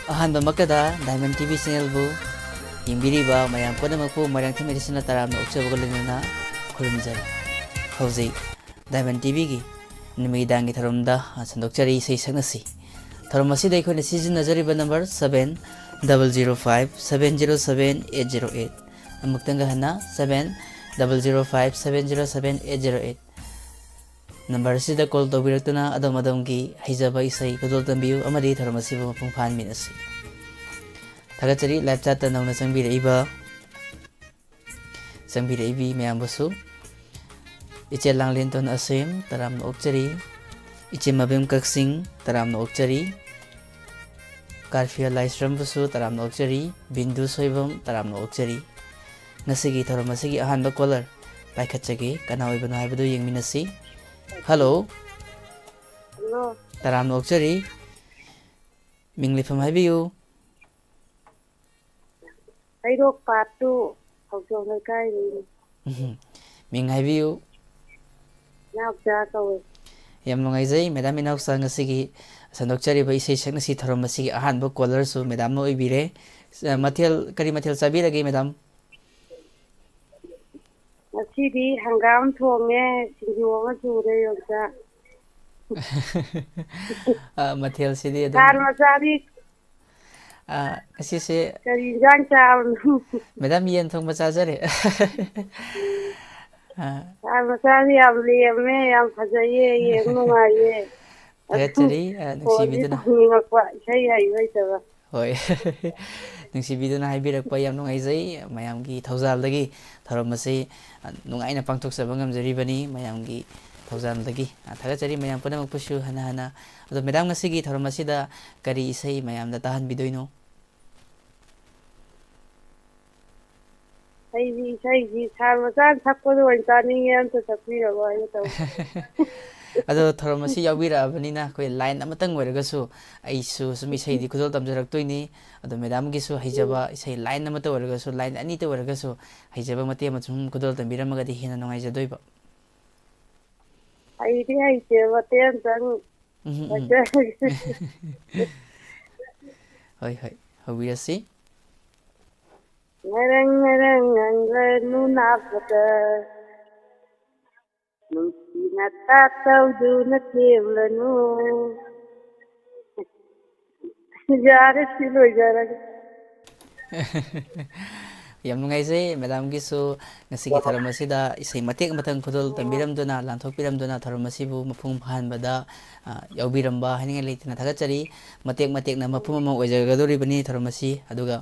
ꯑꯍꯥꯟꯕ ꯃꯛꯇꯗ diamond TV ꯆꯦꯅꯦꯜꯕꯨ ꯌꯦꯡꯕꯤꯔꯤꯕ ꯃꯌꯥꯝ ꯄꯨꯝꯅꯃꯛꯄꯨ ꯃꯣꯏꯔꯥꯡꯊꯦꯝ ꯃꯦꯗꯤꯁꯟꯅ ꯇꯔꯥꯝꯅ ꯑꯣꯛꯆꯕꯒ ꯂꯣꯏꯅꯅ ꯈꯨꯔꯨꯝꯖꯔꯤ꯫ ꯍꯧꯖꯤꯛ ꯗꯥꯏꯃꯟ ꯇꯤꯚꯤꯒꯤ ꯅꯨꯃꯤꯗꯥꯡꯒꯤ ꯊꯧꯔꯝꯗ ꯁꯟꯗꯣꯛꯆꯔꯤ ꯏꯁꯩ ꯁꯛꯅꯁꯤ꯫ ꯊꯧꯔꯝ ꯑꯁꯤꯗ ꯑꯩꯈꯣꯏꯅ ꯁꯤꯖꯤꯟꯅꯖꯔꯤꯕ ꯅꯝꯕꯔ 7005-707-808 ꯑꯃꯨꯛꯇꯪꯒ ꯍꯟꯅ 7005-707-808 नंबर असिदा कॉल तौबिरक्तुना अदम अदमगी हैजबा इसै खदोल तंबियु अमदि थरम असिबु मपुंग फानमिनसि थागचरी लाइव चाट नौना संबिरइबी मयामबसु इचे लांगलेन तोन असेम तराम ओक्चरी इचे मबेम कक्सिंग तराम ओक्चरी कार्फिया लाइस्रम बसु तराम ओक्चरी बिंदु सोइबम तराम ओक्चरी नसिगी थरम असिगी अहानबा कॉलर पाइखचगे कना ओइबनो हाइबदु यंगमिनसि। हेलो हेलो तराम ओक्चरी मिंगलिफम हाइबियु हैरो पाटू हौजो लेकाई मिंग हाइबियु नावजा कवे यम नुंगाइजै मैडम इनाउसा ngasiगी संदोक्चरीबा इसै सकनसि थरम असिगी अहानबा कॉलर सु मैडम नो ओइबिरे मथेल करी मथेल चाबिरगे मैडम ngasiदी हंगाम थोंगे सिंजू अमा चूरे योजा मथेल सिदी थार मचारी असी से करी इंजान चावनु मैडम येन थोंग चाजरे थार मचारी अब लेमे याम फजये ये नुंगाये थागचरी फोजी नुंसिबिदुना तंगिंगक्वा इसै हाइबैतबा होय नुंसिबिदुना हाइबिरक्पा याम नुंगाइजै मयामगी थौजालदगी थरम असी नुंगाइना पांथोकसबा ngamjariबनी मयामगी थौजालदगी थागचरी मयाम पुनमकपुसु हना हना अदो मैडम ngasiगी थरम असिदा करी इसै मयामदा ताहनबिदोइनो हैजी सैजी थार मचान थक्पदो ओइन तानिंगे अंत थक्पिरबो हाइबो तब अदो थरम असी याबिराबनिना कोइ लाइन अमतंग ओइरगसु आइसु सुम इसैदी खुदोल तमजरक्तोइनी अदो मैडम गिसु हैजबा इसै लाइन अमत ओइरगसु लाइन अनित ओइरगसु हैजबा मते मचुम खुदोल तमबिरमगदि हेना नुंगाइजदोइबा हैदी हैचे बतेन तंग होय होय हबिरसी ngarang ngarang ngaranu napata nungsi nata taudu na kevlanu jare silo jara yam nungaijai madam gisu ngasigi tharam asida isai matek matang khudol tambiramduna lanthokpiramduna tharam asibu mapung phanbada yaubiramba haninga leitna thagachari matek matek na mapum ama oijagadoribani tharam asi aduga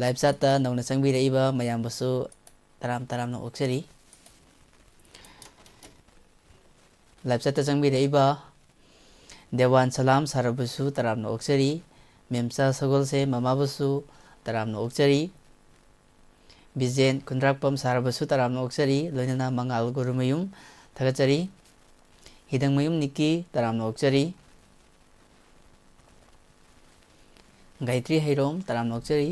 live chat ta nongna changbiraiba mayambasu taram taram na okchari live chat ta changbiraiba dewan salam sarabusu taram na okchari memsa sagol se mamabusu taram na okchari Bijen Kundrakpam सारबसु तराम ओक्चरी लोइनना मंगाल गुरुमयुम थगचरी हिदंगमयुम निकी तराम ओक्चरी गायत्री हैरोम तराम ओक्चरी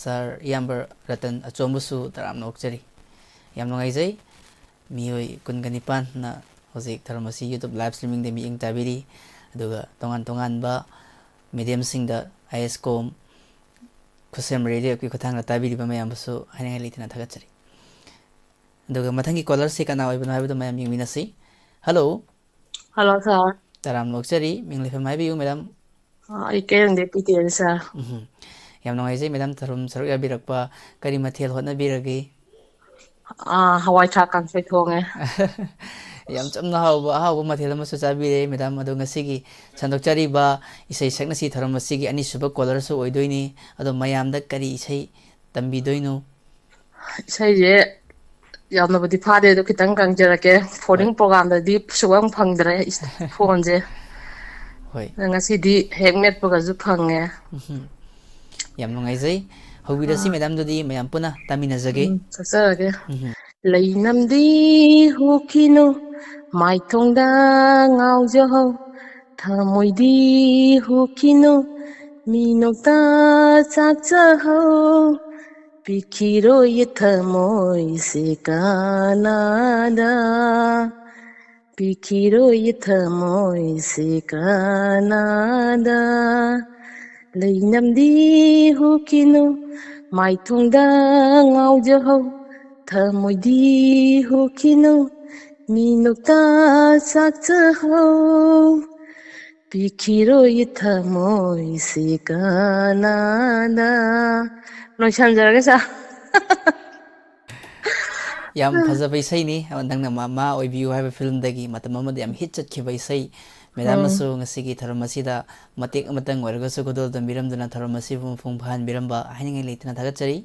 सर याम्बर रतन अचोमबसु तराम ओक्चरी याम नंगाइजै मियोय कुनगनिपान ना होजिक थरमसी यूट्यूब लाइव स्ट्रीमिंग दे मिंग ताबिरी अदुगा तोंगान तोंगान बा मीडियम सिंगदा आईएस कोम खुसेम रेडियो की खुथांग ताबिरिबा मयामबसु हाइनाय लेतना थगचरी अदुगा मथंगी कॉलर से कना ओइबनो हाइबदो मयाम यंगमिनसि। हेलो हेलो सर तराम लोक्चरी मिंगलिफम हाइबियु मैडम आई केंदे पीटीएल सर याम नंगाइजै मैडम थरुम सरुक याबिरक्पा करी मथेल होटनाबिरगे हवाई थ्राक कांसै थोंगे याम चमना हाव मथेल अमसु चाबिरे मैडम अदो ngasigi संदोक्चरीबा इसै सकनसि थरम असिगी अनिसुबा कॉलर सु ओइदोइनी अदो मयामदा करी इसै तंबिदोइनो इसैजे यामनबुदि फादे दो खितंग कंजरके फोनिंग प्रोग्राम ददि सुवंग फंगद्रे फोनजे होय ngasiदी हेगमेट पगजु फंगे याम नंगाइजै हौबिरसि मैडम दुदि मयाम पुना तामिनजगे ससरगे लैनमदि हुखिनु माइथोंदा ngaujहो थमोइदि हुखिनु मिनोक्ता चाकचहो पिखिरो ये थमोइ से कानादा पिखिरो ये थमोइ से कानादा ꯂꯩꯅꯝꯗꯤ ꯍꯨꯈꯤꯅꯨ ꯃꯥꯏꯊꯣꯡꯗ ꯉꯥꯎꯖꯍꯧ ꯊꯃꯣꯏꯗꯤ ꯍꯨꯈꯤꯅꯨ ꯃꯤꯅꯣꯛꯇ ꯆꯥꯛꯆꯍꯧ ꯄꯤꯈꯤꯔꯣꯏ ꯊꯃꯣꯏꯁꯤ ꯀꯅꯥꯗ ꯂꯣꯏꯁꯟꯖꯔꯒꯦ ꯁꯥꯔ ꯌꯥꯝ ꯐꯖꯕ ꯏꯁꯩꯅꯤ ꯅꯪꯅ ꯃꯃꯥ ꯑꯣꯏꯕꯤꯌꯨ ꯍꯥꯏꯕ ꯐꯤꯂꯝꯗꯒꯤ ꯃꯇꯝ ꯑꯃꯗ ꯌꯥꯝ ꯍꯤꯠ ꯆꯠꯈꯤꯕ ꯏꯁꯩ ꯃꯦꯗꯥꯝꯅꯁꯨ ꯉꯁꯤꯒꯤ ꯊꯧꯔꯝ ꯑꯁꯤꯗ ꯃꯇꯦꯛ ꯑꯃꯇꯪ ꯑꯣꯏꯔꯒꯁꯨ ꯈꯨꯗꯣꯜ ꯇꯝꯕꯤꯔꯝꯗꯨꯅ ꯊꯧꯔꯝ ꯑꯁꯤꯕꯨ ꯃꯄꯨꯡ ꯐꯥꯍꯟꯕꯤꯔꯝꯕ ꯍꯥꯏꯅꯤꯡꯉꯥꯏ ꯂꯩꯇꯅ ꯊꯥꯒꯠꯆꯔꯤ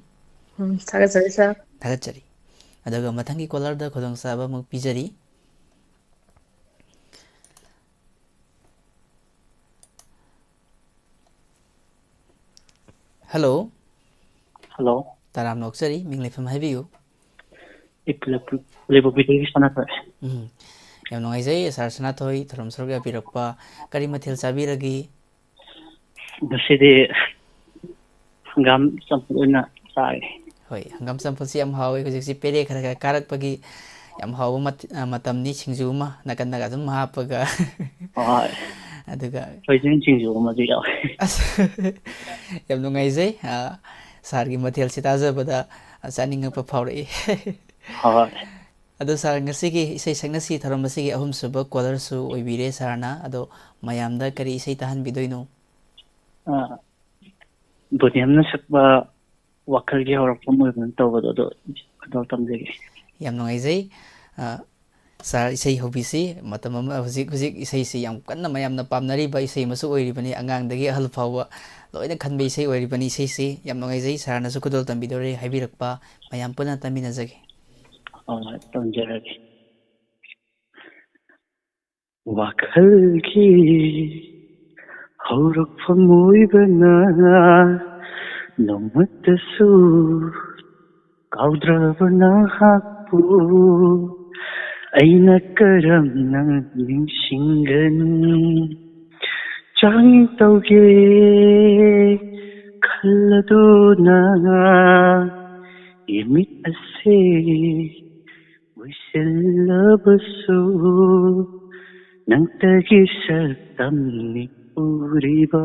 ꯊꯥꯒꯠꯆꯔꯤ ꯁꯥꯔ ꯊꯥꯒꯠꯆꯔꯤ ꯑꯗꯨꯒ ꯃꯊꯪꯒꯤ ꯀꯣꯂꯔꯗ ꯈꯨꯗꯣꯡꯆꯥꯕ ꯑꯃꯨꯛ ꯄꯤꯖꯔꯤ ꯍꯜꯂꯣ ꯍꯜꯂꯣ ꯇꯔꯥꯝꯅ ꯑꯣꯛꯆꯔꯤ ꯃꯤꯡ ꯂꯩꯐꯝ ꯍꯥꯏꯕꯤꯌꯨ ꯂꯩꯕꯨꯛꯄꯤꯗꯒꯤ ꯁꯅꯥꯊꯣꯏ ꯌꯥꯝ ꯅꯨꯡꯉꯥꯏꯖꯩ ꯁꯥꯔ ꯁꯅꯥꯊꯣꯏ ꯊꯧꯔꯝ ꯁꯔꯨꯛ ꯌꯥꯕꯤꯔꯛꯄ ꯀꯔꯤ ꯃꯊꯦꯜ ꯆꯥꯕꯤꯔꯒꯦ ꯉꯁꯤꯗꯤ ꯍꯪꯒꯥꯝ ꯆꯝꯐꯨꯠ ꯑꯣꯏꯅ ꯆꯥꯔꯦ ꯍꯣꯏ ꯍꯪꯒꯥꯝ ꯆꯝꯐꯨꯠꯁꯤ ꯌꯥꯝ ꯍꯥꯎꯋꯤ ꯍꯧꯖꯤꯛꯁꯤ ꯄꯦꯔꯦ ꯈꯔ ꯈꯔ ꯀꯥꯔꯛꯄꯒꯤ ꯌꯥꯝ ꯍꯥꯎꯕ ꯃꯇꯝꯅꯤ ꯁꯤꯡꯖꯨ ꯑꯃ ꯅꯥꯀꯟꯗꯒ ꯑꯗꯨꯝ ꯍꯥꯞꯄꯒ ꯍꯣꯏ ꯑꯗꯨꯒ ꯁꯣꯏꯖꯤꯟ ꯁꯤꯡꯖꯨ ꯑꯃꯁꯨ ꯌꯥꯎꯋꯦ ꯑꯁ ꯌꯥꯝ ꯅꯨꯡꯉꯥꯏꯖꯩ ꯁꯥꯔꯒꯤ ꯃꯊꯦꯜꯁꯤ ꯇꯥꯖꯕꯗ ꯆꯥꯅꯤꯡꯉꯛꯄ ꯐꯥꯎꯔꯛꯏ ꯍꯣꯏ ꯑꯗꯣ ꯁꯥꯔ ꯉꯁꯤꯒꯤ ꯏꯁꯩ ꯁꯛꯅꯁꯤ ꯊꯧꯔꯝ ꯑꯁꯤꯒꯤ ꯑꯍꯨꯝꯁꯨꯕ ꯀꯣꯂꯔꯁꯨ ꯑꯣꯏꯕꯤꯔꯦ ꯁꯥꯔꯅ ꯑꯗꯣ ꯃꯌꯥꯝꯗ ꯀꯔꯤ ꯏꯁꯩ ꯇꯥꯍꯟꯕꯤꯗꯣꯏꯅꯣ ꯕꯣꯅꯤꯌꯝꯅ ꯁꯛꯄ ꯋꯥꯈꯜꯒꯤ ꯍꯧꯔꯛꯐꯝ ꯑꯣꯏꯕꯅ ꯇꯧꯕꯗꯣ ꯑꯗꯣ ꯈꯨꯗꯣꯜ ꯇꯝꯖꯒꯦ ꯌꯥꯝ ꯅꯨꯡꯉꯥꯏꯖꯩ ꯁꯥꯔ ꯏꯁꯩ ꯍꯧꯕꯤꯁꯤ ꯃꯇꯝ ꯑꯃ ꯍꯧꯖꯤꯛ ꯏꯁꯩꯁꯤ ꯌꯥꯝ ꯀꯟꯅ ꯃꯌꯥꯝꯅ ꯄꯥꯝꯅꯔꯤꯕ ꯏꯁꯩ ꯑꯃꯁꯨ ꯑꯣꯏꯔꯤꯕꯅꯤ ꯑꯉꯥꯡꯗꯒꯤ ꯑꯍꯜ ꯐꯥꯎꯕ ꯂꯣꯏꯅ ꯈꯟꯕ ꯏꯁꯩ ꯑꯣꯏꯔꯤꯕꯅꯤ ꯏꯁꯩꯁꯤ ꯌꯥꯝ ꯅꯨꯡꯉꯥꯏꯖꯩ ꯁꯥꯔꯅꯁꯨ ꯈꯨꯗꯣꯜ ꯇꯝꯕꯤꯗꯣꯔꯦ ꯍꯥꯏꯕꯤꯔꯛꯄ ꯃꯌꯥꯝ ꯄꯨꯟꯅ ꯇꯥꯃꯤꯟꯅꯖꯒꯦ ꯍꯣꯏ ꯇꯝꯖꯔꯒꯦ ꯋꯥꯈꯜꯒꯤ ꯍꯧꯔꯛꯐꯝ ꯑꯣꯏꯕꯅ ꯅꯣꯡꯃꯇꯁꯨ ꯀꯥꯎꯗ꯭ꯔꯕ ꯅꯍꯥꯛꯄꯨ ꯑꯩꯅ ꯀꯔꯝꯅ ꯅꯤꯡꯁꯤꯡꯒꯅꯤ ꯆꯥꯡ ꯇꯧꯒꯦ ꯈꯜꯂꯗꯨꯅ ꯏꯃꯤꯠ ꯑꯁꯦ ꯎꯏꯁꯤꯜꯂꯕꯁꯨ ꯅꯪꯇꯒꯤ ꯁꯛꯇꯝꯅꯤ ꯎꯔꯤꯕ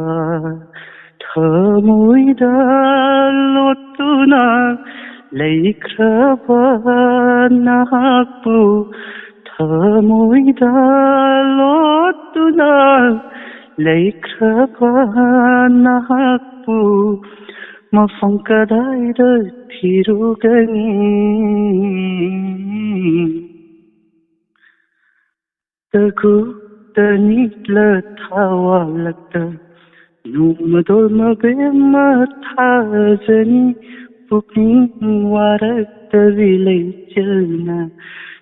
ꯊꯃꯣꯏꯗ ꯂꯣꯠꯇꯨꯅ ꯂꯩꯈ꯭ꯔꯕ ꯅꯍꯥꯛꯄꯨ ꯊꯃꯣꯏꯗ ꯂꯣꯠꯇꯨꯅ ꯂꯩꯈ꯭ꯔꯕ ꯅꯍꯥꯛꯄꯨ ꯃꯐꯝ ꯀꯗꯥꯏꯗ ꯊꯤꯔꯨꯒꯅꯤ ꯇꯒꯨꯛꯇ ꯅꯤꯛꯂ ꯊꯋꯥꯜꯂꯛꯇ ꯅꯣꯡꯃꯗꯣꯜ ꯃꯕꯦꯝꯃ ꯊꯥꯖꯅꯤ ꯄꯨꯛꯅꯤꯡ ꯋꯥꯔꯛꯇꯕꯤ ꯂꯩꯆꯤꯜꯅ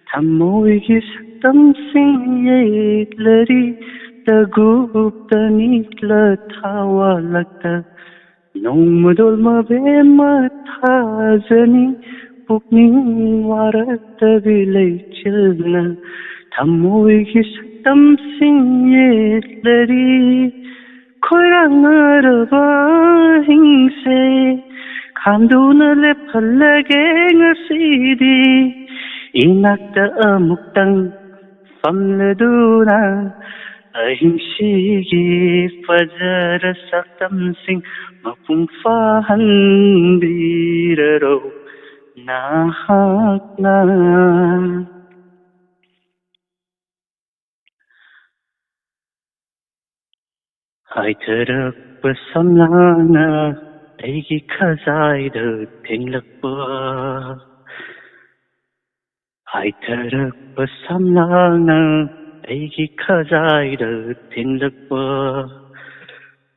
ꯊꯃꯣꯏꯒꯤ ꯁꯛꯇꯝꯁꯤꯡ ꯌꯦꯛꯂꯔꯤ ꯇꯒꯨꯛꯇ ꯅꯤꯛꯂ ꯊꯋꯥꯜꯂꯛꯇ ꯅꯣꯡꯃꯗꯣꯜ ꯃꯕꯦꯝꯃ ꯊꯥꯖꯅꯤ ꯄꯨꯛꯅꯤꯡ ꯋꯥꯔꯛꯇꯕꯤ ꯂꯩꯆꯤꯜꯅ ꯊꯃꯣꯏꯒꯤ ꯁꯛꯇꯝꯁꯤꯡ ꯌꯦꯛꯂꯔꯤ ꯈꯣꯏꯔꯥꯡꯅꯔꯕ ꯍꯤꯡꯁꯦ ꯈꯥꯝꯗꯨꯅ ꯂꯦꯞꯍꯜꯂꯒꯦ ꯉꯁꯤꯗꯤ ꯏꯅꯥꯛꯇ ꯑꯃꯨꯛꯇꯪ ꯐꯝꯂꯗꯨꯅ ꯑꯍꯤꯡꯁꯤꯒꯤ ꯐꯖꯔ ꯁꯛꯇꯝꯁꯤꯡ ꯃꯄꯨꯡ ꯐꯥꯍꯟꯕꯤꯔꯔꯣ ꯅꯍꯥꯛꯅ ꯍꯥꯏꯊꯔꯛꯄ ꯁꯝꯂꯥꯡꯅ ꯑꯩꯒꯤ ꯈꯖꯥꯏꯗ ꯊꯦꯡꯂꯛꯄ ꯍꯥꯏꯊꯔꯛꯄ ꯁꯝꯂꯥꯡꯅ ꯑꯩꯒꯤ ꯈꯖꯥꯏꯗ ꯊꯦꯡꯂꯛꯄ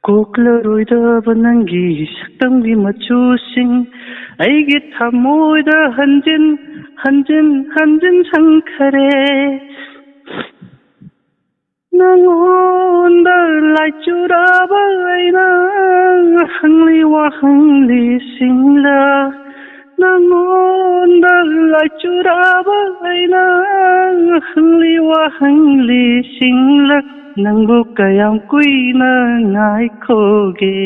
ꯀꯣꯛꯂꯔꯣꯏꯗꯕ ꯅꯪꯒꯤ ꯁꯛꯇꯝꯒꯤ ꯃꯆꯨꯁꯤꯡ ꯑꯩꯒꯤ ꯊꯃꯣꯏꯗ ꯍꯟꯖꯤꯟ ꯍꯟꯖꯤꯟ ꯍꯟꯖꯤꯟ ꯁꯪꯈꯔꯦ ꯅꯪꯉꯣꯟꯗ ꯂꯥꯏꯆꯨꯔꯕ ꯑꯩꯅ ꯍꯪꯂꯤ ꯋꯥꯍꯪꯂꯤꯁꯤꯡꯂ ꯅꯪꯉꯣꯟꯗ ꯂꯥꯏꯆꯨꯔꯕ ꯑꯩꯅ ꯍꯪꯂꯤ ꯋꯥꯍꯪꯂꯤꯁꯤꯡꯂ ꯅꯪꯕꯨ ꯀꯌꯥꯝ ꯀꯨꯏꯅ ꯉꯥꯏꯈꯣꯒꯦ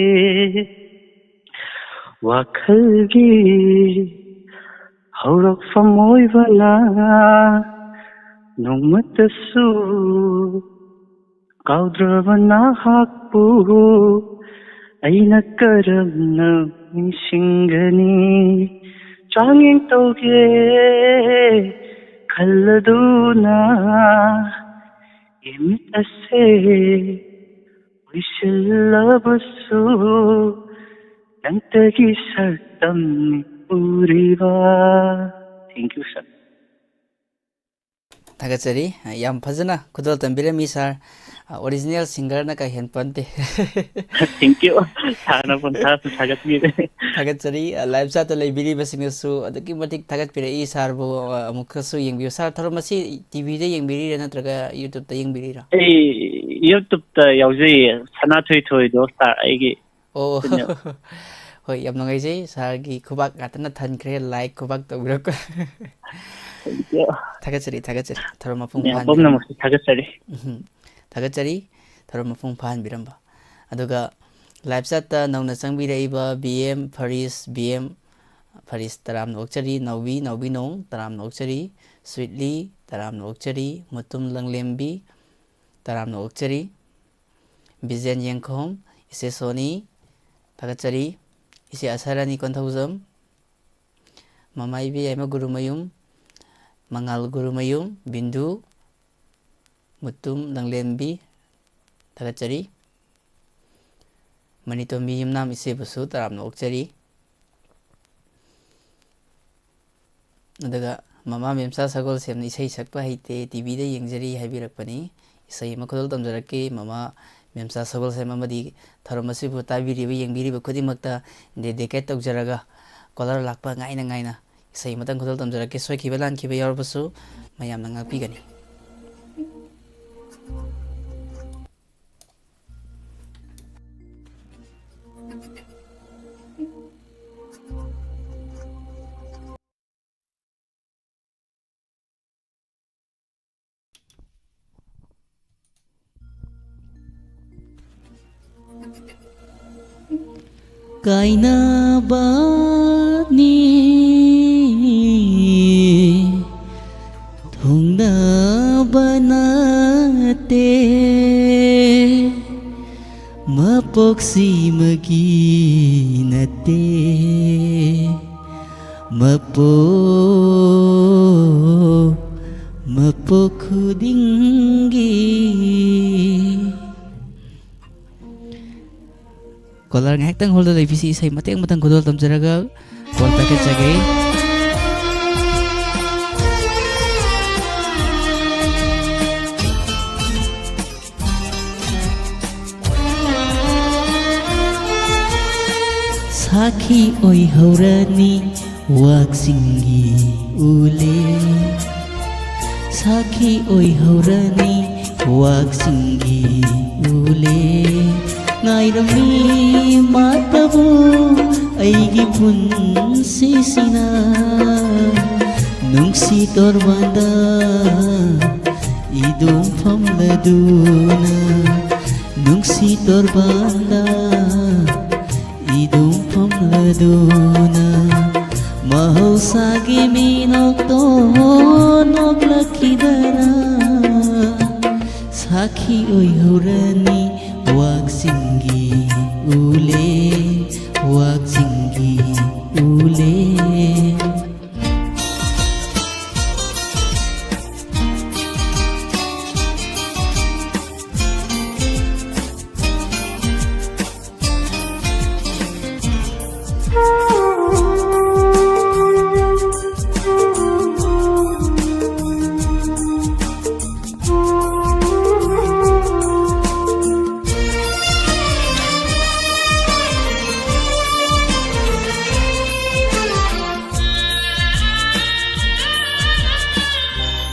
ꯋꯥꯈꯜꯒꯤ ꯍꯧꯔꯛꯐꯝ ꯑꯣꯏꯕꯅ ꯅꯣꯡꯃꯇꯁꯨ ꯀꯥꯎꯗ꯭ꯔꯕ ꯅꯍꯥꯛꯄꯨ ꯑꯩꯅ ꯀꯔꯝꯅ ꯅꯤꯡꯁꯤꯡꯒꯅꯤ ꯆꯥꯡꯌꯦꯡ ꯇꯧꯒꯦ ꯈꯜꯂꯗꯨꯅ ꯏꯃꯤꯠ ꯑꯁꯦ ꯎꯏꯁꯤꯜꯂꯕꯁꯨ ꯅꯪꯇꯒꯤ ꯁꯛꯇꯝꯅꯤ ꯎꯔꯤꯕ. Thank you, sir. थागतरी याम फजना खुदल तंबिरमी सर ओरिजिनल सिंगर ना का हेन पंते. Thank you. Sana pun tahu sangat mirip. थागतरी लाइव सा तो लाइब्रेरी बसिंगसु अदकी मटिक थागत पिरे ई सर बो अमुखसु यंगबियो सर थरो मसी टीवी दे यंगबिरी रे नत्रगा यूट्यूब ता यंगबिरी रा. YouTube ता याउजे सना थोई थोई दो star आएगी. ओ होय याम नंगाई जे सर की खुबाक गातना थनख्रे लाइक खुबाक तोब्रक. Thank you. थागतरी थरो मफुंग Ya, फान. bom nama थागतरी. थागतरी थरो मफुंग फान बिरंबा. अदुगा लाइव साता नौना चंगबिरइबा BM फरिस तराम नोक्चरी नौबी नोंग तराम नोक्चरी स्वीटली तराम नोक्चरी मुतुम लंगलेम्बी तराम नोक्चरी बिजेन यंखोम इसे सोनी थागतरी इसे असरानी कोंथौजम ममाइबी एमा गुरुमयुम मंगल गुरुमयुम बिंदु मुतुम लंगलेम्बी थागतरी मनितोमी युमनाम इसे बसु तराम नोक्चरी अदगा ममा मेमसा सगोल सेमनी इसे सकपा हैते टीवी दे यंगजरी हाइबिरकपनी इसे मखदल तमजरके mama मेमसा Sagol सेममदी थरमसिबु ताबिरिबि यंगबिरिबु खुदिमक्ता dedicate तौजरगा colour Lakpa गाइना इसे Matang खुदल तमजरके सोइखिबा लानखिबा यारबसु मयामना ngakpigani. Kainabani thungna banate mapoksi maginate mapokhudingi Kolar ngaitang holder IPC say mateng matang kudol tamjaraga kol packet jagay Sakhi oi haurani waksingi ule Sakhi oi haurani waksingi ule Ngairami matabu aigi punsisina Nungsi torbanda idum famladuna Nungsi torbanda idum famladuna Mahausagi minokto noglakidara Sakhi oi haurani waksingi ule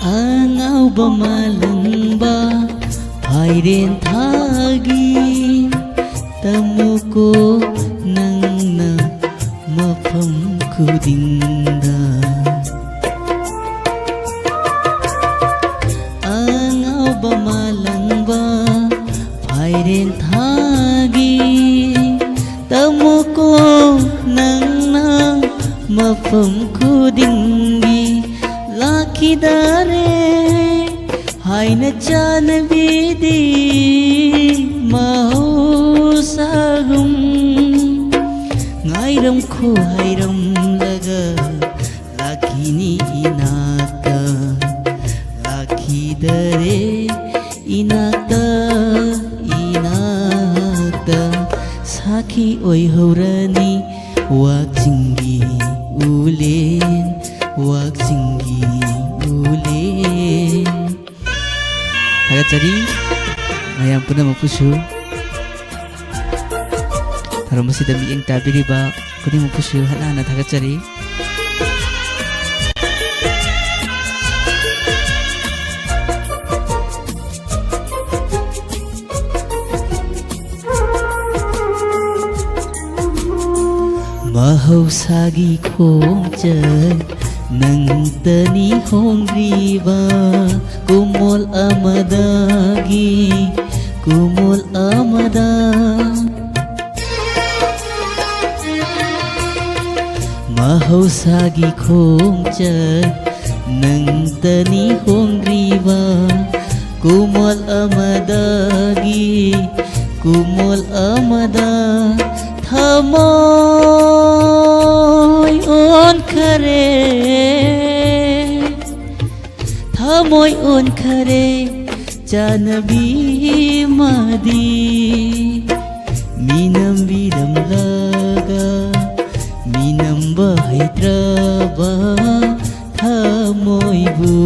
Angau bamalamba Hairen thagi Tamuko nangna Mafam kudinda Angau bamalamba Hairen thagi Tamuko nangna Mafam kudingi Lakidare haina chanbidi mahusagum ꯍꯩꯔꯝ ꯈꯣ ꯍꯩꯔꯝꯂꯒ ꯂꯥꯛꯈꯤꯅꯤ ꯏꯅꯥꯛꯇ ꯂꯥꯛꯈꯤꯗꯔꯦ ꯏꯅꯥꯛꯇ ꯏꯅꯥꯛꯇ ꯁꯥꯈꯤ ꯑꯣꯏꯍꯧꯔꯅꯤ ꯋꯥꯛꯆꯤꯡꯒꯤ ꯎꯂꯦꯟ ꯋꯥꯛꯆꯤꯡꯒꯤ ꯎꯂꯦꯟ ꯊꯥꯒꯠꯆꯔꯤ ꯃꯌꯥꯝ ꯄꯨꯝꯅꯃꯛꯄꯨꯁꯨ ꯊꯧꯔꯝ ꯑꯁꯤꯗ ꯃꯤꯠꯌꯦꯡ ꯇꯥꯕꯤꯔꯤꯕ ꯈꯨꯗꯤꯡꯃꯛꯄꯨꯁꯨ ꯍꯟꯅ ꯍꯟꯅ ꯊꯥꯒꯠꯆꯔꯤ mahausaagi khongjat nangtani hongriba kumol amadagi kumol amada mahausaagi khongjat nangtani hongriba kumol amadagi kumol amada thamoy on khare thamoy on khare janabi madi minam biram laga minam bahaitraba thamoy bu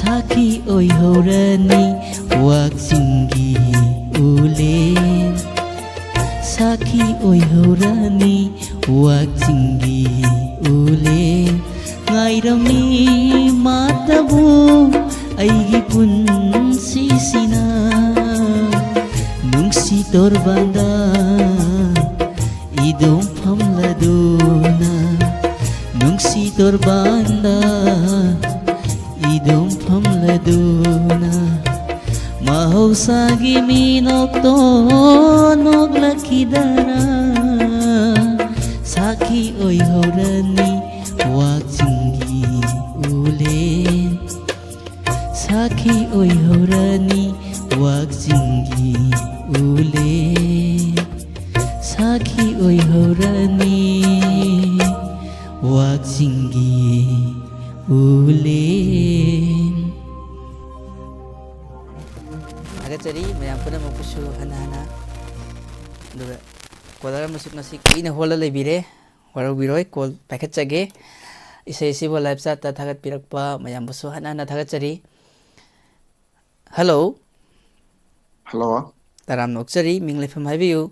saki oi horani waksingi ulen Saki oi horani waksingi ulen ngairami matabu aigi punsi sina nungsi torbanda idom phamladuna nungsi torbanda idom phamladuna mahausaagi minokto noglakidara saki oi horani waksingi ulen saki oi horani waksingi ulen saki oi horani waksingi ulen Agachari mayam punamukpusu hana aduga kolar amasuk ngasi kuina hola leibire warubiroi kol paikhatchage isai sibo live chat ta thagat pirakpa mayam busu hana thagachari hello hello taram nokchari ming lefam haibiu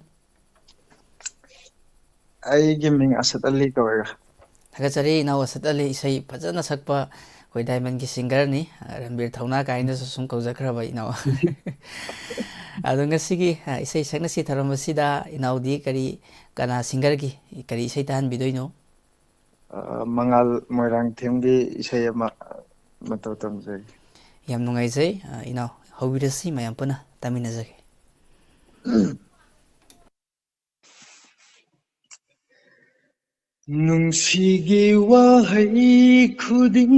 aigi ming Asad Ali kawega thagachari naw Asad Ali isai phajana sakpa koi diamond ki singer ni Ranbir Thauna kaina su sum kaujakraba inaw adu ngasigi isai sakna si tharam asida inaudi kari kana singer gi kari isai tan bidoino mangal moirang themgi isai ama mataw tamjai yam nungai jai inaw hobirasi mayam puna tamina jage nungsigi wahai khuding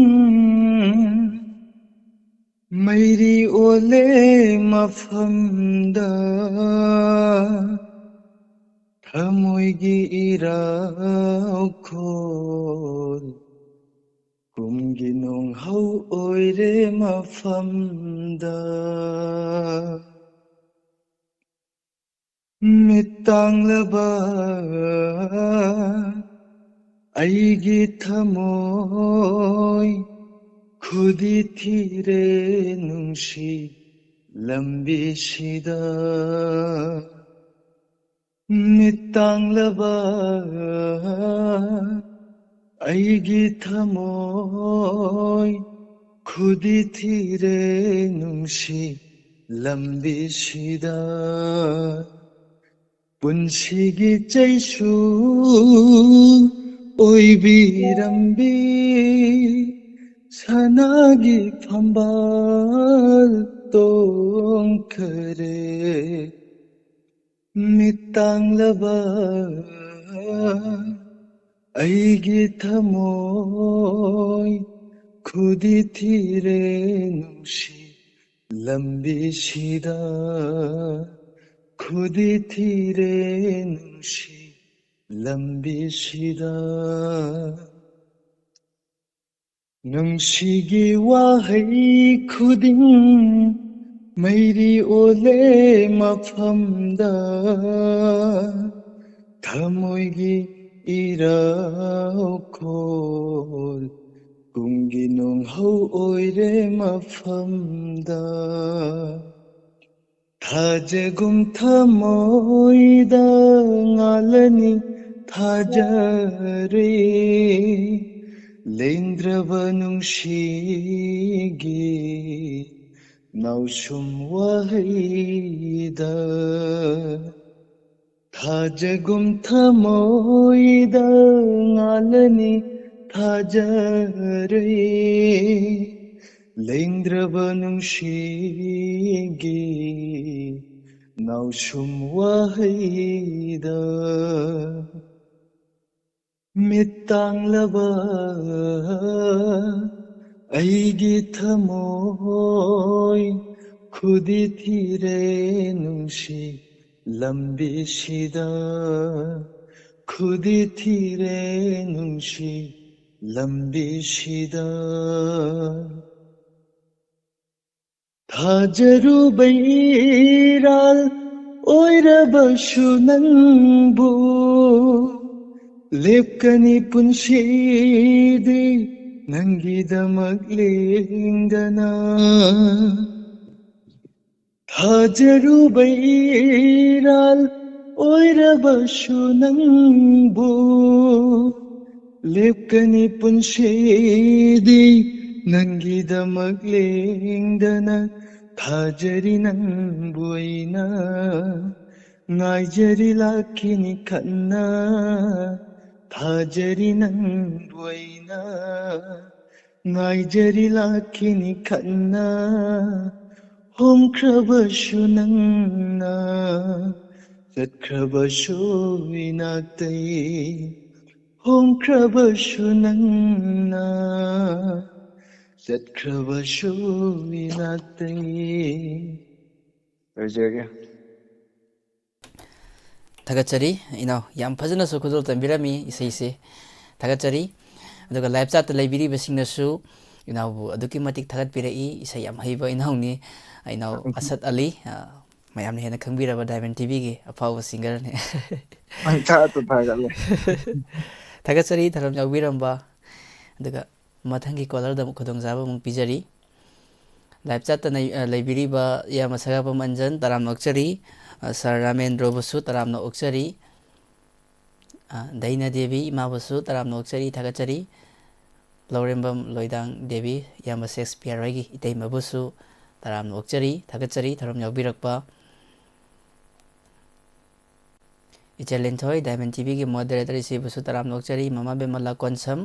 mairi ole mafamda thamoigi irau khol kumgi nong hau oire mafamda mitanglaba aigi thamoy khudi thire nungshi lambi shida mitanglaba aigi thamoy khudi thire nungshi lambi shida punshigi chaisu oibirambi sanagi phambal tongkhare mitanglaba aigi thamoy khudi thire nungshi lambi shida khudi thire nungshi ꯂꯝꯕꯤꯁꯤꯗ ꯅꯨꯡꯁꯤꯒꯤ ꯋꯥꯍꯩ ꯈꯨꯗꯤꯡ ꯃꯩꯔꯤ ꯑꯣꯜꯂꯦ ꯃꯐꯝꯗ ꯊꯃꯣꯏꯒꯤ ꯏꯔꯥꯎꯈꯣꯜ ꯀꯨꯝꯒꯤ ꯅꯣꯡꯍꯧ ꯑꯣꯏꯔꯦ ꯃꯐꯝꯗ ꯊꯥꯖꯒꯨꯝ ꯊꯃꯣꯏꯗ ꯉꯥꯜꯂꯅꯤ ꯊꯥꯖꯔꯦ ꯂꯦꯡꯗ꯭ꯔꯕ ꯅꯨꯡꯁꯤꯒꯤ ꯅꯥꯎꯁꯨꯝ ꯋꯥꯍꯩꯗꯊꯥꯖꯒꯨꯝ ꯊꯃꯣꯏꯗ ꯉꯥꯜꯂꯅꯤ ꯊꯥꯖꯔꯦ ꯂꯦꯡꯗ꯭ꯔꯕ ꯅꯨꯡꯁꯤꯒꯤ ꯅꯥꯎꯁꯨꯝ ꯋꯥꯍꯩꯗ ꯃꯤꯠꯇꯥꯡꯂꯕ ꯑꯩꯒꯤ ꯊꯃꯣꯏ ꯈꯨꯗꯤ ꯊꯤꯔꯦ ꯅꯨꯡꯁꯤ ꯂꯝꯕꯤꯁꯤꯗ ꯈꯨꯗꯤ ꯊꯤꯔꯦ ꯅꯨꯡꯁꯤ ꯂꯝꯕꯤꯁꯤꯗ ꯊꯥꯖꯔꯨꯕ ꯏꯔꯥꯜ ꯑꯣꯏꯔꯕꯁꯨ ꯅꯪꯕꯨ ꯂꯦꯞꯀꯅꯤ ꯄꯨꯟꯁꯤꯗꯤ ꯅꯪꯒꯤꯗꯃꯛ ꯂꯦꯡꯗꯅ ꯊꯥꯖꯔꯨꯕ 이랄 오이라버슈 낭부 lepkani punshedi nangidamak lengdana thajari nangbuina ngaijari lakini khanna thajari nangbuina ngaijari lakini khanna ꯍꯣꯡꯈ꯭ꯔꯕꯁꯨ ꯅꯪꯅ ꯆꯠꯈ꯭ꯔꯕꯁꯨ ꯏꯅꯥꯛꯇꯩ ꯍꯣꯡꯈ꯭ꯔꯕꯁꯨ ꯅꯪꯅ ꯆꯠꯈ꯭ꯔꯕꯁꯨ ꯏꯅꯥꯛꯇꯩ ꯂꯣꯏꯖꯔꯒꯦ ꯊꯥꯒꯠꯆꯔꯤ ꯏꯅꯥꯎ ꯌꯥꯝ ꯐꯖꯅꯁꯨ ꯈꯨꯗꯣꯜ ꯇꯝꯕꯤꯔꯝꯃꯤ ꯏꯁꯩꯁꯦ ꯊꯥꯒꯠꯆꯔꯤ ꯑꯗꯨꯒ ꯂꯥꯏꯚ ꯆꯥꯠꯇ ꯂꯩꯕꯤꯔꯤꯕꯁꯤꯡꯅꯁꯨ ꯏꯅꯥꯎꯕꯨ ꯑꯗꯨꯛꯀꯤ ꯃꯇꯤꯛ ꯊꯥꯒꯠꯄꯤꯔꯛꯏ ꯏꯁꯩ ꯌꯥꯝ ꯍꯩꯕ ꯏꯅꯥꯎꯅꯤ ꯏꯅꯥꯎ ꯑꯁꯠ ꯑꯂꯤ ꯃꯌꯥꯝꯅ ꯍꯦꯟꯅ ꯈꯪꯕꯤꯔꯕ ꯗꯥꯏꯃꯟ ꯇꯤꯚꯤꯒꯤ ꯑꯐꯥꯎꯕ ꯁꯤꯡꯒꯔꯅꯤ ꯊꯥꯒꯠꯆꯔꯤ ꯊꯧꯔꯝ ꯌꯥꯎꯕꯤꯔꯝꯕ ꯑꯗꯨꯒ ꯃꯊꯪꯒꯤ ꯀꯣꯂꯔꯗ ꯑꯃꯨꯛ ꯈꯨꯗꯣꯡꯆꯥꯕ ꯑꯃꯨꯛ ꯄꯤꯖꯔꯤ ꯂꯥꯏꯚ ꯆꯥꯠꯇ ꯂꯩꯕꯤꯔꯤꯕ ꯏꯌꯥꯝꯕ ꯁꯒꯥꯄꯝ ꯑꯟꯖꯟ ꯇꯔꯥꯝꯅ ꯑꯣꯛꯆꯔꯤ ꯁꯥꯔ ꯔꯥꯃꯦꯟꯗ꯭ꯔꯣꯕꯨꯁꯨ ꯇꯔꯥꯝꯅ ꯑꯣꯛꯆꯔꯤ ꯗꯩꯅ ꯗꯦꯕꯤ ꯏꯃꯥꯕꯨꯁꯨ ꯇꯔꯥꯝꯅ ꯑꯣꯛꯆꯔꯤ ꯊꯥꯒꯠꯆꯔꯤ ꯂꯧꯔꯦꯝꯕꯝ ꯂꯣꯏꯗꯥꯡ ꯗꯦꯕꯤ ꯏꯌꯥꯝꯕ ꯁꯦꯛꯁꯄꯤꯌꯔ ꯍꯣꯏꯒꯤ ꯏꯇꯩꯃꯕꯨꯁꯨ ꯇꯔꯥꯝꯅ ꯑꯣꯛꯆꯔꯤ ꯊꯥꯒꯠꯆꯔꯤ ꯊꯧꯔꯝ ꯌꯥꯎꯕꯤꯔꯛꯄ ꯏꯆꯦꯜ ꯂꯤꯟꯊꯣꯏ ꯗꯥꯏꯃꯟ ꯇꯤꯚꯤꯒꯤ ꯃꯣꯗꯔꯦꯇꯔ ꯏꯆꯦꯕꯨꯁꯨ ꯇꯔꯥꯝꯅ ꯑꯣꯛꯆꯔꯤ ꯃꯃꯥ ꯕꯦꯃꯂꯥ ꯀꯣꯟꯁꯝ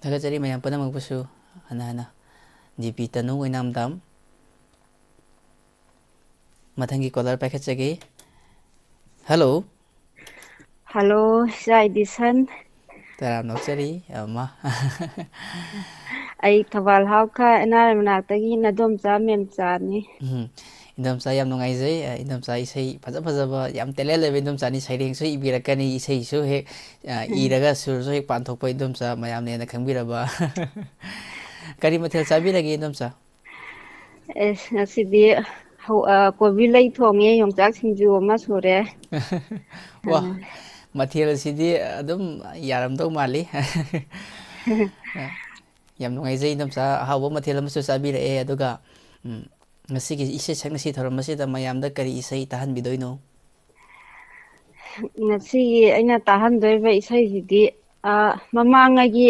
ꯊꯥꯒꯠꯆꯔꯤ ꯃꯌꯥꯝ ꯄꯨꯝꯅꯃꯛꯄꯨꯁꯨ ꯍꯟꯅ ꯍꯟꯅ ꯖꯤ.ꯄꯤ. ꯇꯅꯨ ꯑꯣꯏꯅꯥꯝꯗꯥꯝ ꯃꯊꯪꯒꯤ ꯀꯣꯂꯔ ꯄꯥꯏꯈꯠꯆꯒꯦ ꯍꯜꯂꯣ ꯍꯜꯂꯣ ꯏꯆꯥ ꯏꯗꯤꯁꯟ ꯇꯔꯥꯝꯅ ꯑꯣꯛꯆꯔꯤ ꯑꯃ ꯑꯩ ꯊꯧꯕꯥꯜ ꯍꯥꯎꯈꯥ ꯑꯦꯟ.ꯑꯥꯔ.ꯑꯥꯏ ꯃꯅꯥꯛꯇꯒꯤ ꯅꯗꯣꯝꯆꯥ ꯃꯦꯝꯆꯥꯅꯤ ꯏꯟꯗꯣꯝꯆꯥ ꯌꯥꯝ ꯅꯨꯡꯉꯥꯏꯖꯩ ꯏꯟꯗꯣꯝꯆꯥ ꯏꯁꯩ ꯐꯖꯕ ꯌꯥꯝ ꯇꯦꯂꯦꯟ ꯂꯩꯕ ꯏꯟꯗꯣꯝꯆꯥꯅꯤ ꯁꯩꯔꯦꯡꯁꯨ ꯏꯕꯤꯔꯛꯀꯅꯤ ꯏꯁꯩꯁꯨ ꯍꯦꯛ ꯏꯔꯒ ꯁꯨꯔꯁꯨ ꯍꯦꯛ ꯄꯥꯟꯊꯣꯛꯄ ꯏꯟꯗꯣꯝꯆꯥ ꯃꯌꯥꯝꯅ ꯍꯦꯟꯅ ꯈꯪꯕꯤꯔꯕ ꯀꯔꯤ ꯃꯊꯦꯜ ꯆꯥꯕꯤꯔꯒꯦ ꯏꯟꯗꯣꯝꯆꯥ ꯉꯁꯤꯗꯤ ꯀꯣꯕꯤ ꯂꯩ ꯊꯣꯡꯉꯦ ꯌꯣꯡꯆꯥꯛ ꯁꯤꯡꯖꯨ ꯑꯃ ꯁꯨꯔꯦ ꯋꯥ ꯃꯊꯦꯜ ꯑꯁꯤꯗꯤ ꯑꯗꯨꯝ ꯌꯥꯔꯝꯗꯧ ꯃꯥꯜꯂꯤ ꯌꯥꯝ ꯅꯨꯡꯉꯥꯏꯖꯩ ꯏꯟꯗꯣꯝꯆꯥ ꯑꯍꯥꯎꯕ ꯃꯊꯦꯜ ꯑꯃꯁꯨ ꯆꯥꯕꯤꯔꯛꯑꯦ ꯑꯗꯨꯒ ꯉꯁꯤꯒꯤ ꯏꯁꯩ ꯁꯛꯅꯁꯤ ꯊꯧꯔꯝ ꯑꯁꯤꯗ ꯃꯌꯥꯝꯗ ꯀꯔꯤ ꯏꯁꯩ ꯇꯥꯍꯟꯕꯤꯗꯣꯏꯅꯣ ꯉꯁꯤꯒꯤ ꯑꯩꯅ ꯇꯥꯍꯟꯗꯣꯔꯤꯕ ꯏꯁꯩꯁꯤꯗꯤ ꯃꯃꯥꯡꯉꯩꯒꯤ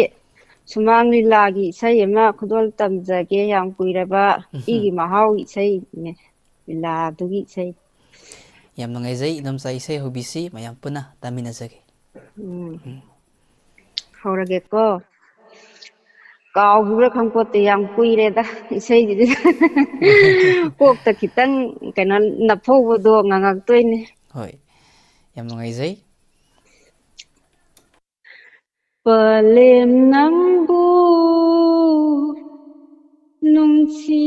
ꯁꯨꯃꯥꯡ ꯂꯤꯂꯥꯒꯤ ꯏꯁꯩ ꯑꯃ ꯈꯨꯗꯣꯜ ꯇꯝꯖꯒꯦ ꯌꯥꯝ ꯀꯨꯏꯔꯕ ꯏꯒꯤ ꯃꯍꯥꯎ ꯏꯁꯩꯅꯦ ꯂꯤꯂꯥꯗꯨꯒꯤ ꯏꯁꯩ ꯌꯥꯝ ꯅꯨꯡꯉꯥꯏꯖꯩ ꯏꯟꯗꯣꯝꯆꯥ ꯏꯁꯩ ꯍꯧꯕꯤꯁꯤ ꯃꯌꯥꯝ ꯄꯨꯟꯅ ꯇꯥꯃꯤꯟꯅꯖꯒꯦ ꯍꯧꯔꯒꯦꯀꯣ ꯀꯥꯎꯈꯤꯕ꯭ꯔꯥ ꯈꯪꯄꯣꯠꯇꯦ ꯌꯥꯝ ꯀꯨꯏꯔꯦꯗ ꯏꯁꯩꯁꯤꯗꯤ ꯀꯣꯛꯇ ꯈꯤꯇꯪ ꯀꯩꯅꯣ ꯅꯞꯐꯧꯕꯗꯣ ꯉꯪꯉꯛꯇꯣꯏꯅꯦ ꯍꯣꯏ ꯌꯥꯝ ꯅꯨꯡꯉꯥꯏꯖꯩ ꯄꯂꯦꯝ ꯅꯪꯕꯨ ꯅꯨꯡꯁꯤꯕꯤ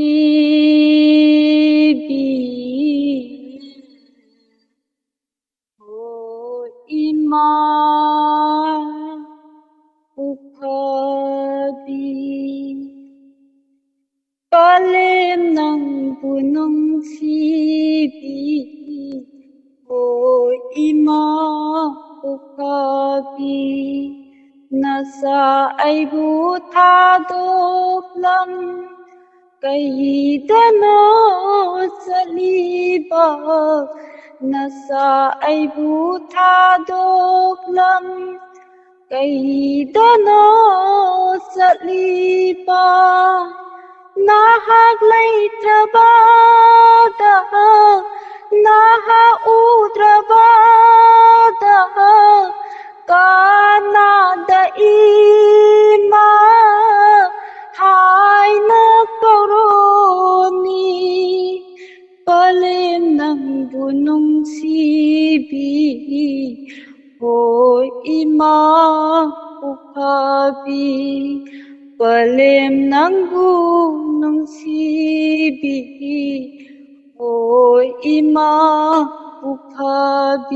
ꯑꯩꯕꯨ ꯊꯥꯗꯣꯛꯂꯝ ꯀꯩꯗꯅꯣ ꯆꯠꯂꯤꯕ ꯅꯆꯥ ꯑꯩꯕꯨ ꯊꯥꯗꯣꯛꯂꯝ ꯀꯩꯗꯅꯣ ꯆꯠꯂꯤꯕ ꯅꯍꯥꯛ ꯂꯩꯇ꯭ꯔꯕꯗ ꯅꯍꯥꯛ ꯎꯗ꯭ꯔꯕꯗ ꯀꯅꯥꯗ 이마 하이나 떠로니 빨렘 낭부 농시비 오 이마 우파비 빨렘 낭부 농시비 오 이마 우파비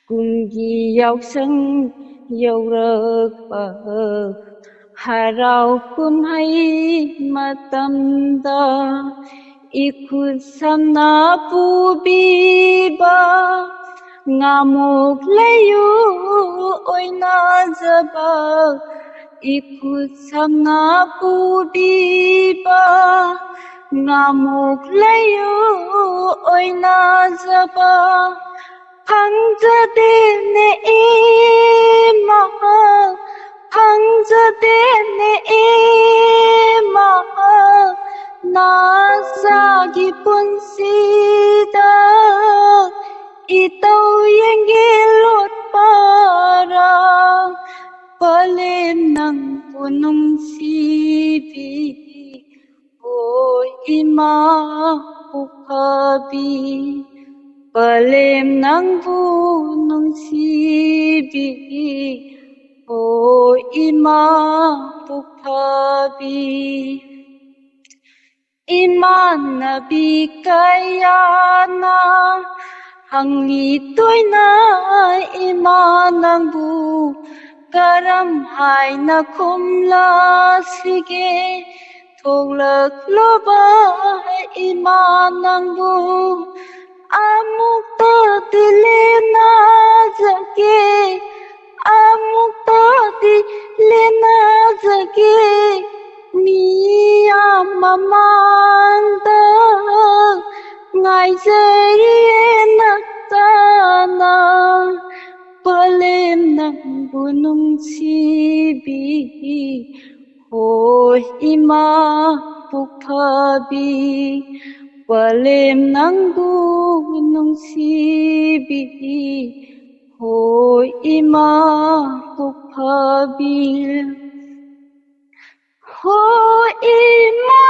꿈기 역성 여울럭바 하라우 꿈하이 마땀다 이쿠삼나 부비바 ngamuk layu oina jaba ikusana pudiba ngamuk layu oina jaba phangjade ne ema phangjade ne ema nasagi punsida itau yengelot para palem nang punung sibi o ima upabi palem nang punung sibi o ima upabi iman nabi kayana hangli toina imanangbu karam haina khumla sige thoglak loba imanangbu amukta dilena jage amukta dilena jage miya mamanda ngai jeriena tana palem nang bunung sibi o ima pukhabi palem nang bunung sibi o ima pukhabi o ima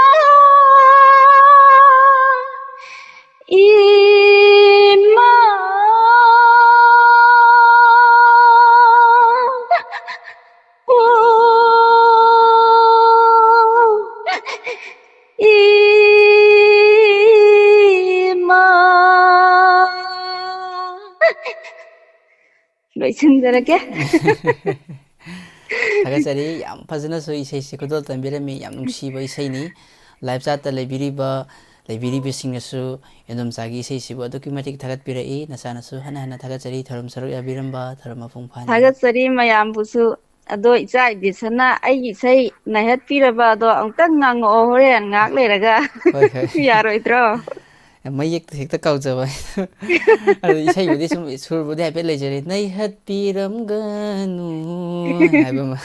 Ima Ima loisinjarage Thagatsari yam fazanasu isai khudol tambirami yam nungsiba isaini live chat ta lebiriba leibiribisingnasu endomsagi isai aduki matik thagatpirai nasanasu hana thagatsari thorom saruk yabiramba thoroma phungphani thagatsari mayambusu ado icha ibisana ai isai nahatpiraba ado amtang ngango horen ngak leraga hoi hoi yaroidro mayek hekta kaujaba adu isai budi sum sur budi hape lejare naihatpiramganu haibama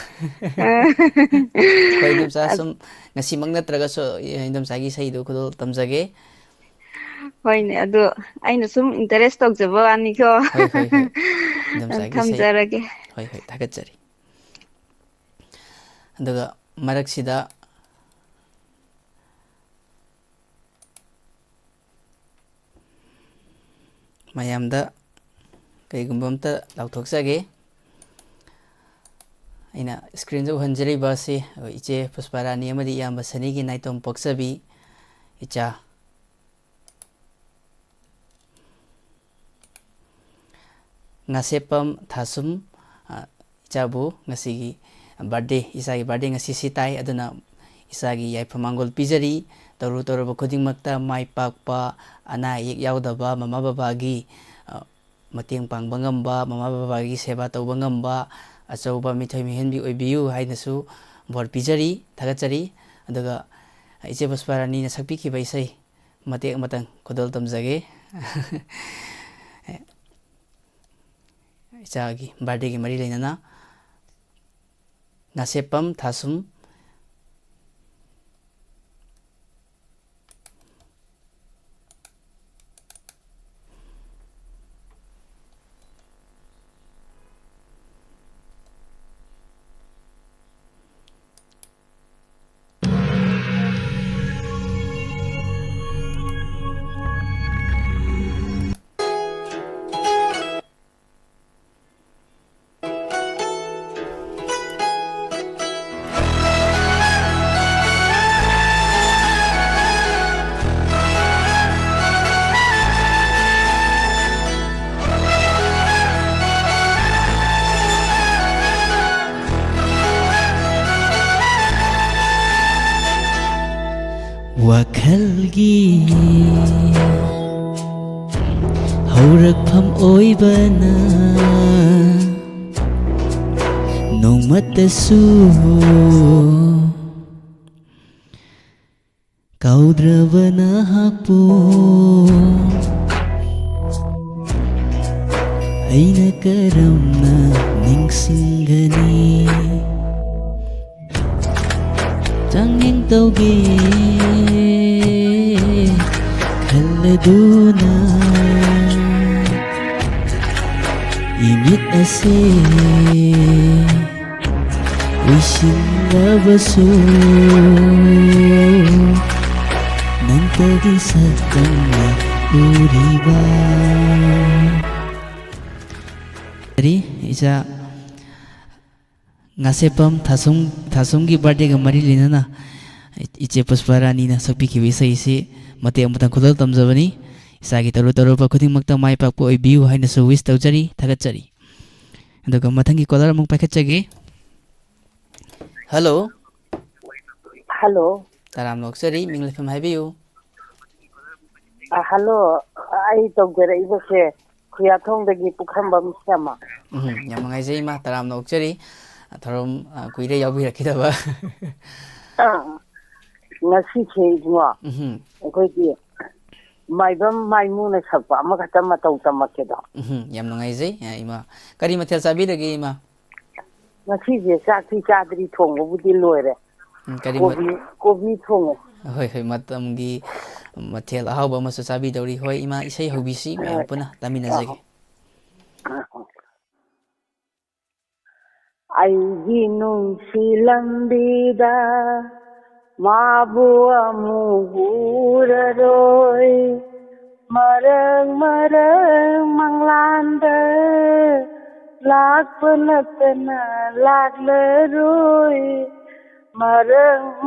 hoi dumsa sum ngasimang natragaso endomsagi isai do khudol tamjage hoine ado aina sum interest tokjaba aniko hoi hoi hoi endomsagi isai thamjarage hoi hoi thagatsari aduga maraksida mayamda kaigumba amta lauthokjage aina screen jo hanjari basi iche pusparani amadi yamba sanigi naitom poksabi icha ngasepam thasum ichabu ngasigi birthday isagi birthday ngasi sitai aduna isagi yaiphamangol pijari toru toru khuding makta mai pakpa ana yek yaudaba mama babagi mateng pangba ngamba mama babagi seba tauba ngamba ꯑꯆꯧꯕ ꯃꯤꯊꯣꯏ ꯃꯤꯍꯦꯟꯕꯤ ꯑꯣꯏꯕꯤꯌꯨ ꯍꯥꯏꯅꯁꯨ vote ꯄꯤꯖꯔꯤ ꯊꯥꯒꯠꯆꯔꯤ ꯑꯗꯨꯒ ꯏꯆꯦ ꯄꯨꯁꯄꯥꯔꯥꯅꯤꯅ ꯁꯛꯄꯤꯈꯤꯕ ꯏꯁꯩ ꯃꯇꯦꯛ ꯑꯃꯇꯪ ꯈꯨꯗꯣꯜ ꯇꯝꯖꯒꯦ ꯏꯆꯥꯒꯤ ꯕꯥꯔꯗꯦꯒꯤ ꯃꯔꯤ ꯂꯩꯅꯅ ꯉꯥꯁꯦꯞꯄꯝ ꯊꯥꯁꯨꯝ ꯋꯥꯈꯜꯒꯤ ꯍꯧꯔꯛꯐꯝ ꯑꯣꯏꯕꯅ ꯅꯣꯡꯃꯇꯁꯨ ꯀꯥꯎꯗ꯭ꯔꯕ ꯅꯍꯥꯛꯄꯨ ꯑꯩꯅ ꯀꯔꯝꯅ ꯅꯤꯡꯁꯤꯡꯒꯅꯤ ꯆꯥꯡꯌꯦꯡ ꯇꯧꯒꯦ ꯈꯜꯂꯗꯨꯅ 이밋 ꯑꯁꯦ 의심ለꯕꯁꯨ ꯅꯪꯇꯒꯤ ꯁꯛꯇꯝꯅ 우리가 이자 ngaseppam thasumgi birthday ga mari linana iche pushparani na sakpikibi isai si mate amutang khudal tamjabani isagi taru pa khuding makta mai pak po oibiu haina su wish taujari thagachari aduga mathangi caller amuk paikhatchage hello taram noksari minglefam haibiu hello ai tawjara ibase khuyathongdagi pukhambam sama yam ngai ma taram noksari thorom kuire yaubirakhidaba ngasi chejwa akhoi maibam maimuna sakpa amakata matau tamakedo yam ngai ima kari mathel sabidagi ima ngasi je sakti chadri thongbo budi loire kari kobi thongo hoi matamgi mathel ahauba masu sabi dori hoi ima isai hobisi me puna taminajage aigi nungsi lambida mabu amuguraroi marang manglanda lakpanatana laglaroi marang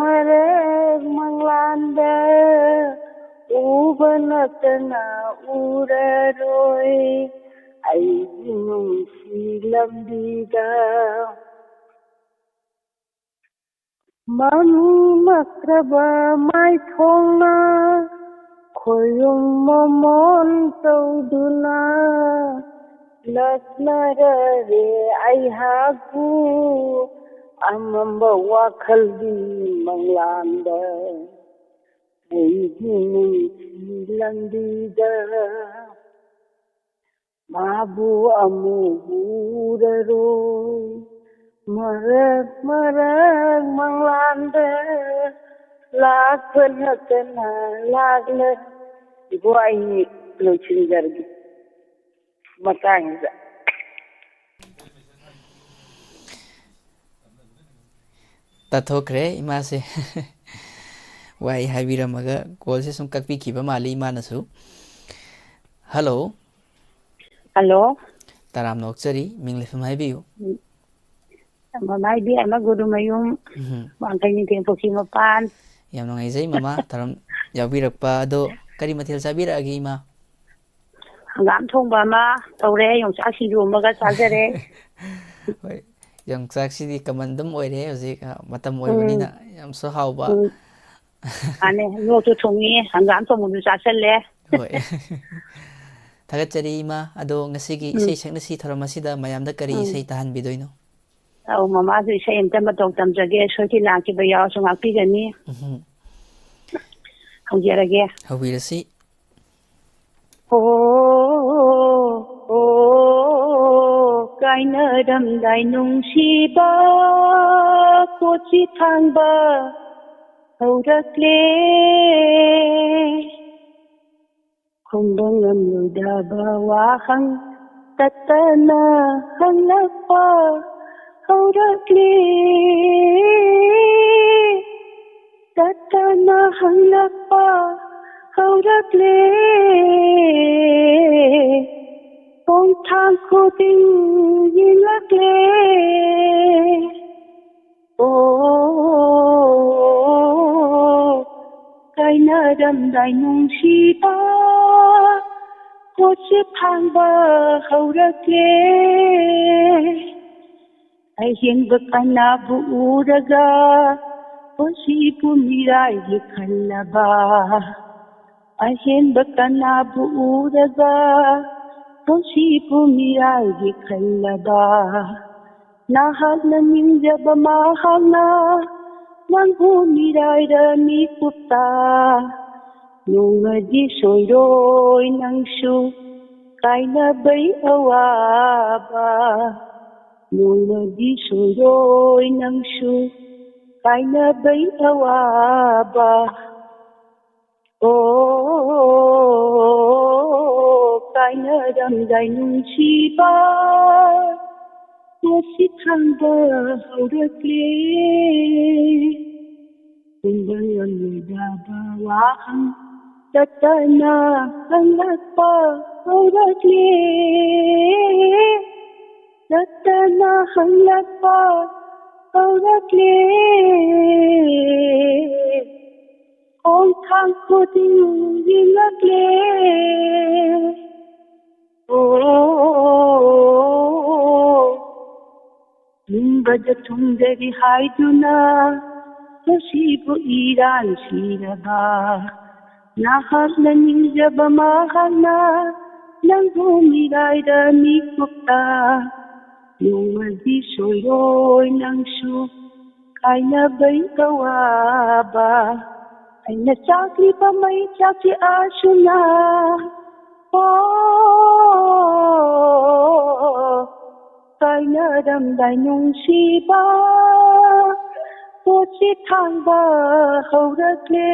manglanda ubanatana uraroi aigi nungsi lambida manu makraba mai thongna khoyum momon tauduna lasnara re ai hagu amamba wakhalbi manglanda aigi nungsi lambida mabu amuguraroi marag manglanda lakpanatana laglar ibu ai lochingjargi matangza tathokre ima se wai haibiramaga call se sum kakpi kiba mali ima nasu hello taram noksari minglefam haibiu mamai bi ama guru mayum mangkani tempoki mapan yam ngai mama taram yaubirakpa ado kari mathel sabiragi ima hangam thongba ma tawre yongcha sirumaga chajare hoi yongchak sidi kamandum oire hoji matam oibanina yam so hauba ane no to thongi hangam thongmu chachalle hoi thagachari ima ado ngasigi isei sakna si thoram asida mayamda kari isei tahan bidoino ꯃꯃꯥꯁꯨ ꯏꯁꯩ ꯑꯝꯇ ꯃꯇꯧ ꯇꯝꯖꯒꯦ ꯁꯣꯏꯈꯤ ꯂꯥꯛꯈꯤꯕ ꯌꯥꯎꯔꯁꯨ ꯉꯥꯛꯄꯤꯒꯅꯤ ꯍꯧꯖꯔꯒꯦ ꯍꯧꯕꯤꯔꯁꯤ ꯀꯥꯏꯅꯔꯝꯗꯥꯏ ꯅꯨꯡꯁꯤꯕ ꯀꯣꯆꯤ ꯊꯥꯡꯕ ꯍꯧꯔꯛꯂꯦ ꯈꯨꯝꯕ ꯉꯝꯂꯣꯏꯗꯕ ꯋꯥꯍꯪ ꯇꯠꯇꯅ ꯍꯪꯂꯛꯄ haurakle tatana hangakpa haurakle ong thang khuding yilakle kaina ramdai nungsiba kochi thangba haurakle Ahinba kanabu uraga Posibu mirai kallaba Ahinba kanabu uraga Posibu mirai kallaba Nahagna ninjaba mahagna Nanghu mirai rami kupta Nungadi soiroi nangsu Kaina bay awaba Nungadi suroi nangsu kaina bay awaba kaina ramdai nungsiba Nasi thangba haurakle Kumbang yamudaba wahang tatana hangakpa haurakle Tatana hangakpa haurakle Ong thang khuding yilakle Numbada thungdari haiduna Nasibu iran siraba Nahagna ninjaba mahagna Nanghu mirai rami kupta Nungadi soiroi nangsu kaina bay kawaba Aina chakli pa may chakli asuna Kaina ramdai nungsiba Kochi thangba haurakle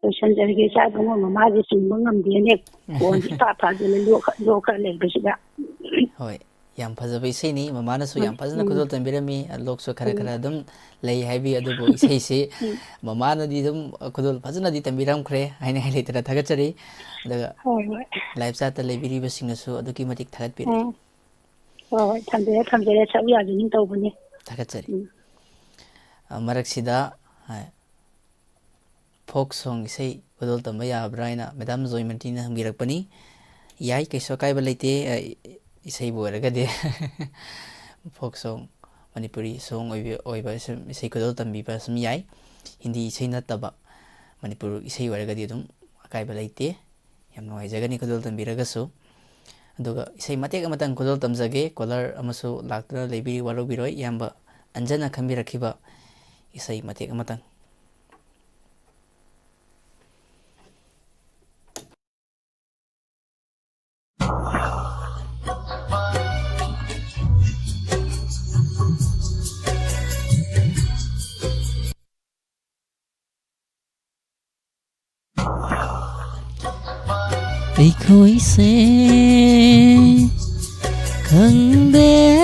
Sanjarge saibunga mamaji singba ngamdene konji papaduna lokha leibasida Hoi yam phajaba isai ni mamana su yam phajana khudol tambirami lok su khara khara dum lei haibi adubo isai se mamana di dum khudol phajana di tambiram khre haine haile tara thagachari daga live chat ta leibiri basing su aduki matik thagat piri hoi thamjere sabu yajini tawbani thagachari marak sida folk song isai khudol tamba yabraina madam joymanti na hamgirakpani yai kaiso kaiba leite isai boiragade folk song manipuri song oiba isai khudol tambiba sum yai hindi isai nataba manipur isai oiragadi dum akaiba leite yam nuaijagani khudol tambiragasu aduga isai matek amatang khudol tamjage kolar amasu laktra leibiri warobiroi yamba anjana khambirakiba isai matek amatang Ai khối sẽ khăng đê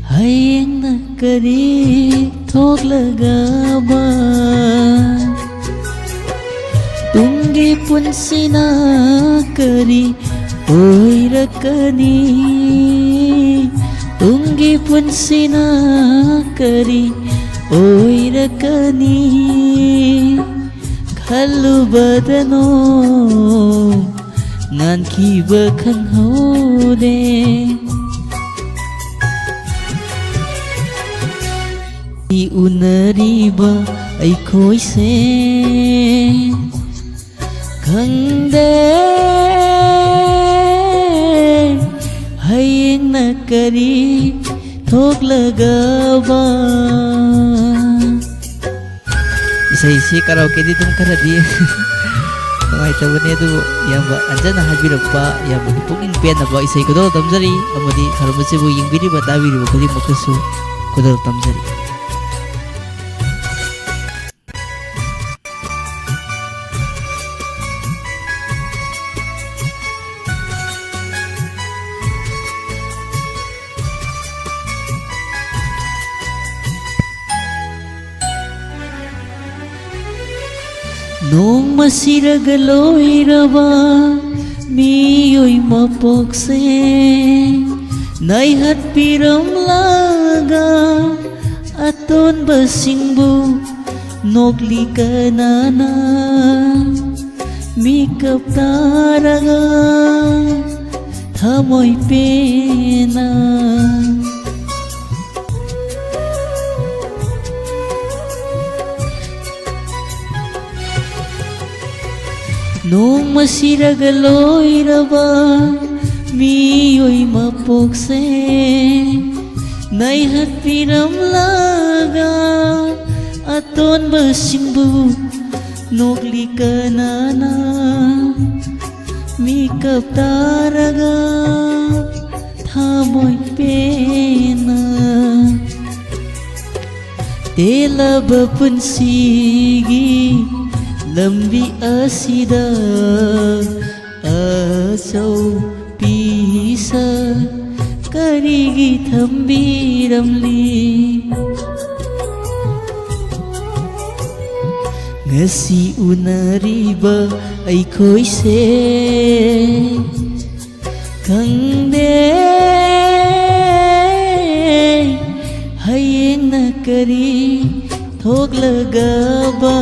hay anh na kari thok lagaba tungi pun sina kari oi rakani tungi pun sina kari oi rakani Halubadano nan kiba khan hode I unariba ai khoi se khangde ꯍꯌꯦꯡꯅ ꯀꯔꯤ ꯊꯣꯛꯂꯒꯕ ꯏꯁꯩꯁꯤ ꯀꯥꯔꯥꯎꯀꯦꯗꯤ ꯑꯗꯨꯝ ꯈꯔꯗꯤ ꯅꯨꯡꯉꯥꯏꯇꯕꯅꯤ ꯑꯗꯨꯕꯨ ꯏꯌꯥꯝꯕ ꯑꯟꯖꯅ ꯍꯥꯏꯕꯤꯔꯛꯄ ꯏꯌꯥꯝꯕꯒꯤ ꯄꯨꯛꯅꯤꯡ ꯄꯦꯟꯅꯕ ꯏꯁꯩ ꯈꯨꯗꯣꯜ ꯇꯝꯖꯔꯤ ꯑꯃꯗꯤ ꯊꯧꯔꯝ ꯑꯁꯤꯕꯨ ꯌꯦꯡꯕꯤꯔꯤꯕ ꯇꯥꯕꯤꯔꯤꯕ ꯈꯨꯗꯤꯡꯃꯛꯇꯁꯨ ꯈꯨꯗꯣꯜ ꯇꯝꯖꯔꯤ ꯅꯣꯡꯃ ꯁꯤꯔꯒ ꯂꯣꯏꯔꯕ ꯃꯤꯑꯣꯏ ꯃꯄꯣꯛꯁꯦ ꯅꯩꯍꯠꯄꯤꯔꯝꯂꯒ ꯑꯇꯣꯟꯕꯁꯤꯡꯕꯨ ꯅꯣꯛꯂꯤ ꯀꯅꯥꯅ ꯃꯤꯀꯞ ꯇꯥꯔꯒ ꯊꯃꯣꯏ ꯄꯦꯟꯅ ꯅꯣꯡꯃ ꯁꯤꯔꯒ ꯂꯣꯏꯔꯕ ꯃꯤꯑꯣꯏ ꯃꯄꯣꯛꯁꯦ ꯅꯩꯍꯠꯄꯤꯔꯝꯂꯒ ꯑꯇꯣꯟꯕꯁꯤꯡꯕꯨ ꯅꯣꯛꯂꯤ ꯀꯅꯥꯅ ꯃꯤꯀꯞ ꯇꯥꯔꯒ ꯊꯃꯣꯏ ꯄꯦꯟꯅ ꯇꯦꯜꯂꯕ ꯄꯨꯟꯁꯤꯒꯤ ꯂꯝꯕꯤ ꯑꯁꯤꯗ ꯑꯆꯧꯄꯤꯁ ꯀꯔꯤꯒꯤ ꯊꯝꯕꯤꯔꯝꯂꯤ ꯉꯁꯤ ꯎꯅꯔꯤꯕ ꯑꯩꯈꯣꯏꯁꯦ ꯈꯪꯗꯦ ꯍꯌꯦꯡꯅ ꯀꯔꯤ ꯊꯣꯛꯂꯒꯕ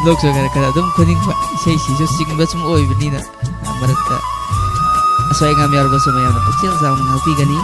ꯂꯣꯛꯁꯨ ꯈꯔ ꯈꯔ ꯑꯗꯨꯝ ꯈꯨꯗꯤꯡꯃꯛ ꯏꯁꯩꯁꯤꯁꯨ ꯆꯤꯡꯕ ꯁꯨꯝ ꯑꯣꯏꯕꯅꯤꯅ ꯃꯔꯛꯇ ꯑꯁꯣꯏ ꯑꯉꯥꯝ ꯌꯥꯎꯔꯕꯁꯨ ꯃꯌꯥꯝꯅ ꯄꯨꯛꯆꯦꯜ ꯆꯥꯎꯅ ꯉꯥꯛꯄꯤꯒꯅꯤ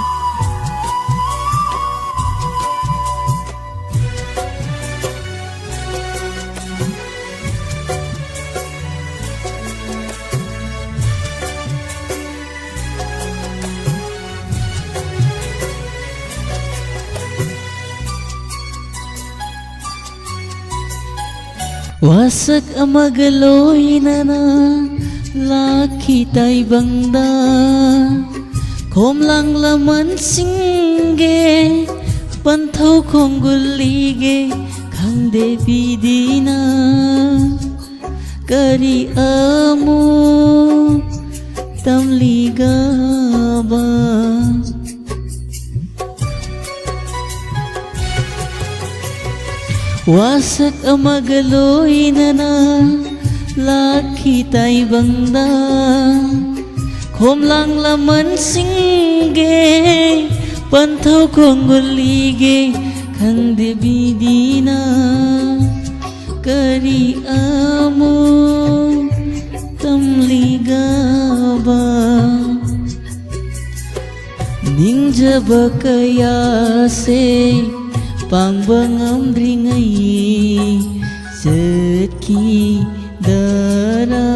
wasak amaga loinana lakhi taibangda khomlang laman singge panthau khonggulige khangde bidina kari amu tamligaba wasak amagaloinana lakhi taibangda khomlang laman singge panthau khonggulige khangde bidina kari amu tamligaba ningjaba kaya se pangba ngamdringai setki dara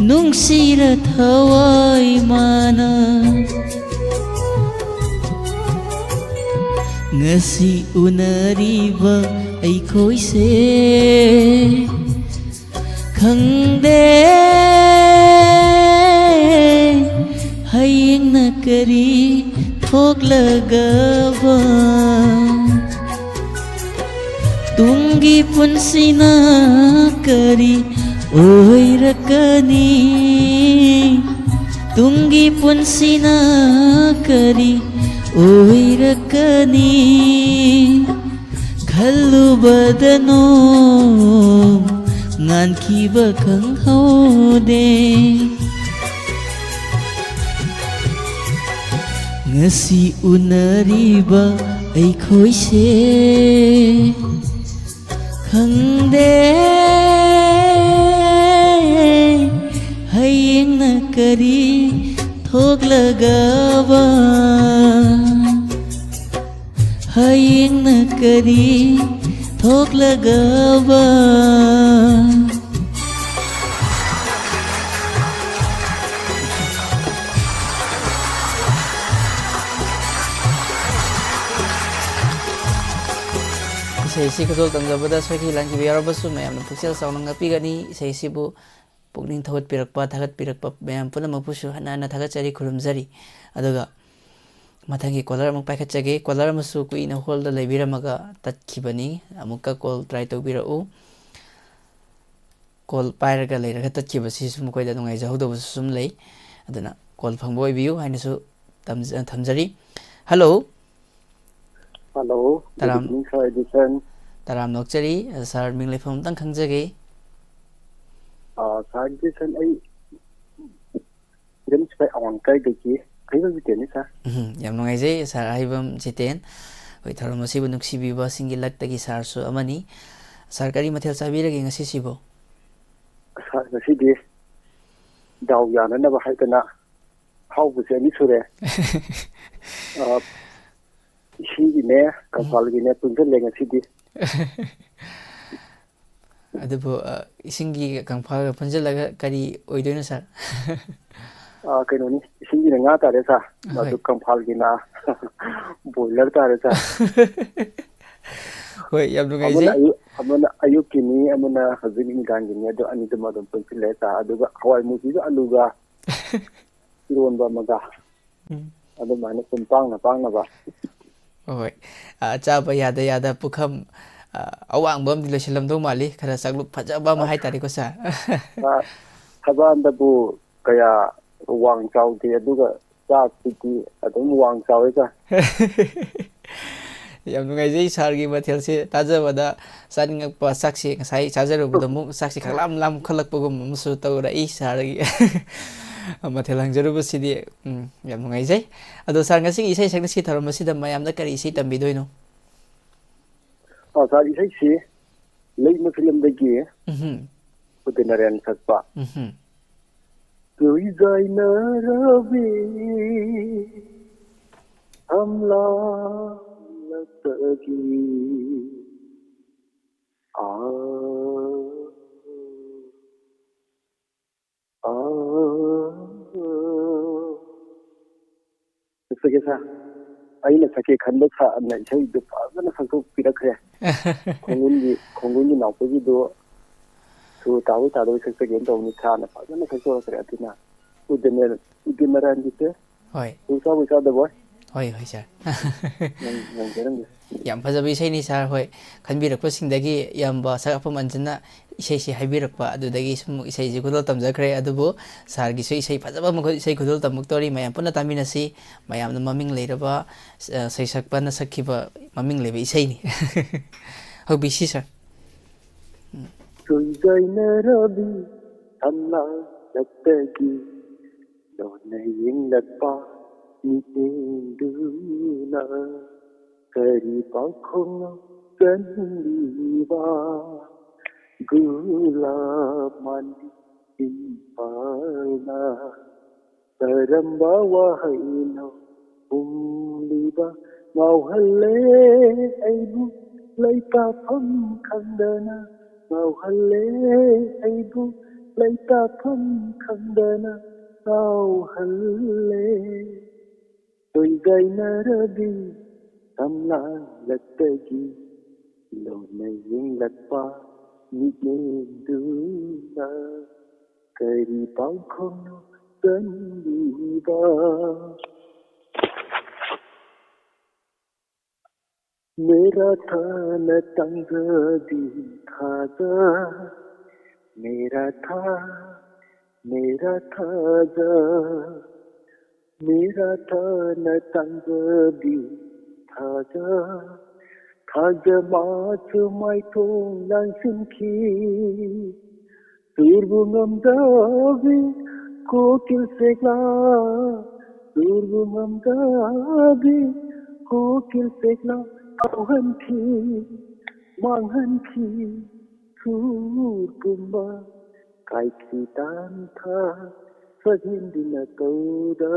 nungsira thawai mana ngasi unariba aikhoise khangde hayengna kari thoklagaba tungi punsina kari oirakani tungi punsina kari oirakani khallubadano ngankiba khanghaude ngasi unariba aikhoise khangde hayengna kari thoklagaba hayengna kari thoklagaba ꯏꯁꯩꯁꯤ ꯈꯨꯗꯣꯜ ꯇꯝꯖꯕꯗ ꯁꯣꯏꯈꯤ ꯂꯥꯟꯈꯤꯕ ꯌꯥꯎꯔꯕꯁꯨ ꯃꯌꯥꯝꯅ ꯄꯨꯛꯆꯦꯜ ꯆꯥꯎꯅ ꯉꯥꯛꯄꯤꯒꯅꯤ ꯏꯁꯩꯁꯤꯕꯨ ꯄꯨꯛꯅꯤꯡ ꯊꯧꯒꯠꯄꯤꯔꯛꯄ ꯊꯥꯒꯠꯄꯤꯔꯛꯄ ꯃꯌꯥꯝ ꯄꯨꯝꯅꯃꯛꯄꯨꯁꯨ ꯍꯟꯅ ꯍꯟꯅ ꯊꯥꯒꯠꯆꯔꯤ ꯈꯨꯔꯨꯝꯖꯔꯤ ꯑꯗꯨꯒ ꯃꯊꯪꯒꯤ ꯀꯣꯂꯔ ꯑꯃꯨꯛ ꯄꯥꯏꯈꯠꯆꯒꯦ ꯀꯣꯂꯔ ꯑꯃꯁꯨ ꯀꯨꯏꯅ ꯍꯣꯜꯗ ꯂꯩꯕꯤꯔꯝꯃꯒ ꯇꯠꯈꯤꯕꯅꯤ ꯑꯃꯨꯛꯀ ꯀꯣꯜ ꯇ꯭ꯔꯥꯏ ꯇꯧꯕꯤꯔꯛꯎ ꯀꯣꯜ ꯄꯥꯏꯔꯒ ꯂꯩꯔꯒ ꯇꯠꯈꯤꯕꯁꯤꯁꯨ ꯃꯈꯣꯏꯗ ꯅꯨꯡꯉꯥꯏꯖꯍꯧꯗꯕꯁꯨ ꯁꯨꯝ ꯂꯩ ꯑꯗꯨꯅ ꯀꯣꯜ ꯐꯪꯕ ꯑꯣꯏꯕꯤꯌꯨ ꯍꯥꯏꯅꯁꯨ ꯊꯝꯖꯔꯤ hello Hello, good ꯇꯔꯥꯝ evening, sir. Edison. ꯇꯔꯥꯝ ꯅꯣꯛꯆꯔꯤ ꯁꯥꯔ ꯃꯤꯡ ꯂꯩꯐꯝ ꯑꯝꯇꯪ ꯈꯪꯖꯒꯦ Sir Edison, I didn't say on Kaidaki. I will be tennis, sir. ꯌꯥꯝ ꯅꯨꯡꯉꯥꯏꯖꯩ ꯁꯥꯔ ꯑꯍꯩꯕꯝ ꯖꯤꯇꯦꯟ ꯑꯩꯈꯣꯏ ꯊꯧꯔꯝ ꯑꯁꯤꯕꯨ ꯅꯨꯡꯁꯤꯕꯤꯕꯁꯤꯡꯒꯤ ꯂꯛꯇꯒꯤ ꯁꯥꯔꯁꯨ ꯑꯃꯅꯤ ꯁꯥꯔ ꯀꯔꯤ ꯃꯊꯦꯜ ꯆꯥꯕꯤꯔꯒꯦ ꯉꯁꯤꯁꯤꯕꯨ Sir, ngꯁꯤꯗꯤ ꯗꯥꯎ ꯌꯥꯅꯅꯕ ꯍꯥꯏꯗꯅ ꯍꯥꯎꯕꯁꯦ ꯑꯅꯤ ꯁꯨꯔꯦ ꯏꯁꯤꯡꯒꯤꯅꯦ ꯀꯪꯐꯥꯜꯒꯤꯅꯦ ꯄꯨꯟꯁꯤꯜꯂꯦ ꯉꯁꯤꯗꯤ ꯑꯗꯨꯕꯨ ꯏꯁꯤꯡꯒꯤ ꯀꯪꯐꯥꯜꯒ ꯄꯨꯟꯁꯤꯜꯂꯒ ꯀꯔꯤ ꯑꯣꯏꯗꯣꯏꯅꯣ ꯁꯥꯔ ꯀꯩꯅꯣꯅꯤ ꯏꯁꯤꯡꯒꯤꯅ ꯉꯥ ꯇꯥꯔꯦ ꯁꯥ ꯍꯣꯏ ꯑꯗꯨ ꯀꯪꯐꯥꯜꯒꯤꯅ ꯕꯣꯏꯂꯔ ꯇꯥꯔꯦ ꯁꯥ ꯍꯣꯏ ꯌꯥꯝ ꯑꯃꯅ ꯅꯨꯡꯉꯥꯏꯖꯩ ꯑꯌꯨꯛꯀꯤꯅꯤ ꯑꯃꯅ ꯍꯧꯖꯤꯛ ꯅꯨꯃꯤꯗꯥꯡꯒꯤꯅꯤ ꯑꯗꯨ ꯑꯅꯤꯗꯨꯃ ꯑꯗꯨꯝ ꯄꯨꯟꯁꯤꯜꯂꯦ ꯁꯥ ꯑꯗꯨꯒ ꯍꯋꯥꯏ ꯃꯨꯕꯤꯒ ꯑꯂꯨꯒ ꯏꯔꯣꯟꯕ ꯑꯃꯒ ꯑꯗꯨꯃꯥꯏꯅ ꯁꯨꯝ ꯄꯥꯡꯅꯕ ꯍꯣꯏ ꯆꯥꯕ ꯌꯥꯗ ꯌꯥꯗ ꯄꯨꯈꯝ ꯑꯋꯥꯡꯕ ꯑꯃꯗꯤ ꯂꯣꯏꯁꯤꯜꯂꯝꯗꯧ ꯃꯥꯜꯂꯤ ꯈꯔ ꯆꯥꯛꯂꯨꯛ ꯐꯖꯕ ꯑꯃ ꯍꯥꯏꯇꯥꯔꯦꯀꯣ ꯁꯥꯔ ꯊꯕꯥꯟꯗꯕꯨ ꯀꯌꯥ ꯋꯥꯡ ꯆꯥꯎꯗꯦ ꯑꯗꯨꯒ ꯆꯥꯛꯁꯤꯗꯤ ꯑꯗꯨꯝ ꯋꯥꯡ ꯆꯥꯎꯋꯦ ꯁꯥꯔ ꯌꯥꯝ ꯅꯨꯡꯉꯥꯏꯖꯩ ꯁꯥꯔꯒꯤ ꯃꯊꯦꯜꯁꯦ ꯇꯥꯖꯕꯗ ꯆꯥꯅꯤꯡꯉꯛꯄ ꯆꯥꯛꯁꯦ ꯉꯁꯥꯏ ꯆꯥꯖꯔꯨꯕꯗ ꯑꯃꯨꯛ ꯆꯥꯛꯁꯦ ꯈꯪꯂꯥꯝ ꯂꯥꯝꯈꯠꯂꯛꯄꯒꯨꯝ ꯑꯃꯁꯨ ꯇꯧꯔꯛꯏ ꯁꯥꯔꯒꯤ ꯃꯊꯦꯜ ꯍꯪꯖꯔꯨꯕꯁꯤꯗꯤ ꯌꯥꯝ ꯅꯨꯡꯉꯥꯏꯖꯩ ꯑꯗꯣ ꯁꯥꯔ ꯉꯁꯤꯒꯤ ꯏꯁꯩ ꯁꯛꯅꯁꯤ ꯊꯧꯔꯝ ꯑꯁꯤꯗ ꯃꯌꯥꯝꯗ ꯀꯔꯤ ꯏꯁꯩ ꯇꯝꯕꯤꯗꯣꯏꯅꯣ ꯁꯥꯔ ꯏꯁꯩꯁꯤ ꯂꯩꯃ ꯐꯤꯂꯝꯗꯒꯤ ꯎꯗꯤꯠ ꯅꯥꯔꯥꯌꯟ ꯁꯛꯄ ꯀꯣꯏꯖꯥꯏꯅꯔꯕꯤ ꯊꯝꯂꯥꯡꯂꯛꯇꯒꯤ ꯁꯛꯆꯒꯦ ꯁꯥꯔ ꯑꯩꯅ ꯁꯛꯀꯦ ꯈꯟꯕ ꯁꯥꯔꯅ ꯏꯁꯩꯗꯨ ꯐꯖꯅ ꯁꯛꯇꯣꯛꯄꯤꯔꯛꯈ꯭ꯔꯦ ꯈꯣꯡꯒꯨꯟꯒꯤ ꯅꯥꯎꯄꯒꯤꯗꯣ ꯁꯨꯔ ꯇꯥꯕꯣꯏ ꯇꯥꯗꯕꯣꯏ ꯁꯛꯆꯒꯦꯅ ꯇꯧꯅꯤ ꯁꯥꯔꯅ ꯐꯖꯅ ꯁꯛꯇꯣꯔꯛꯈ꯭ꯔꯦ ꯑꯗꯨꯅ ꯎꯗꯤꯠ ꯅꯥꯔꯥꯌꯟꯒꯤꯁꯦ ꯍꯣꯏ ꯁꯨꯔ ꯇꯥꯕꯣꯏ ꯇꯥꯗꯕꯣꯏ ꯍꯣꯏ ꯍꯣꯏ ꯁꯥꯔ ꯉꯪꯖꯔꯝꯒꯦ ꯌꯥꯝ ꯐꯖꯕ ꯏꯁꯩꯅꯤ ꯁꯥꯔ ꯍꯣꯏ ꯈꯟꯕꯤꯔꯛꯄꯁꯤꯡꯗꯒꯤ ꯏꯌꯥꯝꯕ ꯁꯛ ꯑꯄꯃꯟꯖꯅ ꯏꯁꯩꯁꯤ ꯍꯥꯏꯕꯤꯔꯛꯄ ꯑꯗꯨꯗꯒꯤ ꯁꯨꯝ ꯏꯁꯩꯁꯤ ꯈꯨꯗꯣꯜ ꯇꯝꯖꯈ꯭ꯔꯦ ꯑꯗꯨꯕꯨ ꯁꯥꯔꯒꯤꯁꯨ ꯏꯁꯩ ꯐꯖꯕ ꯃꯈꯣꯏ ꯏꯁꯩ ꯈꯨꯗꯣꯜ ꯇꯝꯃꯛꯇꯧꯔꯤ ꯃꯌꯥꯝ ꯄꯨꯟꯅ ꯇꯥꯃꯤꯟꯅꯁꯤ ꯃꯌꯥꯝꯅ ꯃꯃꯤꯡ ꯂꯩꯔꯕ ꯁꯩꯁꯛꯄꯅ ꯁꯛꯈꯤꯕ ꯃꯃꯤꯡ ꯂꯩꯕ ꯏꯁꯩꯅꯤ ꯍꯧꯕꯤꯁꯤ ꯁꯥꯔ ꯀꯣꯏꯖꯥꯏꯅꯔꯕꯤ ꯊꯝꯂꯥꯡꯂꯛꯇꯒꯤ ꯂꯣꯟꯅ ꯌꯦꯡꯂꯛꯄ ꯃꯤꯠꯌꯦꯡꯗꯨꯅ ꯀꯔꯤ ꯄꯥꯎꯈꯨꯝꯅꯣ ꯀꯟꯕꯤꯕ ꯒꯨꯂꯥꯞ ꯃꯥꯟꯕꯤ ꯏꯝꯐꯥꯜꯅ ꯀꯔꯝꯕ ꯋꯥꯍꯩꯅꯣ ꯍꯨꯝꯂꯤꯕ ꯉꯥꯎꯍꯜꯂꯦ ꯑꯩꯕꯨ ꯂꯩꯇꯥꯐꯝ ꯈꯪꯗꯅ ꯉꯥꯎꯍꯜꯂꯦ ꯑꯩꯕꯨ ꯂꯩꯇꯥꯐꯝ ꯈꯪꯗꯅ ꯉꯥꯎꯍꯜꯂꯦ ꯀꯣꯏꯖꯥꯏꯅꯔꯕꯤ ꯊꯝꯂꯥꯡꯂꯛꯇꯒꯤ ꯂꯣꯟꯅ ꯌꯦꯡꯂꯛꯄ ꯃꯤꯠꯌꯦꯡꯗꯨꯅ ꯀꯔꯤ ꯄꯥꯎꯈꯨꯝꯅꯣ ꯀꯟꯕꯤꯕ मेरा था न तंग दिखाता मेरा था जा मेरा था न तंग दिखाता थाजमाच माइथों लांसिनखी Surgungamdavi kokil sekla Surgungamdavi kokil sekla Auhanthi manghanthi Surgumba Kaikhi tantha Saghindina kauda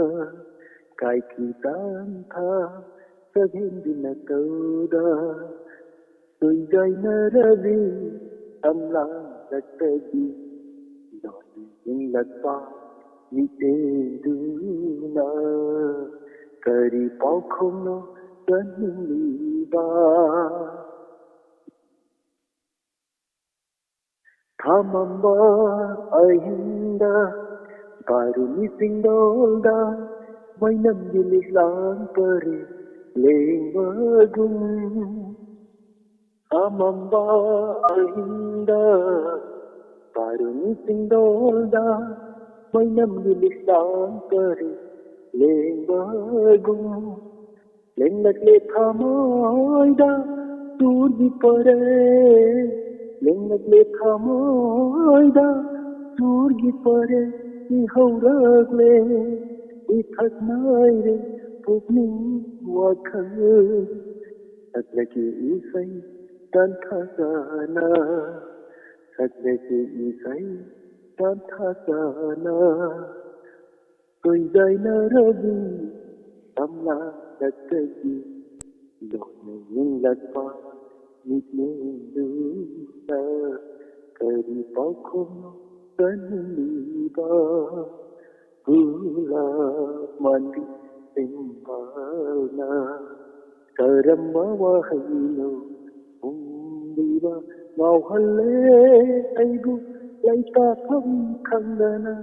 Kaikhi tantha Saghindina kauda Sujaina ravi Tamlanglattagi Inlatpa mitenduna Kari paukhumno kaniliba Thamamba ahinda Karuni singdolda Mainam gilis lang pare Lengwagum Thamamba ahinda Karuni singdolda Mainam gilis lang pare Lengwagum Lengnakle thamoida Turgi pare Lengnakle thamoida Turgi pare Ihaurakle Ithaknaire Pukning wakhal Saklaki isai Tanthasana Saklaki isai Tanthasana Toidaina rabi Tamla Dattagi Dona Yinglatpa Nitlindusa Kari Paukono Taniliba Hula Mandi Simpalna Karama Wahayino Umbiba Nauhale Aibu Laita Tham Khandana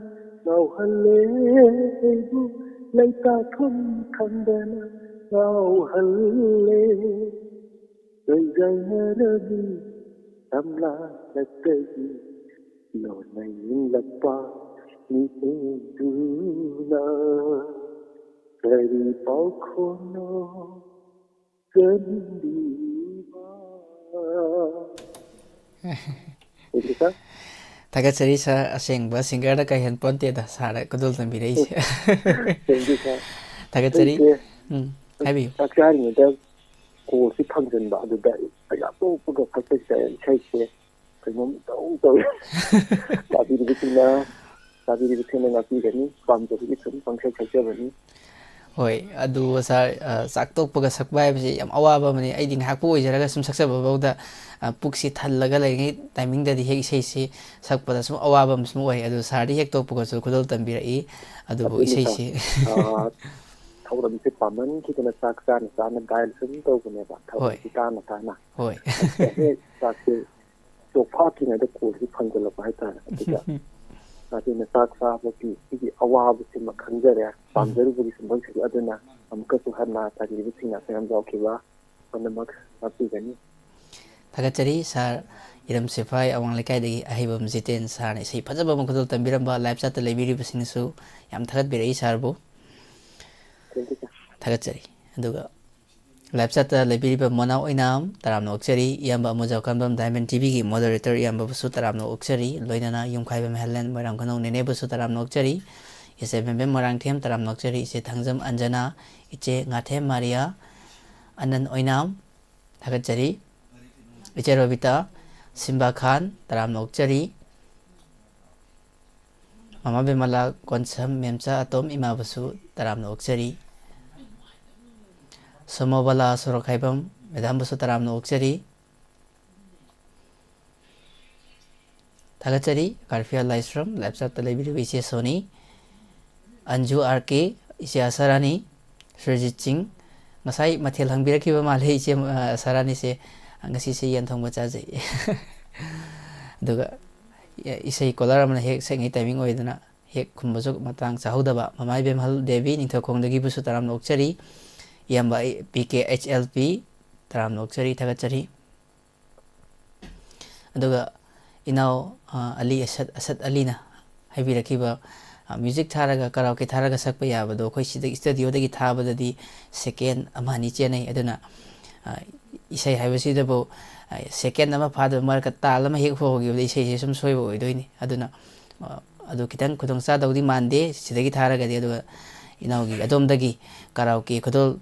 Nauhale Aibu Laita Tham Khandana Nauhale Gaya Rabi Tamla Dattagi Lona Yinglatpa Nitinduna Kari Paukono Gandiba. Itu kan? Thagatsari sir asengba singer da kai han ponte da sara kudul tambirei se. Itu kan? Thagatsari habiyu. Sakari da ko si phangjan ba du da ya to puga phakse sai sai kainom tau tapi di bitina ngapi gani pam to bi sum function culture bani Hoi adu sar saktok paga sakba haibse yam awaba mani ai ding hakpo ojaraga sum saksaba bauda puksi thallaga lai timing da di hek sei se sakpada sum awaba sum oi adu sar di hek tok paga su kudol tambirai adu isei se thauram se paman ki kana saksan sana gail sum to ne ba thauram ki ta na ta na hoi sakse so party na da ko si phangjan la bai ta da Nasi nasak sa bagi igi awab si makhanjare pamjaru bagi sambang si aduna amka suharna tadi bisinga sayam jauh kiwa panamak napi gani. Thagatsari sar iram sefai awang lekai dagi ahibam jiten sar ne sei phajaba mukudol tambiram ba live chat lebiri bisinisu yam thagat birai sar bo Thagatsari aduga live chat lebiri ba monau inam taramno oksari yamba mujau kanbam diamond tv gi moderator yamba busu taramno oksari loinana yumkhaiba mehlen moram kanong nene busu taramno oksari ise bembe morang them taramno oksari ise thangjam anjana iche ngathem maria anan oinam Thagatsari iche robita simba khan taramno oksari mama bemala konsam memcha atom ima busu taramno oksari Somobala Sorokhaibam Medam Busu Taramno Oksari Thagatsari Karfia Laisram Lapsat Talibiri Vise Soni Anju RK Ise Asarani Srijit Singh Ngasai Mathil Hangbiraki ba male ise Asarani se ngasi se yan thong bacha jai duga ise kolar amna hek sengi timing oidana hek khumbajuk matang chahudaba mamai bemhal devi ningthokongdagi busu taramno oksari Yamba PKHLP taramno oksari Thagatsari aduga inau Ali Asad Alina haibirakiba music tharaga karaoke tharaga sakpa yabado khoi sida studio dagi thabadadi second amani chenai aduna isai haibasi dabo second ama phada marka talama hek hogi isai se sum soibo oidoini aduna adu kitang khudong sa dawdi mande sidagi tharaga di aduga inaugi adomdagi karaoke khudol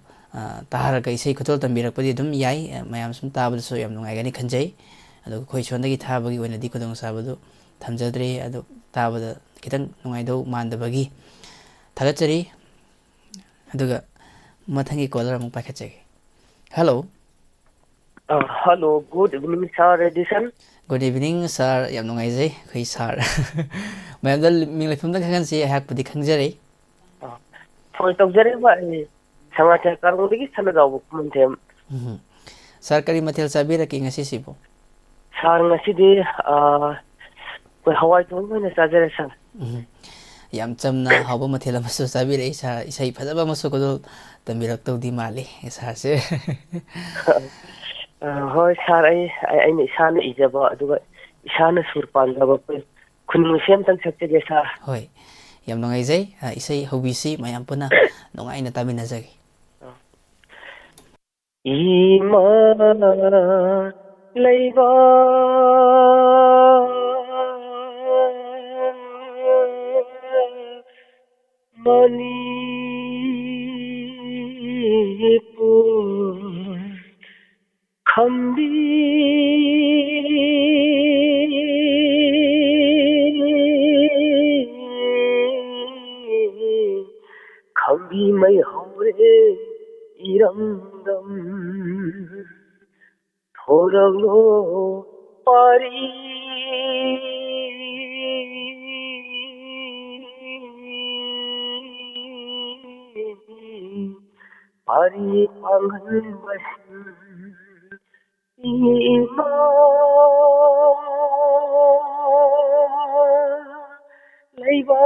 taharaga isai khudol tambirakpadi dum yai mayam sum tabal so yam nungai gani khanjai adu khoi chondagi thabagi oina di khudong sabadu thamjadre adu tabada kitang nungai do mandabagi Thagatsari aduga mathangi caller amuk pakhache hello hello good evening sir edition good evening sir yam nungai jai khoi sir mayam dal minglefum da khan si hak pudi khangjare phone tawjare ba samachar karngdagi sanaga kumthem sir kari mathel sabira ki ngasi sibo sar ngasi de ꯑꯩꯈꯣꯏ ꯍꯋꯥꯏ ꯊꯣꯡꯕ ꯑꯣꯏꯅ ꯆꯥꯖꯔꯦ ꯁꯥꯔ ꯌꯥꯝ ꯆꯝꯅ ꯍꯥꯎꯕ ꯃꯊꯦꯜ ꯑꯃꯁꯨ ꯆꯥꯕꯤꯔꯛꯏ ꯁꯥꯔ ꯏꯁꯩ ꯐꯖꯕ ꯑꯃꯁꯨ ꯈꯨꯗꯣꯜ ꯇꯝꯕꯤꯔꯛꯇꯧꯗꯤ ꯃꯥꯜꯂꯤ ꯁꯥꯔꯁꯦ ꯍꯣꯏ ꯁꯥꯔ ꯑꯩꯅ ꯏꯁꯥꯅ ꯏꯖꯕ ꯑꯗꯨꯒ ꯏꯁꯥꯅ ꯁꯨꯔ ꯄꯥꯟꯖꯕ ꯈꯨꯟꯃꯨꯁꯤ ꯑꯝꯇꯪ ꯁꯛꯆꯒꯦ ꯁꯥꯔ ꯍꯣꯏ ꯌꯥꯝ ꯅꯨꯡꯉꯥꯏꯖꯩ ꯏꯁꯩ ꯍꯧꯕꯤꯁꯤ ꯃꯌꯥꯝ ꯄꯨꯟꯅ ꯅꯨꯡꯉꯥꯏꯅ ꯇꯥꯃꯤꯟꯅꯖꯒꯦ ꯏꯃꯥ ꯂꯩꯕꯥꯛ Manipur Khambi Khambi mai haure iramdam thoraglo pari pari panghan basin ima leiba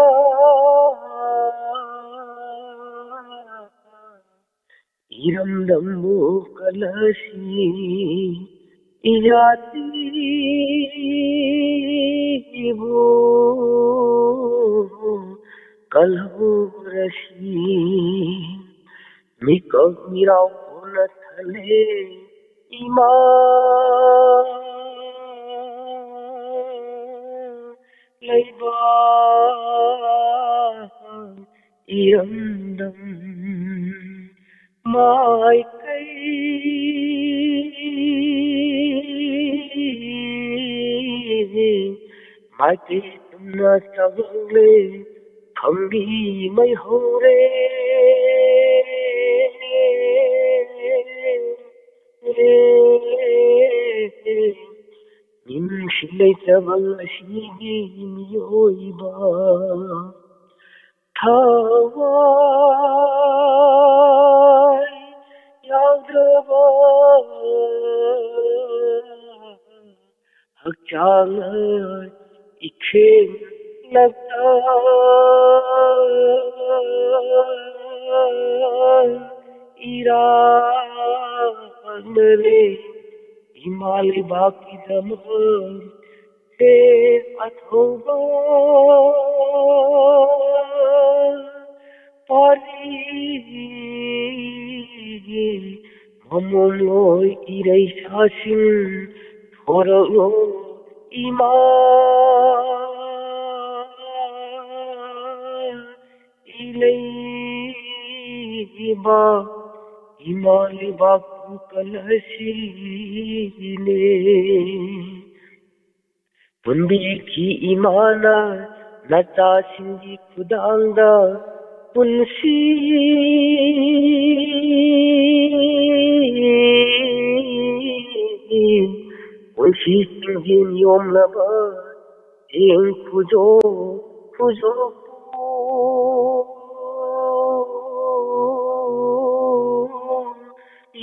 iramdambu kalasi ijati ibu kalhurasi mikak mirau puna thale ima leiba iramdam mai kai mai kai tumna sagle khambi mai hore nimshilai sabal ashigi miyoiba thawai yaudraba hakchang ikhen lagta iranare himali baki damar se athoba pari mamoloi irai sasin thoralo ima ileiba himaliba kalasine punbiki imana nata singi kudangda punsi punsi singi niyomlaba eng kujo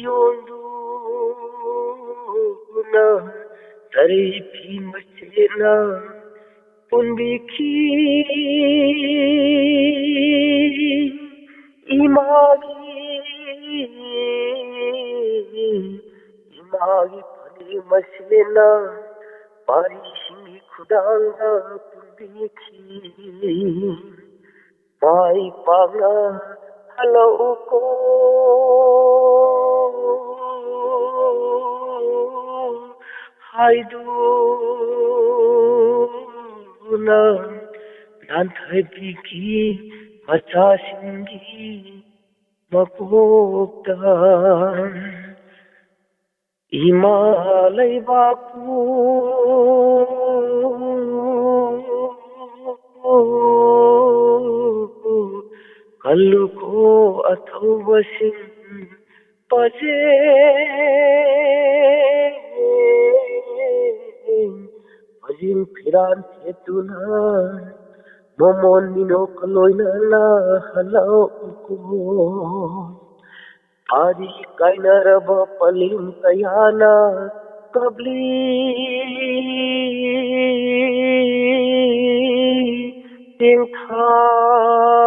yonduna taripi machena punbiki imagi phali machena pari singi khudanga punbiki mai pagna hello ko haiduna nanthai biki macha singi makokta imalai bapu kalluko athovasin paje pajin phiran thetuna momon minok loina la halau ko Ari kainaraba palim kayana kabli tiếng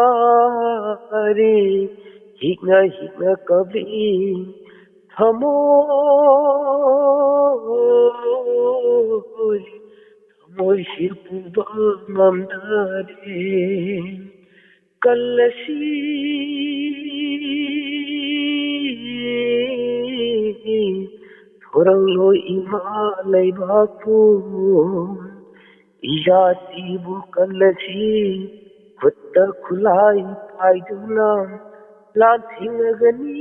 thari hikna kabi thamoi shirpuba mamdare kallasi thoranglo ima laibapu ijatibu kallasi khutta khulai paiduna lanthingagani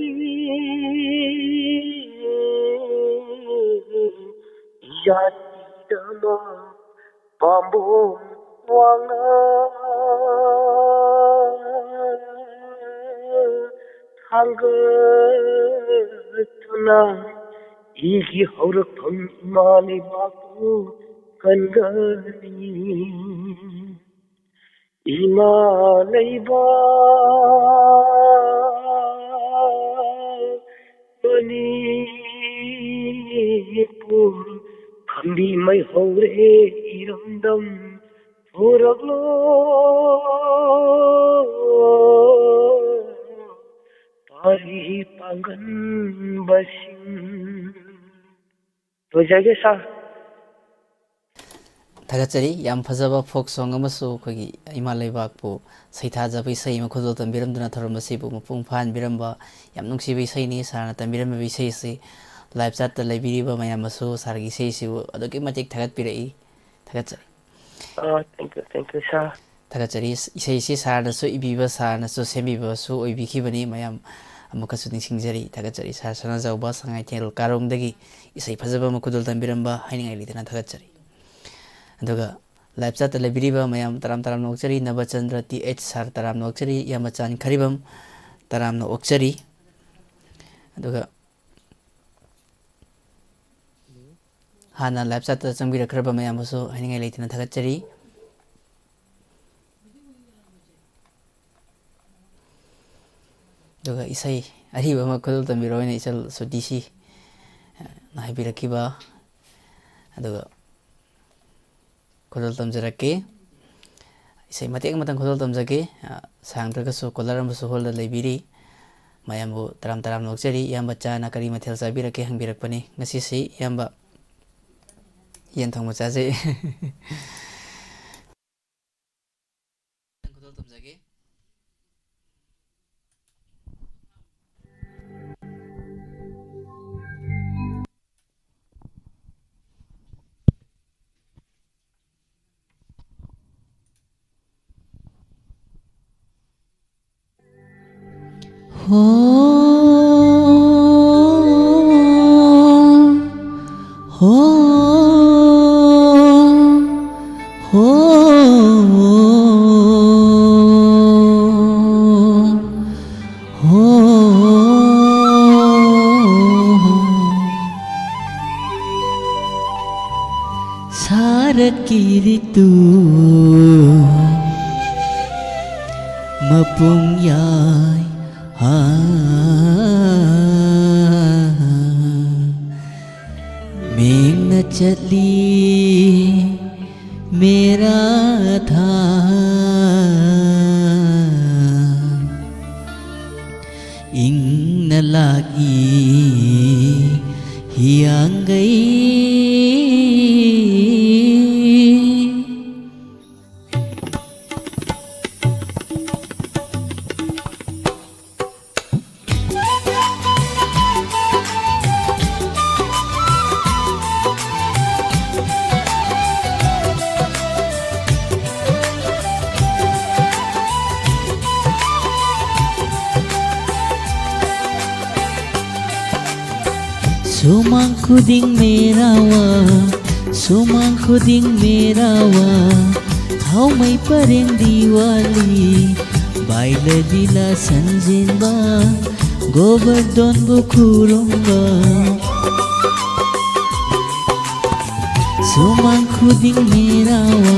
ijatidama bambu wanga thangatuna igi haurakam imani baku kangani ima leiba manipur khambi mai haure irandam thoraglo pari pangan basin tojage sa ꯊꯥꯒꯠꯆꯔꯤ ꯌꯥꯝ ꯐꯖꯕ folk song ꯑꯃꯁꯨ ꯑꯩꯈꯣꯏꯒꯤ ꯏꯃꯥ ꯂꯩꯕꯥꯛꯄꯨ ꯁꯩꯊꯥꯖꯕ ꯏꯁꯩ ꯑꯃ ꯈꯨꯗꯣꯜ ꯇꯝꯕꯤꯔꯝꯗꯨꯅ ꯊꯧꯔꯝ ꯑꯁꯤꯕꯨ ꯃꯄꯨꯡ ꯐꯥꯍꯟꯕꯤꯔꯝꯕ ꯌꯥꯝ ꯅꯨꯡꯁꯤꯕ ꯏꯁꯩꯅꯤ ꯁꯥꯔꯅ ꯇꯝꯕꯤꯔꯝꯃꯤꯕ ꯏꯁꯩ ꯑꯁꯤ ꯂꯥꯏꯚ ꯆꯥꯠꯇ ꯂꯩꯕꯤꯔꯤꯕ ꯃꯌꯥꯝꯅꯁꯨ ꯁꯥꯔꯒꯤ ꯏꯁꯩꯁꯤꯕꯨ ꯑꯗꯨꯛꯀꯤ ꯃꯇꯤꯛ ꯊꯥꯒꯠꯄꯤꯔꯛꯏ ꯊꯥꯒꯠꯆꯔꯤ thank you sir ꯊꯥꯒꯠꯆꯔꯤ ꯏꯁꯩꯁꯤ ꯁꯥꯔꯅꯁꯨ ꯏꯕꯤꯕ ꯁꯥꯔꯅꯁꯨ ꯁꯦꯝꯕꯤꯕꯁꯨ ꯑꯣꯏꯕꯤꯈꯤꯕꯅꯤ ꯃꯌꯥꯝ ꯑꯃꯨꯛꯀꯁꯨ ꯅꯤꯡꯁꯤꯡꯖꯔꯤ ꯊꯥꯒꯠꯆꯔꯤ ꯁꯥꯔ ꯁꯅꯥꯖꯥꯎꯕ ꯁꯉꯥꯏꯊꯦꯜ ꯀꯥꯔꯣꯡꯗꯒꯤ ꯏꯁꯩ ꯐꯖꯕ ꯑꯃ ꯈꯨꯗꯣꯜ ꯇꯝꯕꯤꯔꯝꯕ ꯍꯥꯏꯅꯤꯡꯉꯥꯏ ꯂꯩꯇꯅ ꯊꯥꯒꯠꯆꯔꯤ ꯑꯗꯨꯒ ꯂꯥꯏꯚ ꯆꯥꯠꯇ ꯂꯩꯕꯤꯔꯤꯕ ꯃꯌꯥꯝ ꯇꯔꯥꯝꯅ ꯑꯣꯛꯆꯔꯤ ꯅꯕꯆꯟꯗ꯭ꯔ TH ꯁꯥꯔ ꯇꯔꯥꯝꯅ ꯑꯣꯛꯆꯔꯤ ꯏꯌꯥꯝꯕꯆꯥꯟ ꯈꯔꯤꯕꯝ ꯇꯔꯥꯝꯅ ꯑꯣꯛꯆꯔꯤ ꯑꯗꯨꯒ ꯍꯥꯟꯅ ꯂꯥꯏꯚ ꯆꯥꯠꯇ ꯆꯪꯕꯤꯔꯛꯈ꯭ꯔꯕ ꯃꯌꯥꯝꯕꯨꯁꯨ ꯍꯥꯏꯅꯤꯡꯉꯥꯏ ꯂꯩꯇꯅ ꯊꯥꯒꯠꯆꯔꯤ ꯑꯗꯨꯒ ꯏꯁꯩ ꯑꯔꯤꯕ ꯑꯃ ꯈꯨꯗꯣꯜ ꯇꯝꯕꯤꯔꯣꯏꯅ ꯏꯆꯜ ꯁꯨꯇꯤꯁꯤ ꯍꯥꯏꯕꯤꯔꯛꯈꯤꯕ ꯑꯗꯨꯒ ꯈꯨꯗꯣꯜ ꯇꯝꯖꯔꯛꯀꯦ ꯏꯁꯩ ꯃꯇꯦꯛ ꯑꯃꯇꯪ ꯈꯨꯗꯣꯜ ꯇꯝꯖꯒꯦ ꯁꯥꯡꯗ꯭ꯔꯒꯁꯨ ꯀꯣꯂꯔ ꯑꯃꯁꯨ ꯍꯣꯜꯗ ꯂꯩꯕꯤꯔꯤ ꯃꯌꯥꯝꯕꯨ ꯇꯔꯥꯝꯅ ꯑꯣꯛꯆꯔꯤ ꯏꯌꯥꯝꯕ ꯆꯥꯅ ꯀꯔꯤ ꯃꯊꯦꯜ ꯆꯥꯕꯤꯔꯛꯀꯦ ꯍꯪꯕꯤꯔꯛꯄꯅꯤ ꯉꯁꯤꯁꯤ ꯏꯌꯥꯝꯕ ꯌꯦꯟ ꯊꯣꯡꯕ ꯆꯥꯖꯩ ꯈꯨꯗꯣꯜ ꯇꯝꯖꯒꯦ Sarakiritu mapung yai Ming na chatli mera tha Ing na lagi hiang gai Sumang khuding merawa Sumang khuding merawa Thau mai pareng diwali Baila dila sanjinba Govardhan bukurumba Sumang khuding merawa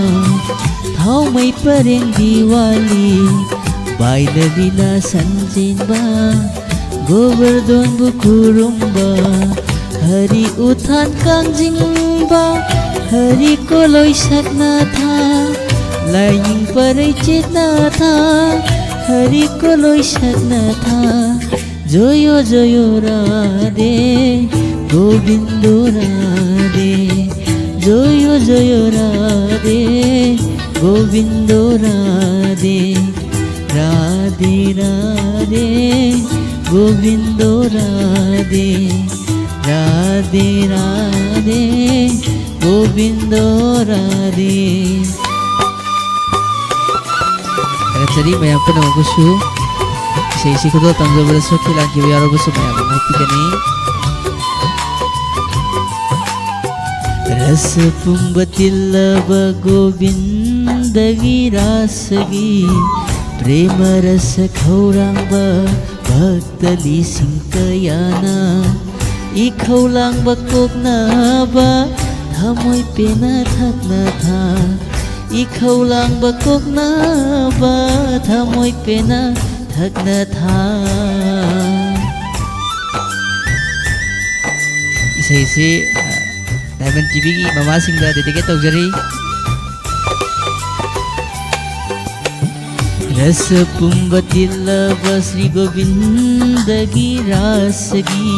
Thau mai pareng diwali Baila dila sanjinba Govardhan bukurumba Hari uthan kangjingba Hari koloi sakna tha lying परै चेतना था haricot लोइ सक्न था जोयो जोयो राधे गोविन्द राधे जोयो जोयो Radhe Govind Radhe Radhe Radhe Govind Radhe Radhe Radhe Govind Radhe Jadi mayam pun nama kusu isi kedua tangga berasa kilang kiwi aro busu mayam ngopi kini rasa pumbatilla govinda girasagi prema rasa khaurang ba bhaktali singkayana I khaulang ba kokna ba thamoi pena thakna tha I khaulang ba kokna ba thamoi pena thakna tha Isi Diamond TV ki mama singda dedicate taujari Rasa pumbatilla basri govinda girasagi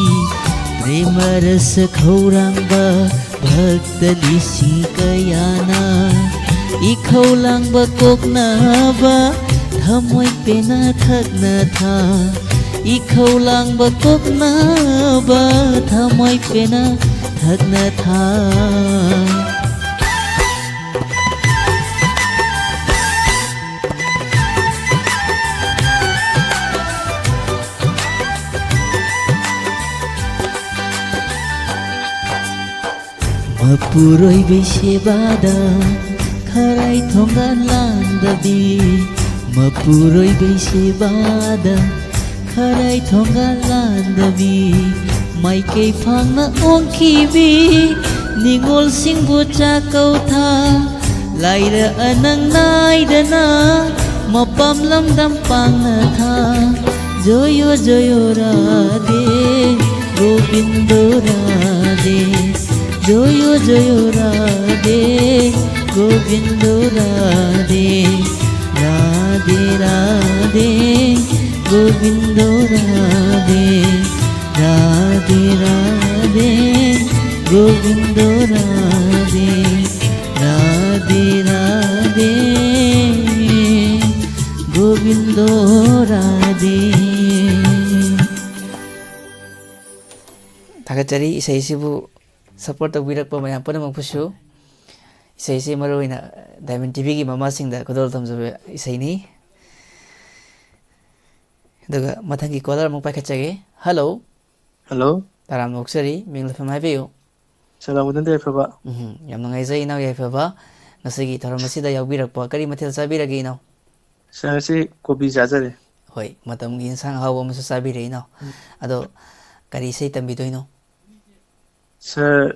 prema rasa khaurang ba bhaktali singkayana I khaulang ba kokna ba thamoi pena thakna tha I khaulang ba kokna ba thamoi pena thakna tha Mapuroi besebada Kharai thongan landabi Mapuroi besebada Kharai thongan landabi Maikei phangna ongkibi Ningol singbu chakau tha Laira anang naidana Mapam lamdam pangna tha Joyo joyo radhe Govindo radhe Joyo joyo radhe Govindo radhe Radhe radhe Govindo radhe Radhe radhe Govindo radhe Radhe radhe Govindo radhe Thakachari isai-isibu support tawbirakpa mayam punamakpusu isai-isi maruoina Diamond TV ki mamasingda khudol thamjabe isaini aduga mathangi caller amuk paikhatchage hello Hello, taram noksari minglafam haibiyu Salamuddin Faba. yam nangaijai inaw yaifaba ngasigi tharam asida yaubirakpa kari mathel sabirage inaw Sasi kopi jajare. hoi matamgi insang hawa amasu sabire inaw ado kari isai tambidoino Sir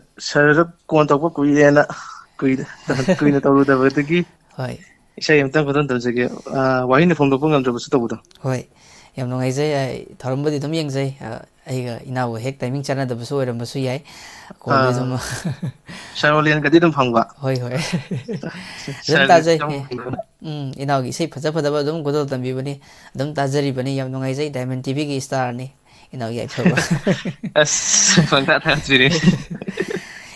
kontak ko kuirena kuina tauru da bataki. hoi Isa yam tang kodan tawjage. Wahine phone ko ngam jabu sutabuda. hoi yam nangaijai ai tharambadi dum yengjai aiga inaw hek timing chana da basu oiram basu yai ko dum Sharolian kadi dum phangba. hoi hoi dum tajai inaw gi sei phaja phada ba dum godol tambi bani dum tajari bani yam nangaijai Diamond TV ki star ni inaw yai phaba As phangta tha jire.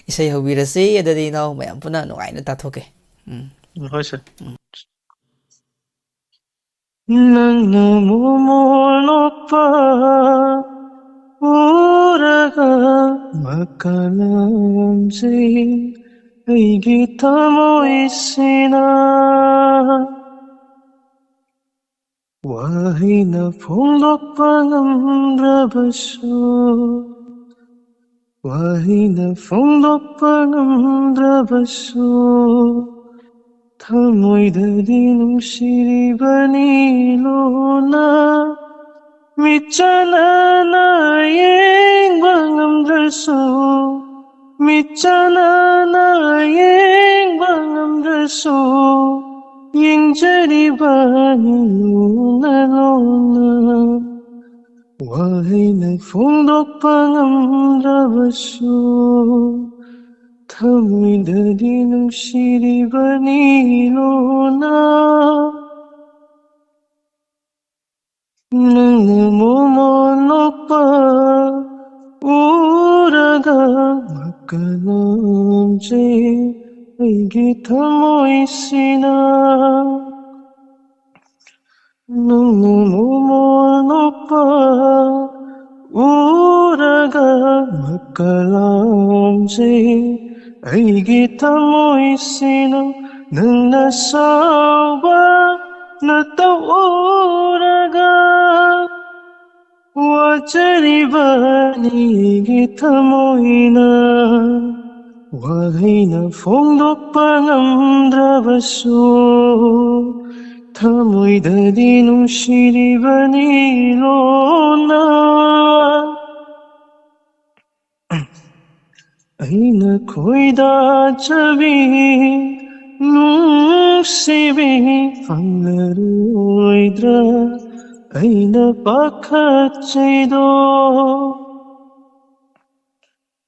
isai hobirase adadi inaw mayam puna nugaina tathoke Hoi sir. Nang namumulokpa uraga makalamsi aigi tamoisina wahina phongdokpa ngamdrabasu wahina phongdokpa ngamdrabasu Thamoidadi nungsiribani lona Michana na yengba ngamdrasu Michana na yengba ngamdrasu Yengjaribani lona lona Wahina phongdokpa ngamdrabasu ꯊꯃꯣꯏꯗꯗꯤ ꯅꯨꯡꯁꯤꯔꯤꯕꯅꯤ ꯂꯣꯅ ꯅꯪꯅ ꯃꯣꯃꯣꯟ ꯅꯣꯛꯄ ꯎꯔꯒ ꯃꯀꯂꯣꯝꯁꯦ ꯑꯩꯒꯤ ꯊꯃꯣꯏꯁꯤꯅ ꯅꯪꯅ ꯃꯣꯃꯣꯟ ꯅꯣꯛꯄ ꯎꯔꯒ ꯃꯀꯂꯣꯝꯁꯦ ꯑꯩꯒꯤ ꯊꯃꯣꯏꯁꯤꯅ ꯅꯪꯅ ꯁꯥꯎꯕ ꯅꯇꯧ ꯎꯔꯒ ꯋꯥꯖꯔꯤꯕꯅꯤ ꯑꯩꯒꯤ ꯊꯃꯣꯏꯅ ꯋꯥꯍꯩꯅ ꯐꯣꯡꯗꯣꯛꯄ ꯉꯝꯗ꯭ꯔꯕꯁꯨ ꯊꯃꯣꯏꯗꯗꯤ ꯅꯨꯡꯁꯤꯔꯤꯕꯅꯤ ꯂꯣꯅ ꯑꯩꯅ ꯈꯣꯏꯗꯥꯖꯕꯤ ꯅꯨꯡꯁꯤꯕꯤ ꯐꯪꯂꯔꯣꯏꯗ꯭ꯔꯥ ꯑꯩꯅ ꯄꯥꯈꯠꯆꯩꯗꯣ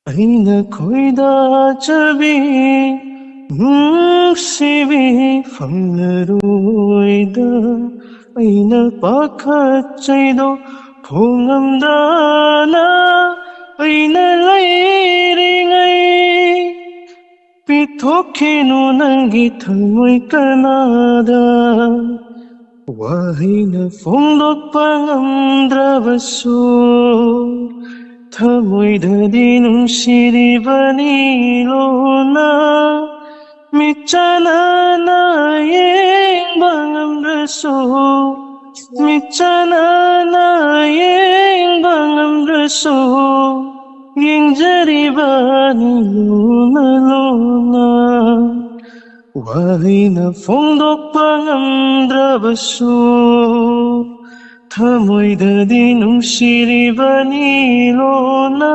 ꯑꯩꯅ ꯈꯣꯏꯗꯥꯖꯕꯤ ꯅꯨꯡꯁꯤꯕꯤ ꯐꯪꯂꯔꯣꯏꯗ ꯑꯩꯅ ꯄꯥꯈꯠꯆꯩꯗꯣ ꯐꯣꯡꯉꯝꯗꯅ ꯑꯩꯅ ꯂꯩꯔꯤꯉꯩ ꯄꯤꯊꯣꯛꯈꯤꯅꯨ ꯅꯪꯒꯤ ꯊꯃꯣꯏ ꯀꯅꯥꯗ ꯋꯥꯍꯩꯅ ꯐꯣꯡꯗꯣꯛꯄ ꯉꯝꯗ꯭ꯔꯕꯁꯨ ꯊꯃꯣꯏꯗꯗꯤ ꯅꯨꯡꯁꯤꯔꯤꯕꯅꯤ ꯂꯣꯅ ꯃꯤꯠꯆꯥꯅꯅ ꯌꯦꯡꯕ ꯉꯝꯗ꯭ꯔꯁꯨ ꯃꯤꯠꯆꯥꯅꯅ ꯌꯦꯡꯕ ꯉꯝꯗ꯭ꯔꯁꯨ ꯌꯦꯡꯖꯔꯤꯕꯅꯤ ꯂꯣꯅ ꯂꯣꯅ ꯋꯥꯍꯩꯅ ꯐꯣꯡꯗꯣꯛꯄ ꯉꯝꯗ꯭ꯔꯕꯁꯨ ꯊꯃꯣꯏꯗꯗꯤ ꯅꯨꯡꯁꯤꯔꯤꯕꯅꯤ ꯂꯣꯅ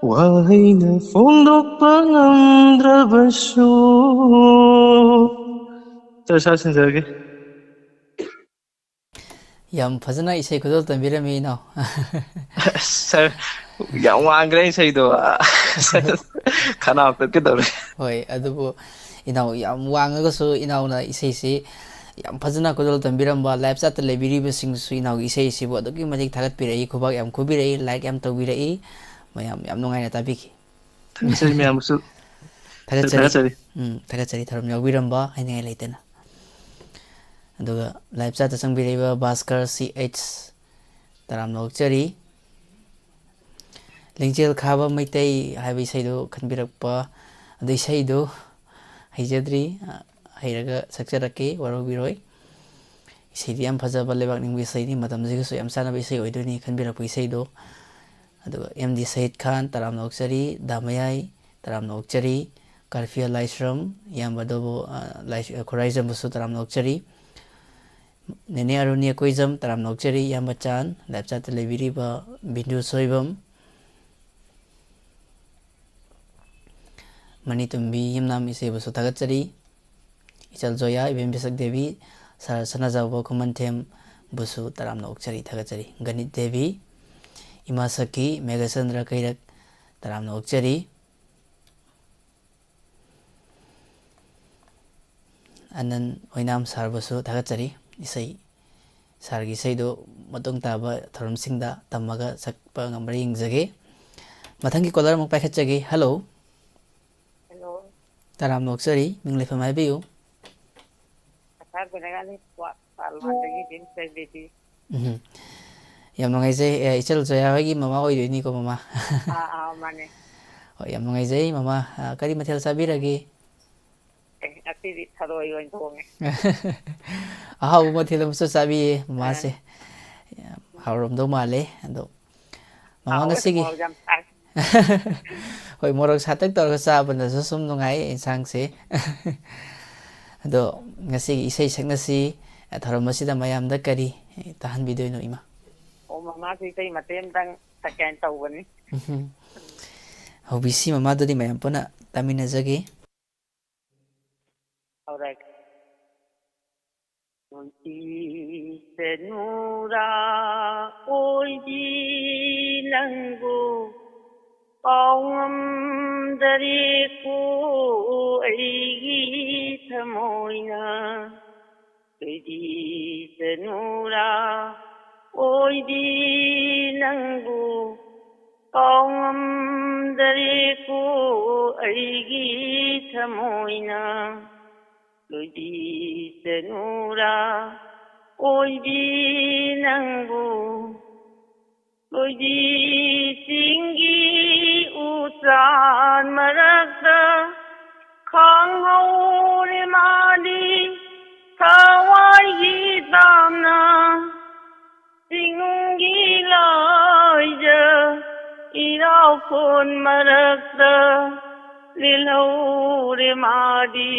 ꯋꯥꯍꯩꯅ ꯐꯣꯡꯗꯣꯛꯄ ꯉꯝꯗ꯭ꯔꯕꯁꯨ ꯆꯔꯁꯥ ꯁꯤꯟꯖꯔꯒꯦ ꯌꯥꯝ ꯐꯖꯅ ꯏꯁꯩ ꯈꯨꯗꯣꯜ ꯇꯝꯕꯤꯔꯝꯃꯤ ꯏꯅꯥꯎ ꯁꯥꯔ ꯌꯥꯝ ꯋꯥꯡꯈ꯭ꯔꯦ ꯏꯁꯩꯗꯣ ꯈꯅꯥꯎ ꯇꯠꯀꯗꯧꯔꯦ ꯍꯣꯏ ꯑꯗꯨꯕꯨ ꯏꯅꯥꯎ ꯌꯥꯝ ꯋꯥꯡꯉꯒꯁꯨ ꯏꯅꯥꯎꯅ ꯏꯁꯩꯁꯤ ꯌꯥꯝ ꯐꯖꯅ ꯈꯨꯗꯣꯜ ꯇꯝꯕꯤꯔꯝꯕ ꯂꯥꯏꯞ ꯆꯥꯠꯇ ꯂꯩꯕꯤꯔꯤꯕꯁꯤꯡꯁꯨ ꯏꯅꯥꯎꯒꯤ ꯏꯁꯩꯁꯤꯕꯨ ꯑꯗꯨꯛꯀꯤ ꯃꯇꯤꯛ ꯊꯥꯒꯠꯄꯤꯔꯛꯏ ꯈꯨꯕꯥꯛ ꯌꯥꯝ ꯈꯨꯕꯤꯔꯛꯏ ꯂꯥꯏꯛ ꯌꯥꯝ ꯇꯧꯕꯤꯔꯛꯏ ꯃꯌꯥꯝ ꯌꯥꯝ ꯅꯨꯡꯉꯥꯏꯅ ꯇꯥꯕꯤꯈꯤ ꯊꯥꯒꯠꯆꯔꯤ ꯃꯌꯥꯝꯕꯨꯁꯨ ꯊꯥꯒꯠꯆꯔꯤ ꯊꯥꯒꯠꯆꯔꯤ ꯊꯥꯒꯠꯆꯔꯤ ꯊꯧꯔꯝ ꯌꯥꯎꯕꯤꯔꯝꯕ ꯍꯥꯏꯅꯤꯡꯉꯥꯏ ꯂꯩꯇꯅ ꯑꯗꯨꯒ ꯂꯥꯏꯞ ꯆꯥꯠꯇ ꯆꯪꯕꯤꯔꯛꯏꯕ ꯚꯥꯁꯀꯔ CH ꯇꯔꯥꯝꯅ ꯑꯣꯛꯆꯔꯤ ꯂꯤꯡꯖꯦꯜ ꯈꯥꯕ ꯃꯩꯇꯩ ꯍꯥꯏꯕ ꯏꯁꯩꯗꯨ ꯈꯟꯕꯤꯔꯛꯄ ꯑꯗꯨ ꯏꯁꯩꯗꯨ ꯍꯩꯖꯗ꯭ꯔꯤ ꯍꯩꯔꯒ ꯁꯛꯆꯔꯛꯀꯦ ꯋꯥꯔꯧꯕꯤꯔꯣꯏ ꯏꯁꯩꯗꯤ ꯌꯥꯝ ꯐꯖꯕ ꯂꯩꯕꯥꯛ ꯅꯤꯡꯕ ꯏꯁꯩꯅꯤ ꯃꯇꯝꯁꯤꯒꯁꯨ ꯌꯥꯝ ꯆꯥꯟꯅꯕ ꯏꯁꯩ ꯑꯣꯏꯗꯣꯏꯅꯤ ꯈꯟꯕꯤꯔꯛꯄ ꯏꯁꯩꯗꯣ ꯑꯗꯨꯒ MD ꯁꯍꯤꯗ ꯈꯥꯟ ꯇꯔꯥꯝꯅ ꯑꯣꯛꯆꯔꯤ ꯗꯥꯃꯌꯥꯏ ꯇꯔꯥꯝꯅ ꯑꯣꯛꯆꯔꯤ ꯀꯥꯔꯐꯤꯌꯥ ꯂꯥꯏꯁ꯭ꯔꯝ ꯏꯌꯥꯝꯕꯗꯕꯨ ꯈꯨꯔꯥꯏꯖꯝꯕꯨꯁꯨ ꯇꯔꯥꯝꯅ ꯑꯣꯛꯆꯔꯤ ꯅꯦꯅꯦ ꯑꯔꯨꯅꯤ ꯑꯀꯣꯏꯖꯝ ꯇꯔꯥꯝꯅ ꯑꯣꯛꯆꯔꯤ ꯏꯌꯥꯝꯕ ꯆꯥꯟ ꯂꯥꯏꯞ ꯆꯥꯠꯇ ꯂꯩꯕꯤꯔꯤꯕ ꯕꯤꯟꯗꯨ ꯁꯣꯏꯕꯝ ꯃꯅꯤꯇꯨꯝꯕꯤ ꯌꯨꯝꯅꯥꯝ ꯏꯆꯦꯕꯨꯁꯨ ꯊꯥꯒꯠꯆꯔꯤ ꯏꯆꯜ ꯖꯣꯌꯥ ꯏꯕꯦꯝ ꯕꯤꯁꯛ ꯗꯦꯕꯤ ꯁꯥꯔ ꯁꯅꯥꯖꯥꯎꯕ ꯈꯨꯃꯟꯊꯦꯝ ꯕꯨꯁꯨ ꯇꯔꯥꯝꯅ ꯑꯣꯛꯆꯔꯤ ꯊꯥꯒꯠꯆꯔꯤ ꯒꯅꯤꯠ ꯗꯦꯕꯤ ꯏꯃꯥ ꯁꯈꯤ ꯃꯦꯘꯆꯟꯗ꯭ꯔ ꯀꯩꯔꯛ ꯇꯔꯥꯝꯅ ꯑꯣꯛꯆꯔꯤ ꯑꯅꯟ ꯑꯣꯏꯅꯥꯝ ꯁꯥꯔꯕꯨꯁꯨ ꯊꯥꯒꯠꯆꯔꯤ ꯏꯁꯩ ꯁꯥꯔꯒꯤ ꯏꯁꯩꯗꯨ ꯃꯇꯨꯡ ꯇꯥꯕ ꯊꯧꯔꯝꯁꯤꯡꯗ ꯇꯝꯃꯒ ꯁꯛꯄ ꯉꯝꯕ꯭ꯔꯥ ꯌꯦꯡꯖꯒꯦ ꯃꯊꯪꯒꯤ ꯀꯣꯂꯔ ꯑꯃꯨꯛ ꯄꯥꯏꯈꯠꯆꯒꯦ ꯍꯜꯂꯣ ꯍꯜꯂꯣ ꯇꯔꯥꯝꯅ ꯑꯣꯛꯆꯔꯤ ꯃꯤꯡ ꯂꯩꯐꯝ ꯍꯥꯏꯕꯤꯌꯨ ꯌꯥꯝ ꯅꯨꯡꯉꯥꯏꯖꯩ ꯏꯆꯜ ꯖꯣꯌꯥ ꯍꯣꯏꯒꯤ ꯃꯃꯥ ꯑꯣꯏꯗꯣꯏꯅꯤꯀꯣ ꯃꯃꯥ ꯃꯥꯅꯦ ꯍꯣꯏ ꯌꯥꯝ ꯅꯨꯡꯉꯥꯏꯖꯩ ꯃꯃꯥ ꯀꯔꯤ ꯃꯊꯦꯜ ꯆꯥꯕꯤꯔꯒꯦ ꯉꯁꯤꯗꯤ ꯊꯔꯣꯏ ꯑꯣꯏꯅ ꯊꯣꯡꯉꯦ ꯑꯍꯥꯎꯕ ꯃꯊꯦꯜ ꯑꯃꯁꯨ ꯆꯥꯕꯤꯌꯦ ꯃꯃꯥꯁꯦ ꯍꯥꯎꯔꯝꯗꯧ ꯃꯥꯜꯂꯦ ꯑꯗꯣ ꯃꯃꯥ ꯍꯥꯎꯋꯦ ꯉꯁꯤꯒꯤ ꯃꯣꯔꯣꯛ ꯌꯥꯝ ꯁꯥꯏ ꯍꯣꯏ ꯃꯣꯔꯣꯛ ꯁꯥꯇꯛ ꯇꯧꯔꯒ ꯆꯥꯕꯅꯁꯨ ꯁꯨꯝ ꯅꯨꯡꯉꯥꯏ ꯌꯦꯟꯁꯥꯡꯁꯦ ꯑꯗꯣ ꯉꯁꯤꯒꯤ ꯏꯁꯩ ꯁꯛꯅꯁꯤ ꯊꯧꯔꯝ ꯑꯁꯤꯗ ꯃꯌꯥꯝꯗ ꯀꯔꯤ ꯇꯥꯍꯟꯕꯤꯗꯣꯏꯅꯣ ꯏꯃꯥ ꯑꯣ ꯃꯃꯥꯁꯨ ꯏꯁꯩ ꯃꯇꯦꯛ ꯑꯃꯇꯪ ꯁꯛꯀꯦꯅ ꯇꯧꯕꯅꯤ ꯍꯧꯕꯤꯁꯤ ꯃꯃꯥꯗꯨꯗꯤ ꯃꯌꯥꯝ ꯄꯨꯟꯅ ꯇꯥꯃꯤꯟꯅꯖꯒꯦ ꯍꯧꯔꯒꯦ ꯅꯨꯡꯁꯤꯁꯅꯨꯔꯥ ꯑꯣꯏꯕꯤ ꯅꯪꯕꯨ ꯀꯥꯎꯉꯝ ꯄꯥꯝꯗꯔꯦꯀꯣ ꯑꯩꯒꯤ ꯊꯃꯣꯏꯅ ꯀꯩꯗꯤꯗꯅꯨꯔꯥ ꯑꯣꯏꯗꯤ ꯅꯪꯕꯨ ꯀꯥꯎꯉꯝꯗꯔꯦꯀꯣ ꯑꯩꯒꯤ ꯊꯃꯣꯏꯅ ꯂꯣꯏꯗꯤꯗꯅꯨꯔꯥ ꯑꯣꯏꯗꯤ ꯅꯪꯕꯨ ꯂꯣꯏꯗꯤ ꯆꯤꯡꯒꯤ ꯎꯆꯥꯟ ꯃꯔꯛꯇ ꯈꯥꯡꯍꯧꯔꯦ ꯃꯥꯗꯤ ꯊꯋꯥꯏꯒꯤ ꯇꯥꯝꯅ ꯆꯤꯡꯒꯤ ꯂꯥꯏꯖ ꯏꯔꯥꯎꯈꯣꯟ ꯃꯔꯛꯇ ꯂꯦꯜꯍꯧꯔꯦ ꯃꯥꯗꯤ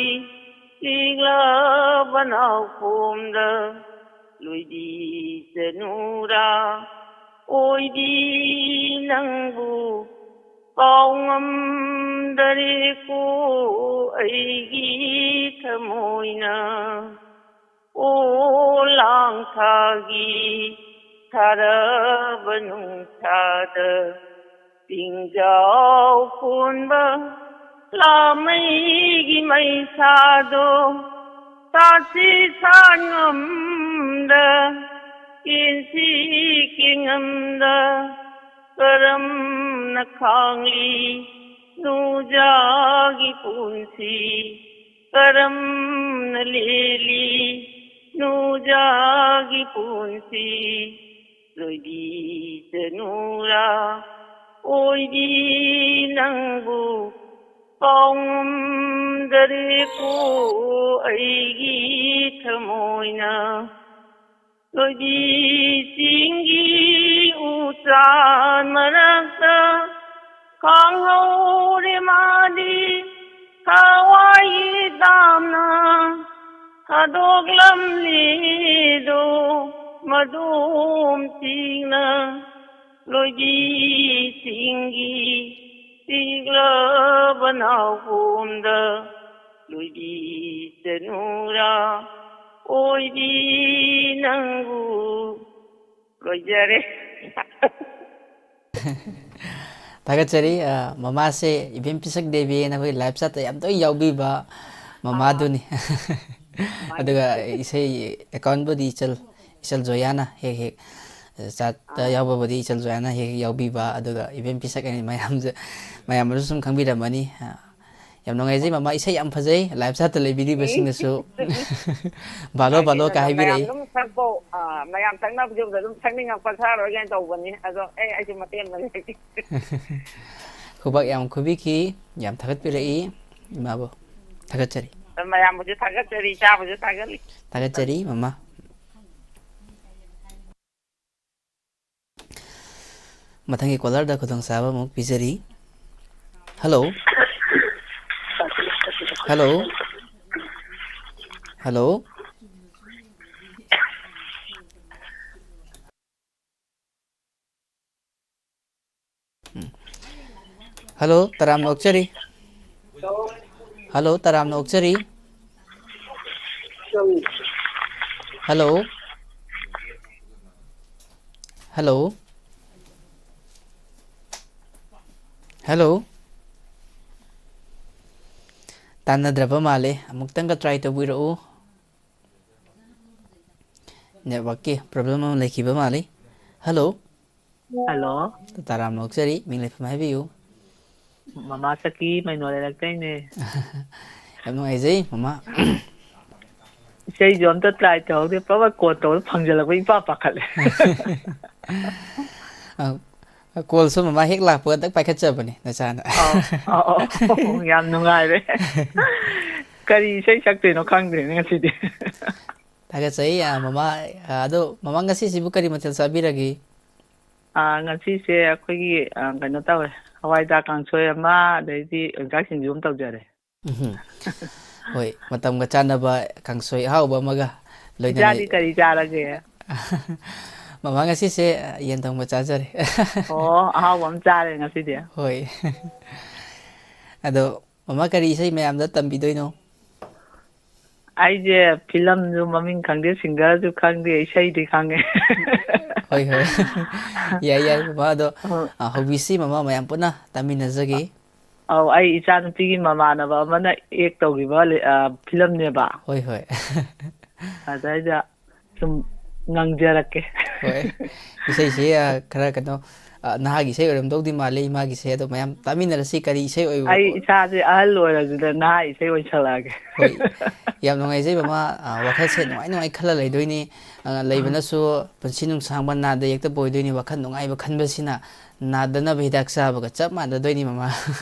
ꯆꯤꯡꯂꯕ ꯅꯥꯎꯈꯣꯝꯗ ꯂꯣꯏꯗꯤꯗꯅꯨꯔꯥ ꯑꯣꯏꯗꯤ ꯅꯪꯕꯨ ꯀꯥꯎꯉꯝꯗꯔꯦꯀꯣ ꯑꯩꯒꯤ ꯊꯃꯣꯏꯅ ꯑꯣ ꯂꯥꯡꯊꯥꯒꯤ ꯊꯥꯔꯕ ꯅꯨꯡꯁꯥꯗ ꯆꯤꯡꯖꯥꯎ ꯀꯣꯟꯕ ꯂꯥꯃꯩꯒꯤ ꯃꯩꯁꯥꯗꯣ ꯇꯥꯁꯤ ꯁꯥꯟ ꯉꯝꯗ ꯀꯦꯟꯁꯤ ꯀꯦꯡꯉꯝꯗ ꯀꯔꯝꯅ ꯈꯥꯡꯂꯤ ꯅꯨꯖꯥꯒꯤ ꯄꯨꯟꯁꯤ ꯀꯔꯝꯅ ꯂꯦꯜꯂꯤ ꯅꯨꯖꯥꯒꯤ ꯄꯨꯟꯁꯤ ꯂꯣꯏꯗꯤꯗꯅꯨꯔꯥ ꯑꯣꯏꯗꯤ ꯅꯪꯕꯨ ꯀꯥꯎꯉꯝꯗꯔꯦꯀꯣ ꯑꯩꯒꯤ ꯊꯃꯣꯏꯅ ꯂꯣꯏꯗꯤ ꯆꯤꯡꯒꯤ ꯎꯆꯥꯟ ꯃꯔꯛꯇ ꯈꯥꯡꯍꯧꯔꯦ ꯃꯥꯗꯤ ꯊꯋꯥꯏꯒꯤ ꯇꯥꯝꯅ ꯊꯥꯗꯣꯛꯂꯝꯂꯤꯗꯣ ꯃꯗꯣꯝ ꯆꯤꯡꯅ ꯂꯣꯏꯗꯤ ꯆꯤꯡꯒꯤ ꯆꯤꯡꯂꯕ ꯅꯥꯎꯈꯣꯝꯗ ꯂꯣꯏꯗꯤꯗꯅꯨꯔꯥ ꯑꯣꯏꯗꯤ ꯅꯪꯕꯨ ꯂꯣꯏꯖꯔꯦ. ꯊꯥꯒꯠꯆꯔꯤ ꯃꯃꯥꯁꯦ ꯏꯕꯦꯝ ꯄꯤꯁꯛ ꯗꯦꯕꯤꯅ ꯑꯩꯈꯣꯏ ꯂꯥꯏꯞ ꯆꯥꯠꯇ ꯌꯥꯝ ꯇꯣꯏꯅ ꯌꯥꯎꯕꯤꯕ ꯃꯃꯥꯗꯨꯅꯤ. ꯑꯗꯨꯒ ꯏꯁꯩ ꯑꯦꯀꯥꯎꯟꯕꯨꯗꯤ ꯏꯆꯜ ꯖꯣꯌꯥꯅ ꯍꯦꯛ ꯍꯦꯛ ꯆꯥꯠꯇ ꯌꯥꯎꯕꯕꯨꯗꯤ ꯏꯆꯜ ꯖꯣꯌꯥꯅ ꯍꯦꯛ ꯍꯦꯛ ꯌꯥꯎꯕꯤꯕ. ꯑꯗꯨꯒ ꯏꯕꯦꯝ ꯄꯤꯁꯛ ꯑꯅꯤ ꯃꯌꯥꯝꯁꯨ ꯁꯨꯝ ꯈꯪꯕꯤꯔꯝꯃꯅꯤ. ꯌꯥꯝ ꯅꯨꯡꯉꯥꯏꯖꯩ ꯃꯃꯥ, ꯏꯁꯩ ꯌꯥꯝ ꯐꯖꯩ. ꯂꯥꯏꯞ ꯆꯥꯠꯇ ꯂꯩꯕꯤꯔꯤꯕꯁꯤꯡꯅꯁꯨ ꯚꯥꯂꯣ ꯚꯥꯂꯣ ꯀ ꯍꯥꯏꯕꯤꯔꯛꯏ. ꯃꯌꯥꯝ ꯑꯗꯨꯝ ꯁꯛꯄ ꯃꯌꯥꯝ ꯁꯛꯅꯕꯗꯨꯗ ꯑꯗꯨꯝ ꯁꯛꯅꯤꯡꯉꯛꯄ ꯁꯛꯑꯔꯣꯏꯒꯥꯏꯅ ꯇꯧꯕꯅꯤ. ꯑꯗꯣ ꯑꯩꯁꯨ ꯃꯇꯦꯡ ꯑꯃ ꯂꯩ. ꯈꯨꯕꯥꯛ ꯌꯥꯝ ꯈꯨꯕꯤꯈꯤ, ꯌꯥꯝ ꯊꯥꯒꯠꯄꯤꯔꯛꯏ ꯏꯃꯥꯕꯨ. ꯊꯥꯒꯠꯆꯔꯤ. ꯃꯌꯥꯝꯕꯨꯁꯨ ꯊꯥꯒꯠꯆꯔꯤ, ꯏꯆꯥꯕꯨꯁꯨ ꯊꯥꯒꯠꯂꯤ. ꯊꯥꯒꯠꯆꯔꯤ ꯃꯃꯥ. ꯃꯊꯪꯒꯤ ꯀꯣꯂꯔꯗ ꯈꯨꯗꯣꯡꯆꯥꯕ ꯑꯃꯨꯛ ꯄꯤꯖꯔꯤ. Hello hello hello. ꯍꯜꯂꯣ, ꯇꯔꯥꯝꯅ ꯑꯣꯛꯆꯔꯤ. ꯍꯜꯂꯣ, ꯇꯔꯥꯝꯅ ꯑꯣꯛꯆꯔꯤ. Hello hello hello. ꯇꯥꯟꯅꯗ꯭ꯔꯕ ꯃꯥꯜꯂꯦ. ꯑꯃꯨꯛꯇꯪꯒ ꯇ꯭ꯔꯥꯏ ꯇꯧꯕꯤꯔꯛꯎ. ꯅꯦꯠꯋꯥꯛꯀꯤ ꯄ꯭ꯔꯣꯕ꯭ꯂꯦꯝ ꯑꯃ ꯂꯩꯈꯤꯕ ꯃꯥꯜꯂꯤ. ꯍꯜꯂꯣ. ꯍꯜꯂꯣ. ꯇꯔꯥꯝꯅ ꯑꯣꯛꯆꯔꯤ. ꯃꯤꯡ ꯂꯩꯐꯝ ꯍꯥꯏꯕꯤꯌꯨ. ꯃꯃꯥ ꯆꯀꯤ ꯃꯩꯅꯣ ꯂꯩꯔꯛꯇꯩꯅꯦ. ꯌꯥꯝ ꯅꯨꯡꯉꯥꯏꯖꯩ ꯃꯃꯥ. ꯏꯁꯩꯁꯨ ꯑꯝꯇ ꯇ꯭ꯔꯥꯏ ꯇꯧꯍꯧꯗꯦ. ꯄ꯭ꯔꯕ ꯀꯣꯜ ꯇꯧꯕꯗ ꯐꯪꯖꯜꯂꯛꯄ ꯏꯄꯥ ꯄꯥꯈꯠꯂꯦ. ꯀꯣꯜꯁꯨ ꯃꯃꯥ ꯍꯦꯛ ꯂꯥꯛꯄꯒ ꯗꯛ ꯄꯥꯏꯈꯠꯆꯕꯅꯦ ꯅꯆꯥꯅ. ꯌꯥꯝ ꯅꯨꯡꯉꯥꯏꯔꯦ. ꯀꯔꯤ ꯏꯁꯩ ꯁꯛꯇꯣꯏꯅꯣ ꯈꯪꯗ꯭ꯔꯦꯅꯦ ꯉꯁꯤꯗꯤ. ꯊꯥꯒꯠꯆꯩ ꯃꯃꯥ. ꯑꯗꯣ ꯃꯃꯥ ꯉꯁꯤꯁꯤꯕꯨ ꯀꯔꯤ ꯃꯊꯦꯜ ꯆꯥꯕꯤꯔꯒꯦ? ꯉꯁꯤꯁꯦ ꯑꯩꯈꯣꯏꯒꯤ ꯀꯩꯅꯣ ꯇꯧꯋꯦ. ꯍꯋꯥꯏꯗꯥꯛ ꯀꯥꯡꯁꯣꯏ ꯑꯃ, ꯑꯗꯩꯗꯤ ꯌꯣꯡꯆꯥꯛ ꯁꯤꯡꯖꯨ ꯑꯃ ꯇꯧꯖꯔꯦ. ꯍꯣꯏ, ꯃꯇꯝꯒ ꯆꯥꯟꯅꯕ ꯀꯥꯡꯁꯣꯏ ꯑꯍꯥꯎꯕ ꯑꯃꯒ ꯂꯣꯏꯅꯅ. ꯏꯆꯥꯗꯤ ꯀꯔꯤ ꯆꯥꯔꯒꯦ? ꯃꯃꯥ ꯉꯁꯤꯁꯦ ꯌꯦꯟ ꯊꯣꯡꯕ ꯆꯥꯖꯔꯦ. ꯑꯣ, ꯑꯍꯥꯎꯕ ꯑꯃ ꯆꯥꯔꯦ ꯉꯁꯤꯗꯤ. ꯍꯣꯏ. ꯑꯗꯣ ꯃꯃꯥ ꯀꯔꯤ ꯏꯁꯩ ꯃꯌꯥꯝꯗ ꯇꯝꯕꯤꯗꯣꯏꯅꯣ? ꯑꯩꯁꯦ ꯐꯤꯂꯝꯁꯨ ꯃꯃꯤꯡ ꯈꯪꯗꯦ, ꯁꯤꯡꯒꯔꯁꯨ ꯈꯪꯗꯦ, ꯏꯁꯩꯗꯤ ꯈꯪꯉꯦ. ꯍꯣꯏ ꯌꯥꯏ ꯃꯃꯥ. ꯑꯗꯣ ꯍꯧꯕꯤꯁꯤ ꯃꯃꯥ, ꯃꯌꯥꯝ ꯄꯨꯟꯅ ꯇꯥꯃꯤꯟꯅꯖꯒꯦ. ꯑꯧ ꯑꯩ ꯏꯆꯥꯅꯨꯄꯤꯒꯤ ꯃꯃꯥꯟꯅꯕ ꯑꯃꯅ ꯑꯦꯛ ꯇꯧꯈꯤꯕ ꯐꯤꯂꯝꯅꯦꯕ ꯍꯣꯏ ꯍꯣꯏ ꯑꯗꯩꯗ ꯁꯨꯝ ꯉꯪꯖꯔꯛꯀꯦ ꯍꯣꯏ ꯏꯁꯩꯁꯤ ꯈꯔ ꯀꯩꯅꯣ ꯅꯍꯥꯒꯤ ꯏꯁꯩ ꯑꯣꯏꯔꯝꯗꯧꯗꯤ ꯃꯥꯜꯂꯤ ꯏꯃꯥꯒꯤꯁꯦ ꯑꯗꯣ ꯃꯌꯥꯝ ꯇꯥꯃꯤꯟꯅꯔꯁꯤ ꯀꯔꯤ ꯏꯁꯩ ꯑꯣꯏꯕ ꯑꯩ ꯏꯁꯥꯁꯦ ꯑꯍꯜ ꯑꯣꯏꯔꯁꯨꯗ ꯅꯍꯥ ꯏꯁꯩ ꯑꯣꯏꯁꯜꯂꯛꯑꯒꯦ ꯍꯣꯏ ꯌꯥꯝ ꯅꯨꯡꯉꯥꯏꯖꯩ ꯃꯃꯥ ꯋꯥꯈꯜꯁꯦ ꯅꯨꯡꯉꯥꯏ ꯅꯨꯡꯉꯥꯏ ꯈꯜꯂ ꯂꯩꯗꯣꯏꯅꯤ ꯂꯩꯕꯅꯁꯨ ꯄꯨꯟꯁꯤ ꯅꯨꯡꯁꯥꯡꯕ ꯅꯥꯗ ꯌꯦꯛꯇꯕ ꯑꯣꯏꯗꯣꯏꯅꯤ ꯋꯥꯈꯜ ꯅꯨꯡꯉꯥꯏꯕ ꯈꯟꯕꯁꯤꯅ ꯅꯥꯗꯅꯕ ꯍꯤꯗꯥꯛ ꯆꯥꯕꯒ ꯆꯞ ꯃꯥꯟꯅꯗꯣꯏꯅꯤ ꯃꯃꯥ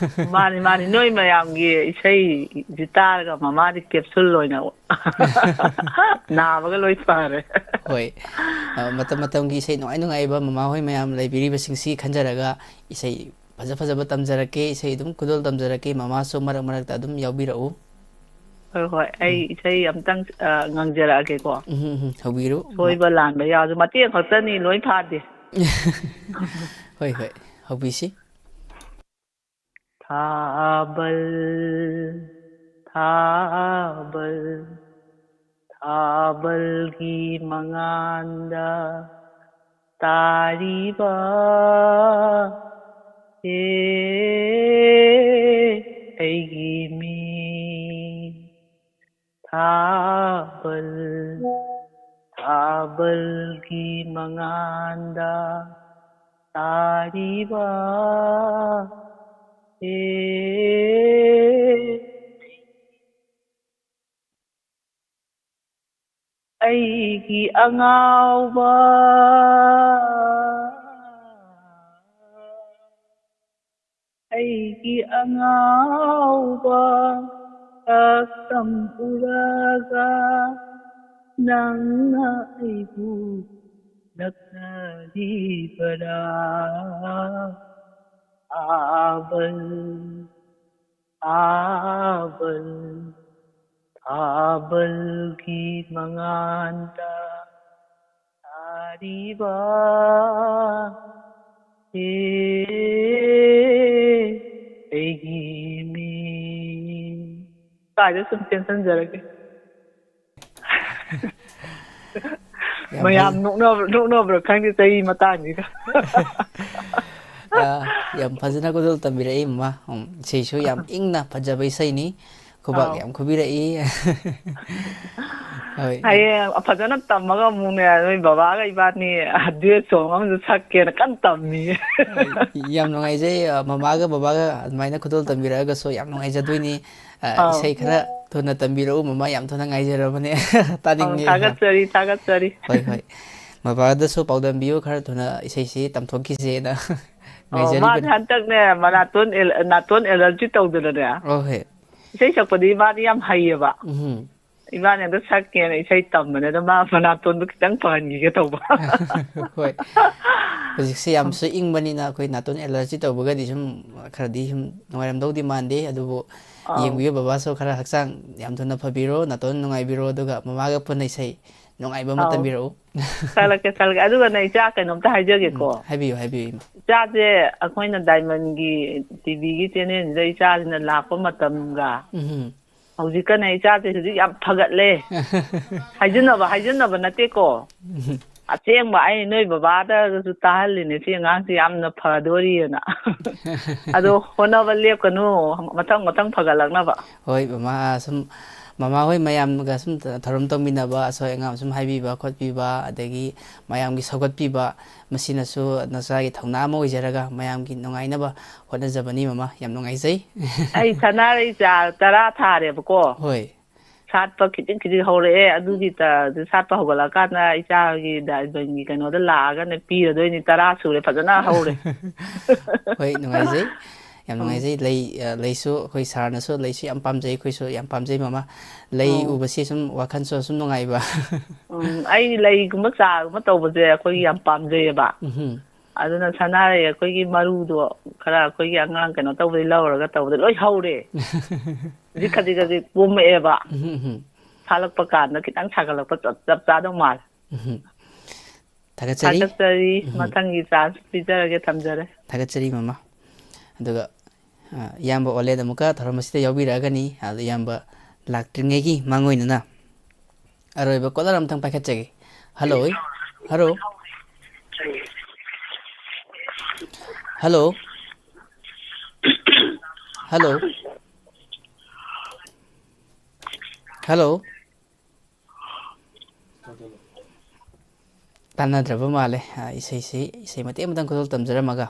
ꯃꯥꯅꯤ ꯃꯥꯅꯤ ꯅꯣꯏ ꯃꯌꯥꯝꯒꯤ ꯏꯁꯩꯁꯤ ꯇꯥꯔꯒ ꯃꯃꯥꯗꯤ ꯀꯦꯞꯁꯨꯜ ꯑꯣꯏꯅ ꯅꯥꯕꯒ ꯂꯣꯏ ꯐꯔꯦ ꯍꯣꯏ ꯃꯇꯝ ꯃꯇꯝꯒꯤ ꯏꯁꯩ ꯅꯨꯡꯉꯥꯏ ꯅꯨꯡꯉꯥꯏꯕ ꯃꯃꯥꯍꯣꯏ ꯃꯌꯥꯝ ꯂꯩꯕꯤꯔꯤꯕꯁꯤꯡꯁꯤ ꯈꯟꯖꯔꯒ ꯏꯁꯩ ꯐꯖ ꯐꯖꯕ ꯇꯝꯖꯔꯛꯀꯦ ꯏꯁꯩ ꯑꯗꯨꯝ ꯈꯨꯗꯣꯜ ꯇꯝꯖꯔꯛꯀꯦ ꯃꯃꯥꯁꯨ ꯃꯔꯛ ꯃꯔꯛꯇ ꯑꯗꯨꯝ ꯌꯥꯎꯕꯤꯔꯛꯎ ꯍꯣꯏ ꯍꯣꯏ ꯑꯩ ꯏꯁꯩ ꯑꯝꯇꯪ ꯉꯪꯖꯔꯛꯑꯒꯦꯀꯣ ꯍꯧꯕꯤꯔꯨ ꯁꯣꯏꯕ ꯂꯥꯟꯕ ꯌꯥꯎꯁꯨ ꯃꯇꯦꯛ ꯈꯛꯇꯅꯤ ꯂꯣꯏ ꯐꯥꯗꯦ ꯍꯣꯏ ꯍꯣꯏ ꯍꯧꯕꯤꯁꯤ ꯊꯥꯕꯜ ꯊꯥꯕꯜ ꯊꯥꯕꯜꯒꯤ ꯃꯉꯥꯟꯗ ꯇꯥꯔꯤꯕ ꯑꯩꯒꯤ ꯃꯤ ꯊꯥꯕꯜ ꯊꯥꯕꯜꯒꯤ ꯃꯉꯥꯟꯗ ꯇꯥꯔꯤꯕ ꯑꯩꯒꯤ ꯑꯉꯥꯎꯕ ꯑꯩꯒꯤ ꯑꯉꯥꯎꯕ ꯁꯛꯇꯝ ꯎꯔꯒ ꯅꯪꯅ ꯑꯩꯕꯨ ꯅꯛꯅꯔꯤꯕꯔꯥ ꯊꯥꯕꯜ ꯊꯥꯕꯜ ꯊꯥꯕꯜꯒꯤ ꯃꯉꯥꯟꯗ ꯇꯥꯔꯤꯕ ꯑꯩꯒꯤ ꯃꯤ ꯀꯥꯏꯗ ꯁꯨꯝ ꯇꯦꯟꯁꯟꯖꯔꯒꯦ ꯃꯌꯥꯝ ꯅꯣꯛꯅꯕ꯭ꯔꯥ ꯈꯪꯗꯦ ꯆꯍꯤ ꯃꯇꯥꯡꯁꯤꯒ ꯌꯥꯝ ꯐꯖꯅ ꯈꯨꯗꯣꯜ ꯇꯝꯕꯤꯔꯛꯏ ꯃꯃꯥ ꯏꯁꯩꯁꯨ ꯌꯥꯝ ꯏꯪꯅ ꯐꯖꯕ ꯏꯁꯩꯅꯤ ꯈꯨꯕꯥꯛ ꯌꯥꯝ ꯈꯨꯕꯤꯔꯛꯏ ꯍꯌꯦꯡ ꯐꯖꯅ ꯇꯝꯃꯒ ꯑꯃꯨꯛꯅꯦ ꯅꯣꯏ ꯕꯕꯥꯒ ꯏꯕꯥꯅꯤ ꯗꯨꯌꯦꯠ ꯁꯣꯡ ꯑꯃꯁꯨ ꯁꯛꯀꯦꯅ ꯀꯟꯅ ꯇꯝꯃꯤꯌꯦ ꯌꯥꯝ ꯅꯨꯡꯉꯥꯏꯖꯩ ꯃꯃꯥꯒ ꯕꯕꯥꯒ ꯑꯗꯨꯃꯥꯏꯅ ꯈꯨꯗꯣꯜ ꯇꯝꯕꯤꯔꯛꯑꯒꯁꯨ ꯌꯥꯝ ꯅꯨꯡꯉꯥꯏꯖꯗꯣꯏꯅꯤ ꯏꯁꯩ ꯈꯔ ꯊꯨꯅ ꯇꯝꯕꯤꯔꯛꯎ ꯃꯃꯥ ꯌam ꯊꯨꯅ ꯉꯥꯏꯖꯔꯕꯅꯦ ꯇꯥꯅꯤꯡꯉꯦ ꯊꯥꯒꯠꯆꯔꯤ ꯊꯥꯒꯠꯆꯔꯤ ꯍꯣꯏ ꯍꯣꯏ ꯕꯕꯥꯗꯁꯨ ꯄꯥꯎꯗꯝꯕꯤꯌꯨ ꯈꯔ ꯊꯨꯅ ꯏꯁꯩꯁꯤ ꯇꯝꯊꯣꯛꯈꯤꯁꯦꯅ ꯃꯥꯗꯤ ꯍꯟꯇꯛꯅꯦ ꯅꯥꯇꯣꯟ ꯑꯦꯂꯔꯖꯤ ꯇꯧꯗꯅꯅꯦ ꯍꯣꯏ ꯏꯁꯩ ꯁꯛꯄꯗꯤ ꯃꯥꯗꯤ ꯌꯥꯝ ꯍꯩꯌꯦꯕ ꯏꯕꯥꯅꯤ ꯑꯝꯇ ꯁꯛꯀꯦꯅ ꯏꯁꯩ ꯇꯝꯕꯅꯦ ꯑꯗꯣ ꯃꯥ ꯃꯅꯥꯇꯣꯟꯗꯣ ꯈꯤꯇꯪ ꯐꯍꯟꯈꯤꯒꯦ ꯇꯧꯕ ꯍꯣꯏ ꯍꯧꯖꯤꯛꯁꯦ ꯌꯥꯝꯁꯨ ꯏꯪꯕꯅꯤꯅ ꯑꯩꯈꯣꯏ ꯅꯥꯇꯣꯟ ꯑꯦꯂꯔꯖꯤ ꯇꯧꯕꯒꯗꯤ ꯁꯨꯝ ꯈꯔꯗꯤ ꯁꯨꯝ ꯅꯨꯡꯉꯥꯏꯔꯝꯗꯧꯗꯤ ꯃꯥꯟꯗꯦ ꯑꯗꯨꯕꯨ ꯌꯦꯡꯕꯤꯌꯨ ꯕꯕꯥꯁꯨ ꯈꯔ ꯍꯛꯆꯥꯡ ꯌꯥꯝ ꯊꯨꯅ ꯐꯕꯤꯔꯣ ꯅꯥꯇꯣꯟ ꯅꯨꯡꯉꯥꯏꯕꯤꯔꯣ ꯑꯗꯨꯒ ꯃꯃꯥꯒ ꯄꯨꯟꯅ ꯏꯁꯩ ꯅꯨꯡꯉꯥꯏꯕ ꯑꯃ ꯇꯝꯕꯤꯔꯛꯎ ꯁꯛꯂꯛꯀꯦ ꯑꯗꯨꯒꯅꯦ ꯏꯆꯥ ꯀꯩꯅꯣꯝꯇ ꯍꯥꯏꯖꯒꯦꯀꯣ ꯍꯥꯏꯕꯤꯌꯨ ꯍꯥꯏꯕꯤꯌꯨ ꯏꯆꯥꯁꯦ ꯑꯩꯈꯣꯏꯅ ꯗꯥꯏꯃꯟꯒꯤ ꯇꯤꯚꯤꯒꯤ ꯆꯦꯅꯦꯜꯁꯤꯗ ꯏꯆꯥꯁꯤꯅ ꯂꯥꯛꯄ ꯃꯇꯝꯒ ꯍꯧꯖꯤꯛꯀꯅꯦ ꯏꯆꯥꯁꯦ ꯍꯧꯖꯤꯛ ꯌꯥꯝ ꯐꯒꯠꯂꯦ ꯍꯥꯏꯖꯤꯟꯅꯕ ꯅꯠꯇꯦꯀꯣ ꯑꯁꯦꯡꯕ ꯑꯩ ꯅꯣꯏ ꯕꯕꯥꯗꯁꯨ ꯇꯥꯍꯜꯂꯤꯅꯦ ꯁꯤ ꯑꯉꯥꯡꯁꯦ ꯌꯥꯝꯅ ꯐꯗꯣꯔꯤꯑꯅ ꯑꯗꯣ ꯍꯣꯠꯅꯕ ꯂꯦꯞꯀꯅꯨ ꯃꯊꯪ ꯐꯒꯠꯂꯛꯅꯕ ꯍꯣꯏ ꯃꯃꯥ ꯁꯨꯝ ꯃꯃꯥ ꯍꯣꯏ ꯃꯌꯥꯝꯒ ꯁꯨꯝ ꯊꯧꯔꯝ ꯇꯧꯃꯤꯟꯅꯕ ꯑꯁꯣꯏ ꯑꯉꯥꯝ ꯁꯨꯝ ꯍꯥꯏꯕꯤꯕ ꯈꯣꯠꯄꯤꯕ ꯑꯗꯒꯤ ꯃꯌꯥꯝꯒꯤ ꯁꯧꯒꯠꯄꯤꯕ ꯃꯁꯤꯅꯁꯨ ꯅꯆꯥꯒꯤ ꯊꯧꯅꯥ ꯑꯃ ꯑꯣꯏꯖꯔꯒ ꯃꯌꯥꯝꯒꯤ ꯅꯨꯡꯉꯥꯏꯅꯕ ꯍꯣꯠꯅꯖꯕꯅꯤ ꯃꯃꯥ ꯌꯥꯝ ꯅꯨꯡꯉꯥꯏꯖꯩ ꯑꯩ ꯁꯅꯥꯔꯩ ꯆꯥꯔ 10 ꯊꯥꯔꯦꯕꯀꯣ ꯍꯣꯏ ꯁꯥꯠꯄ ꯈꯤꯇꯪ ꯍꯧꯔꯛꯑꯦ ꯑꯗꯨꯒꯤ ꯁꯥꯠꯄ ꯍꯧꯒꯠꯂꯛꯑꯀꯥꯟꯗ ꯏꯆꯥꯒꯤ ꯗꯥꯏꯕꯟꯒꯤ ꯀꯩꯅꯣꯗ ꯂꯥꯛꯑꯒꯅꯦ ꯄꯤꯔꯗꯣꯏꯅꯤ 10 ꯁꯨꯔꯦ ꯐꯖꯅ ꯍꯧꯔꯦ ꯍꯣꯏ ꯅꯨꯡꯉꯥꯏꯖꯩ ꯌꯥꯝ ꯅꯨꯡꯉꯥꯏꯖꯩ ꯂꯩꯁꯨ ꯑꯩꯈꯣꯏ ꯁꯥꯔꯅꯁꯨ ꯂꯩꯁꯨ ꯌꯥꯝ ꯄꯥꯝꯖꯩ ꯑꯩꯈꯣꯏꯁꯨ ꯌꯥꯝ ꯄꯥꯝꯖꯩ ꯃꯃꯥ ꯂꯩ ꯎꯕꯁꯤ ꯁꯨꯝ ꯋꯥꯈꯜꯁꯨ ꯁꯨꯝ ꯅꯨꯡꯉꯥꯏꯕ ꯑꯩ ꯂꯩꯒꯨꯝꯕ ꯆꯥꯔꯒꯨꯝꯕ ꯇꯧꯕꯁꯦ ꯑꯩꯈꯣꯏꯒꯤ ꯌꯥꯝ ꯄꯥꯝꯖꯩꯌꯦꯕ ꯑꯗꯨꯅ ꯁꯅꯥꯔꯩ ꯑꯩꯈꯣꯏꯒꯤ ꯃꯔꯨꯗꯣ ꯈꯔ ꯑꯩꯈꯣꯏꯒꯤ ꯑꯉꯥꯡ ꯀꯩꯅꯣ ꯇꯧꯕꯗꯩ ꯂꯧꯔꯒ ꯇꯧꯕꯗ ꯂꯣꯏ ꯍꯧꯔꯦ ꯍꯧꯖꯤꯛ ꯈꯖꯤꯛ ꯄꯣꯝꯃꯛꯑꯦꯕ ꯁꯥꯠꯂꯛꯄ ꯀꯥꯟꯗ ꯈꯤꯇꯪ ꯁꯥꯒꯠꯂꯛꯄ ꯆꯞ ꯆꯥꯗꯧ ꯃꯥꯜꯂꯦ ꯊꯥꯒꯠꯆꯔꯤ ꯃꯊꯪꯒꯤ ꯆꯥꯟꯁ ꯄꯤꯖꯔꯒꯦ ꯊꯝꯖꯔꯦ ꯊꯥꯒꯠꯆꯔꯤ ꯃꯃꯥ ꯑꯗꯨꯒ ꯏꯌꯥꯝꯕ ꯑꯣꯂꯦꯗ ꯑꯃꯨꯛꯀ ꯊꯧꯔꯝ ꯑꯁꯤꯗ ꯌꯥꯎꯕꯤꯔꯛꯑꯒꯅꯤ ꯑꯗꯣ ꯏꯌꯥꯝꯕ ꯂꯥꯛꯇ꯭ꯔꯤꯉꯩꯒꯤ ꯃꯥꯡꯑꯣꯏꯅꯅ ꯑꯔꯣꯏꯕ ꯀꯣꯂꯔ ꯑꯃꯇꯪ ꯄꯥꯏꯈꯠꯆꯒꯦ hello hello hello hello hello ꯇꯥꯟꯅꯗ꯭ꯔꯕ ꯃꯥꯜꯂꯦ ꯏꯁꯩ ꯃꯇꯦꯛ ꯑꯃꯇꯪ ꯈꯨꯗꯣꯜ ꯇꯝꯖꯔꯝꯃꯒ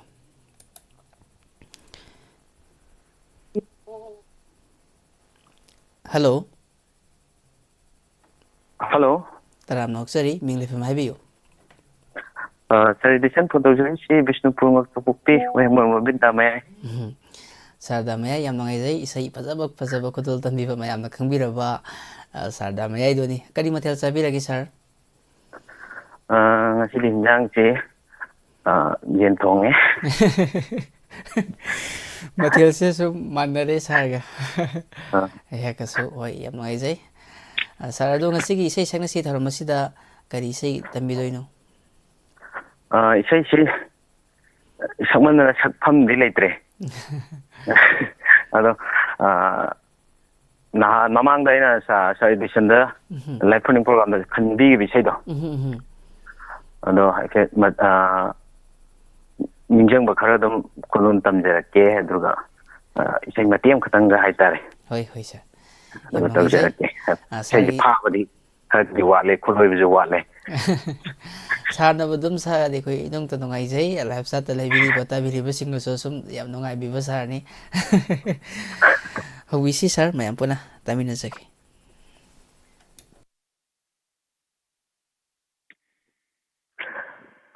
hello hello ꯇꯔꯥꯝꯅ ꯑꯣꯛꯆꯔꯤ ꯃꯤꯡ ꯂꯩꯐꯝ ꯍꯥꯏꯕꯤꯌꯨ sir edition photography Bishnupur Makpukpi Wehmur Bintamay Sarda Maya yam ngai isai fazaba khudol tambiba mayam na khangbiraba Sarda Maya idoni kari mathel sabiragi sir ngasi hinjang che yen thonge mathel se su manare sarga ya kasu hoi yam ngai jai sar ado ngasi gi isai sakna si tharam masida kari isai tambidoino isai si sakmanna sakpham di leitre ado na mamang da ina sa edition da live training program da khandi gi bisai do ado ke minjang ba khara dum kulun tamjarake aduga isai matiyam khatang ga haitare hoi hoi sir tamjarake sai phabadi khadi wale khuloi bizu wale sarna badum sa de koi inong to ngai jai live sa ta library bata biri basing so sum yam ngai bi ba sar ni hobi si sir mayam puna tamina jake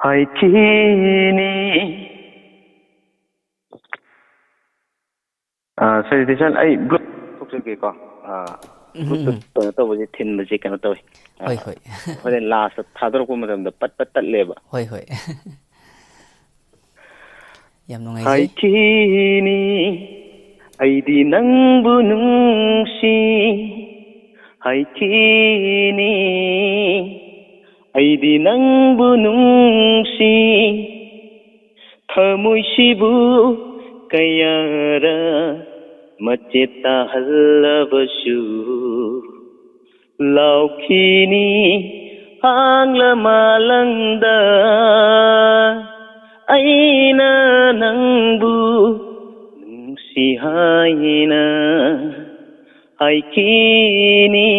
hai kini sai edition ai group thukse ko group to boje thin boje kana to hoi hoi hoi last thador ko madam da pat tat leba hoi hoi yam ngai hai kini ai di nang bu nungsi hai kini ai di nang bu nungsi thamoi sibu kayara macheta halabasu laukini hangla malangda aina nangbu nungsi haina aikini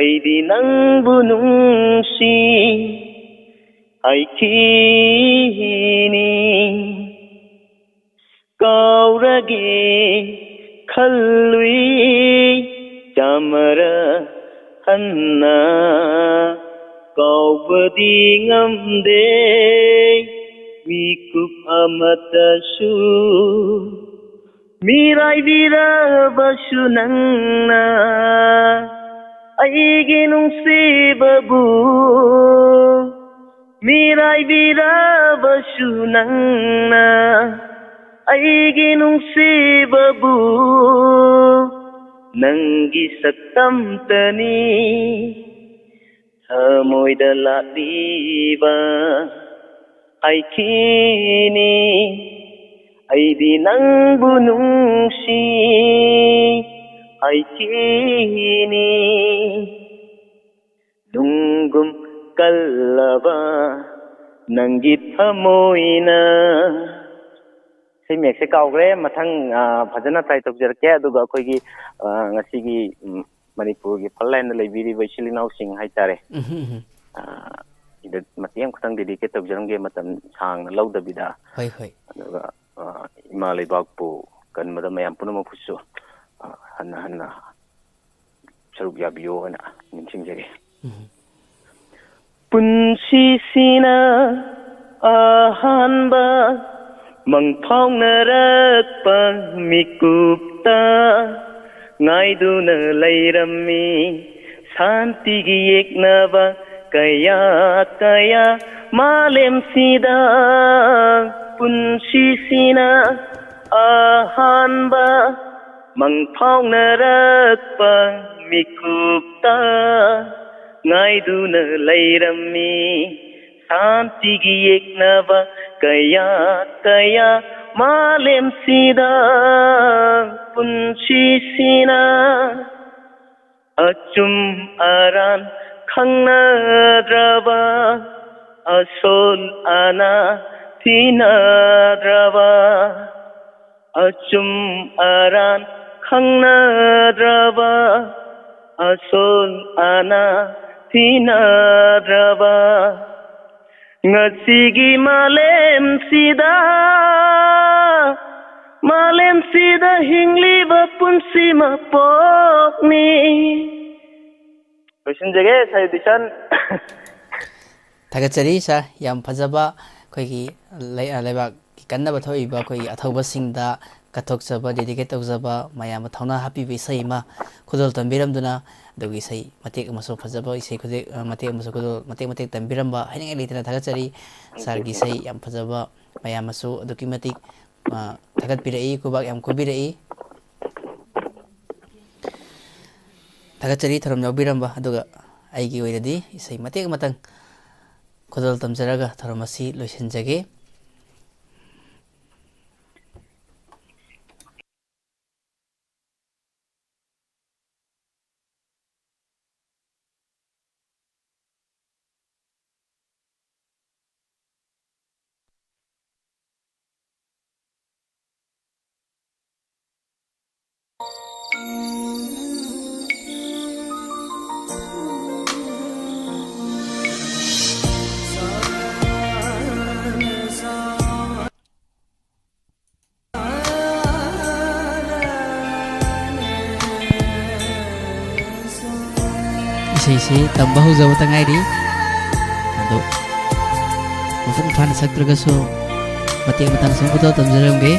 aidi nangbu nungsi aikini kaurage khalui chamara hanna kaubadi ngamde mikup amatasu mirai vira basu nangna aige nungsi babu mirai vira basu nangna aige nungsi babu nangi saktam tani thamoida ladiba aikini aidi nangbu nungsi aikini dungum kallaba nangi thamoina sei mek se kaugre mathang phajana try tokjarke aduga akhoi ngasi gi manipur gi phalline leibiri baisilinaw sing haitare ida matiyam khatang dedicate tokjaramge matam sang na laudabida hoi hoi aduga ima leibakpu kan madam mayam punama phusu hanna saruk yabiyo ana nimsingjage punsi sina ahanba mangphongnarakpa mikupta ngaiduna leirammi santigi yeknaba kaya kaya malem sida punsi sina ahanba mangphongnarakpa mikupta ngaiduna leirammi santigi yeknaba kaya kaya malem sida punsi sina achum aran khangnadraba asol ana thinadraba achum aran khangnadraba asol ana tinadraba ngasigi malem sida hingliba punsima pokni loisinjage sayudishan Thagatsari sir yam fajaba khoi leibak kannaba thoiba khoi athauba singda kathokjaba dedicate tawjaba mayam thawna happy bi sai ma khudol tambiramduna dogi sai matek amaso fajaba isai khude matek amaso khudol matek tambiramba haning elitna thagatsari sir gi sai yam fajaba mayam aso aduki matik thagat pirai kubak yam kubirai thagatsari tharam yawbiramba aduga aigi oiradi isai matek matang khudol tamjaraga tharamasi loisinjage Isai tamba hujaba tangairi ado mafung fan satragaso matek matang sangkuto tamjaramge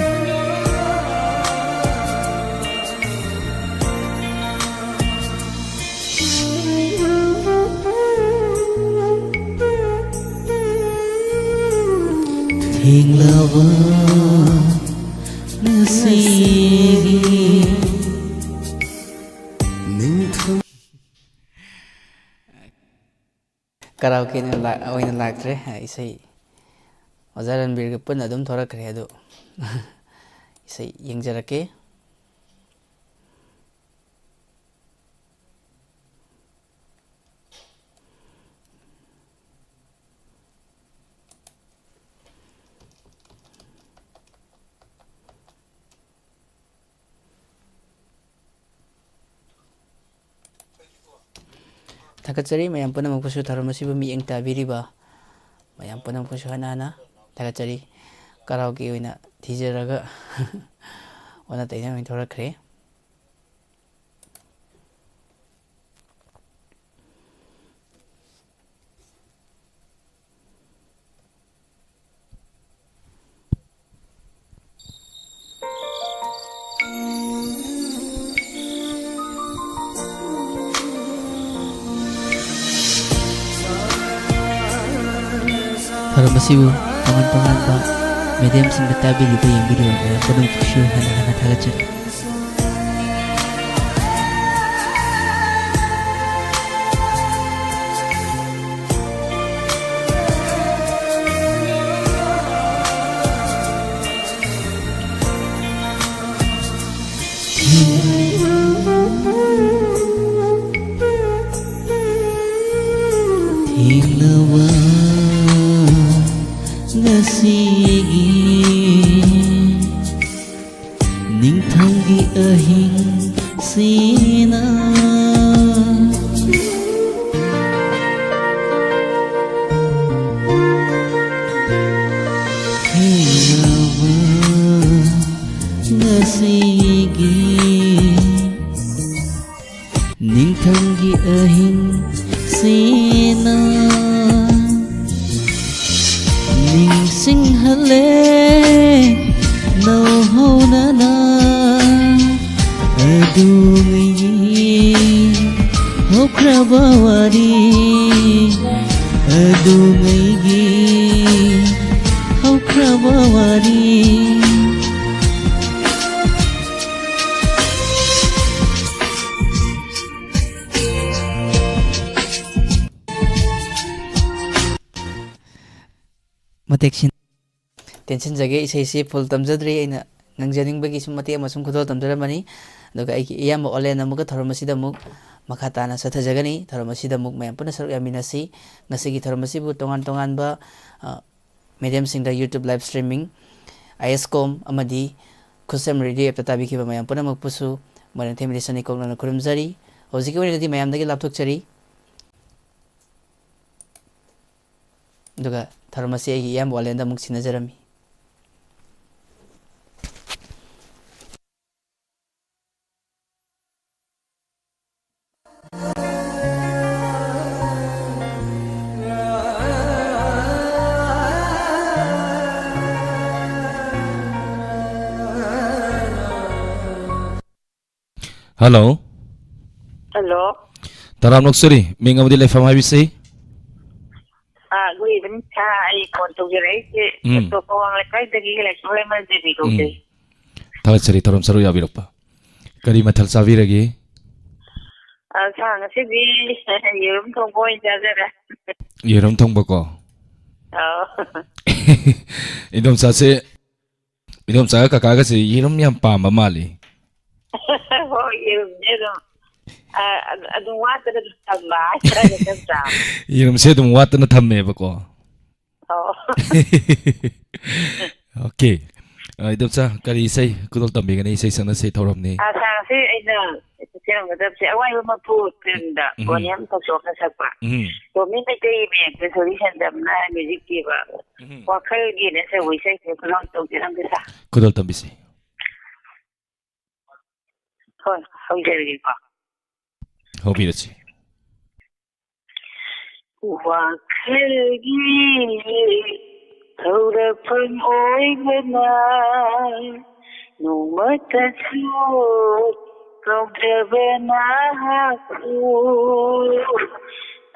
Thing lover nasigi karaoke oina laktre isai Ozaran bir pun adum thorakre adu isai yengjarake Thagatsari mayam punamukpusu tharamasibu miyeng tabiriba mayam punamukpusu hanana thagatsari karaoke oina thijaraga ona taina oin thorakre Tharamasibu pangan ba medium sing tabiriba yang video mayam punamukpusu hana thagatsari Ningthangi ahing sina Hilawa nasigi Ningthangi ahing sina Ning singhale no honana adungi hokrabawari adungi hokrabawari mateksin tension jage isai full tamjadri aina nangjaning bagi sumati amasum khudol tamjaramani aduga ai iyam olen amuga tharamasi da muk makhatana satha jagani tharamasi da muk mayam puna saruk yaminasi ngasigi tharamasi bu tongan ba medium sing da YouTube live streaming ISCOM amadi Khutsem radio ꯑꯦꯞꯇ ꯇꯥꯕꯤꯈꯤꯕ ꯃꯌꯥꯝ ꯄꯨꯝꯅꯃꯛꯄꯨꯁꯨ modern family ꯁꯟꯅꯤ ꯀꯣꯛꯂꯅ ꯈꯨꯔꯨꯝꯖꯔꯤ ꯍꯧꯖꯤꯛꯀꯤ ꯑꯣꯏꯅꯗꯤ ꯃꯌꯥꯝꯗꯒꯤ ꯂꯥꯞꯊꯣꯛꯆꯔꯤ ꯑꯗꯨꯒ ꯊꯧꯔꯝ ꯑꯁꯤ ꯑꯩꯒꯤ ꯏꯌꯥꯝꯕ ꯋꯥꯂꯦꯟꯗ ꯑꯃꯨꯛ ꯁꯤꯟꯅꯖꯔꯝꯃꯤ Hello. Hello. Taram Noksuri, Mingavadi Lefam Habisi. Good evening. I want to get to go on like I did like lemon difficulty. Talasari Taram Saru Yavirapa. Karimatal Saviragi. Sang a city, you don't go in there. Yerum Tongboko. Oh. Idom Sase Idom Saka Kagasi, Yerum Yampam Mali. Oh, you didn't. I don't want to have my. Yerum said what in the Tamebako. Oh. Okay. Idom Sa Kari say, good old Tambing and say, Sana say Toramni. I say, I know. Why am I put in the Goniam to show us up? So, me, the solution that my music giver. What can you get? We say, you cannot talk to them. Good old Tambisi. How dare you? Hope you see. What can you hold up from over night? No matter what.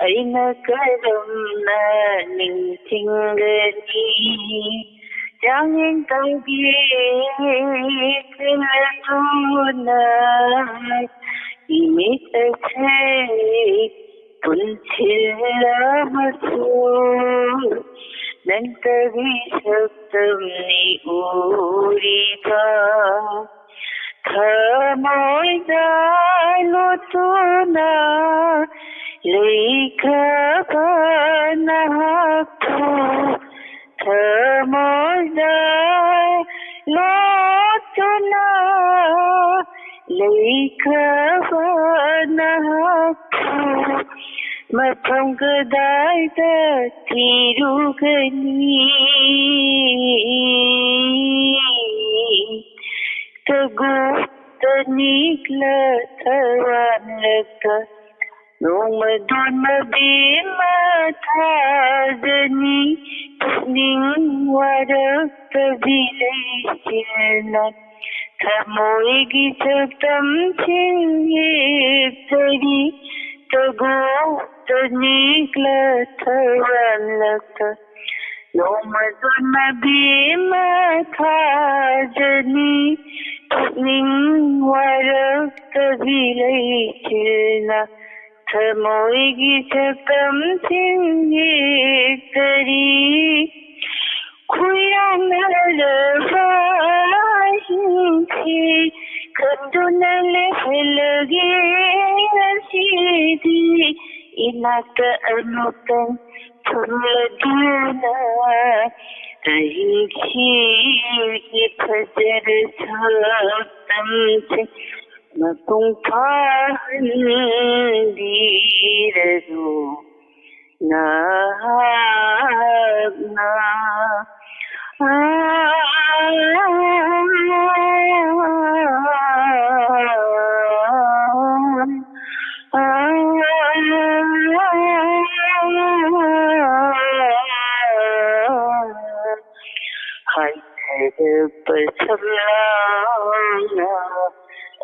Aina karamna nintingani jangin taugi kelatuna imitase punchila masu nantari sabtamni uriba Thamoida lotuna leikha nahaku Thamoida lotuna leikha nahaku Matham kadaita tirugani Tagu tanikla thawan lagta Nomadun mabima thazani Ning warak tabilay sirna Thamoigi sabtam chingip tari Tagu tanikla thawan lagta Nomadun mabima thazani Ning warak tabilay sirna Thamoigi sabtam chingip tari Kuyang nalavahinti Kanduna lehelagi nasidi Inata anutan Tuladuna Tahiki Fajar sabtam chingip Matung pahan diradu na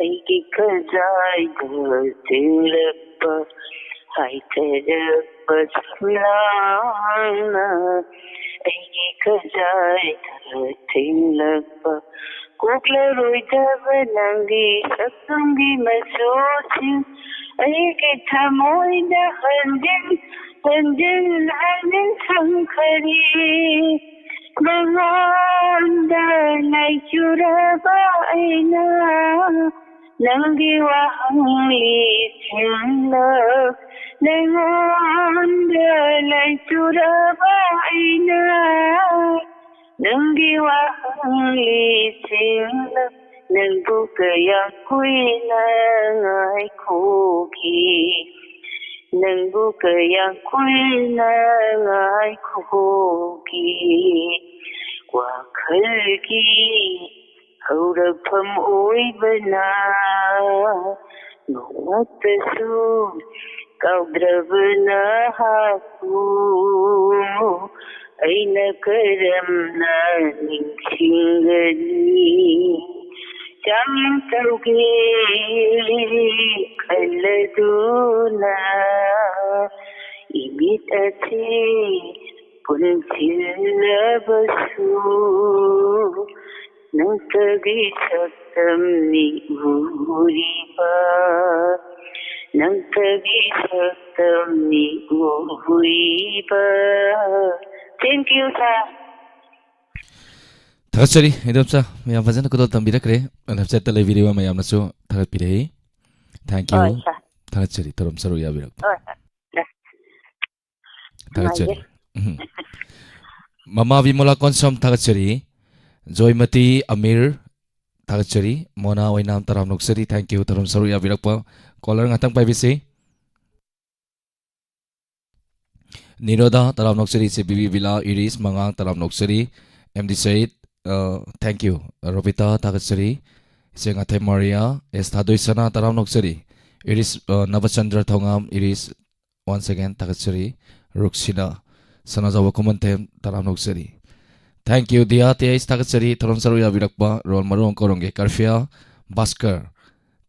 Aiki kazai ghatirappa Haitarappa samlana Aiki kazai ghatirappa Kukla roidava nangi satungi masosi Aiki thamoida hanjin sankhari Nanganda naikuraba aina Nangi wahangli chingla Nanganda naikuraba aina Nanggi wahali sila nagbuka yakoy nangay kuki nagbuka yakoy nangay kuki wakalgi haurapam oibana notasu kaudrabana haku aina karamna ningsingani jam tauge kalladuna imit ate punsilabasu nangtagi saktam ni uriba nangtagi saktam ni uriba. Thank you, sir. Thakachari idamcha mayam fazana kudol tambirakre anapchat tale video mayam nasu thakapirei. Thank you. Thakachari tarom saru yabirak. Thakachari. Mama Vimola Konsom thakachari. Joymati Amir thakachari. Mona Wainam taram noksari. Thank you tarom saru yabirak pa. Caller ngatang paibisi. Niroda taram noksari se Bibi Villa Iris Mangang taram noksari MD Said thank you Robita thakachari se ngathe Maria Estadoi Sana taram noksari Iris Navachandra Thongam Iris once again thakachari Ruksina Sanajawa Kumantem taram noksari thank you Dia Tais thakachari taram saru ya birakpa rol marong koronge Karfia Baskar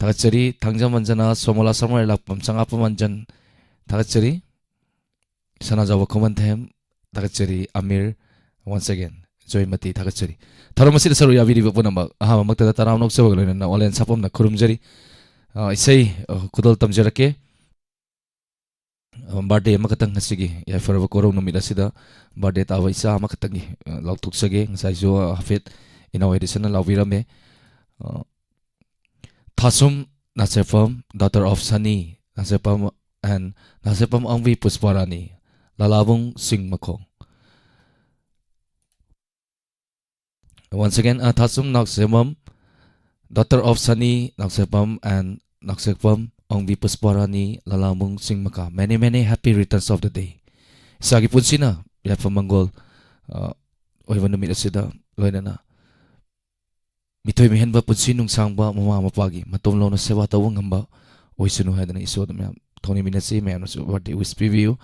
thakachari Thangja Manjana Somola Samar Lapam Sangapa Manjan thakachari Sanajawa Komantem thakachari Amir once again Joymati thakachari Tharamasi saru ya video punamba aha makta taram nok sawaglen na olen sapom na kurumjari isai kudol tamjarake birthday makatang hasigi ya farwa korong numida sida birthday tawa isa makatangi lautuk sage ngasai jo hafit inaw edition na lawirame Thasum Nasepam daughter of Sunny Nasepam and Nasepam Angvi Pusparani Lalabong Sing Makong. Once again, Thasum Naksepam, daughter of Sunny Naksepam and Naksepam Angvi Pusparani Lalabong Sing Maka. Many happy returns of the day. Sagi punsina yafa manggol oiwan namit asida loina na. Mitoy mihen ba punsin nung sangba mama mapagi matumlaw na sewa tawang hamba oisunu hadan iso na Tony Minasi may ano so birthday wish preview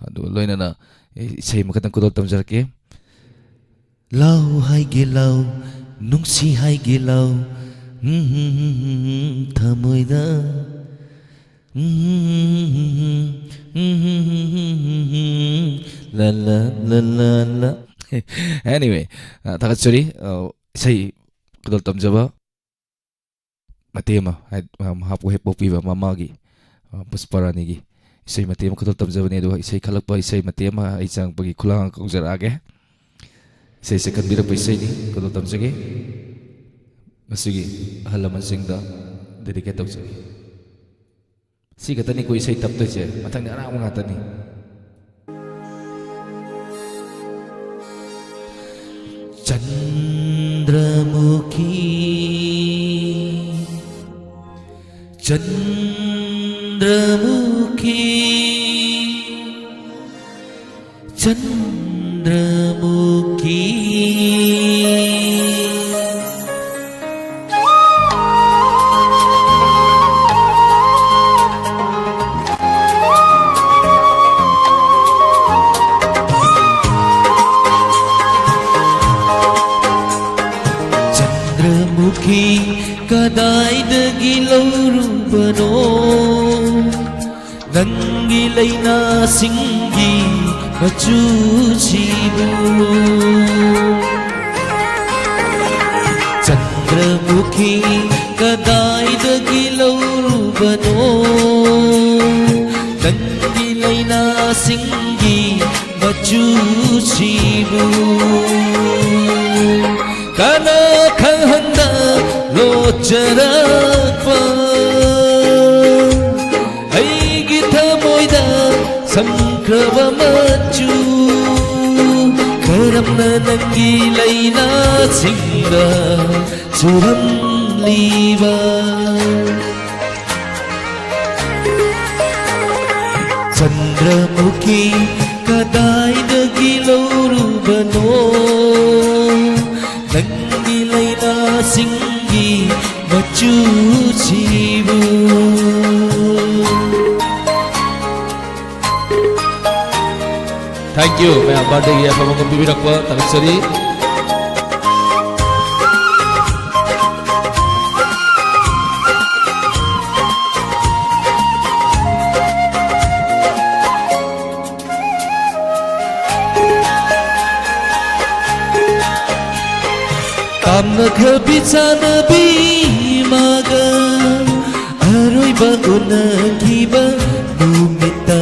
do loina na isay makatang kudol tamjarake Law hay gilaw nung si hay gilaw tamoy da la la la la la anyway thakachari isay kudol tamjaba matema hapu hepo piba mamagi Pusparani gi isay matema kudol tamjaba ni do isay khalakpa isay matema ay chang pagi khulang kongjarage isay second bira pa isay ni kudol tamjage masigi halaman singda dedicate tamjage si katani ko isay tapto je matang na ara mga tani Chandramukhi Chandramukhi Chandramukhi Chandramukhi kadai dagi laurubano Nangilay na singgi machuchibu Chandramukhi kadai dagi laurubano Nangilay na singgi machuchibu Kana kahanda lo charakpa Ay gita moida samkrava machu Karam na nangi ꯅꯪꯒꯤ ꯂꯩꯅꯥꯁꯤꯡꯗ ꯆꯨꯔꯝꯂꯤꯕ ꯆꯟꯗ꯭ꯔꯃꯨꯈꯤ ꯀꯗꯥꯏꯗꯒꯤ ꯂꯧꯔꯨꯕꯅꯣ ꯅꯪꯒꯤ ꯂꯩꯅꯥꯁꯤꯡꯒꯤ ꯃꯆꯨꯁꯤꯕꯨ Thank you mayam birthday afama ko bibirakpa tagsari Tamna khabi chanabi maga aroiba unakiba numita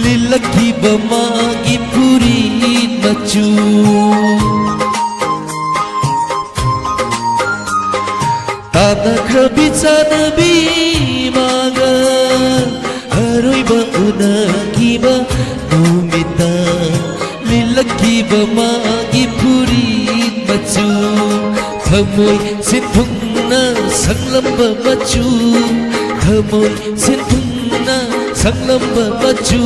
lilakhiba magi puri machu Tamna khabi chanabi maga aroiba unakiba numita lilakhiba magi puri machu Thamoi sin thungna sanglamba machu Thamoi sin thungna sanglamba machu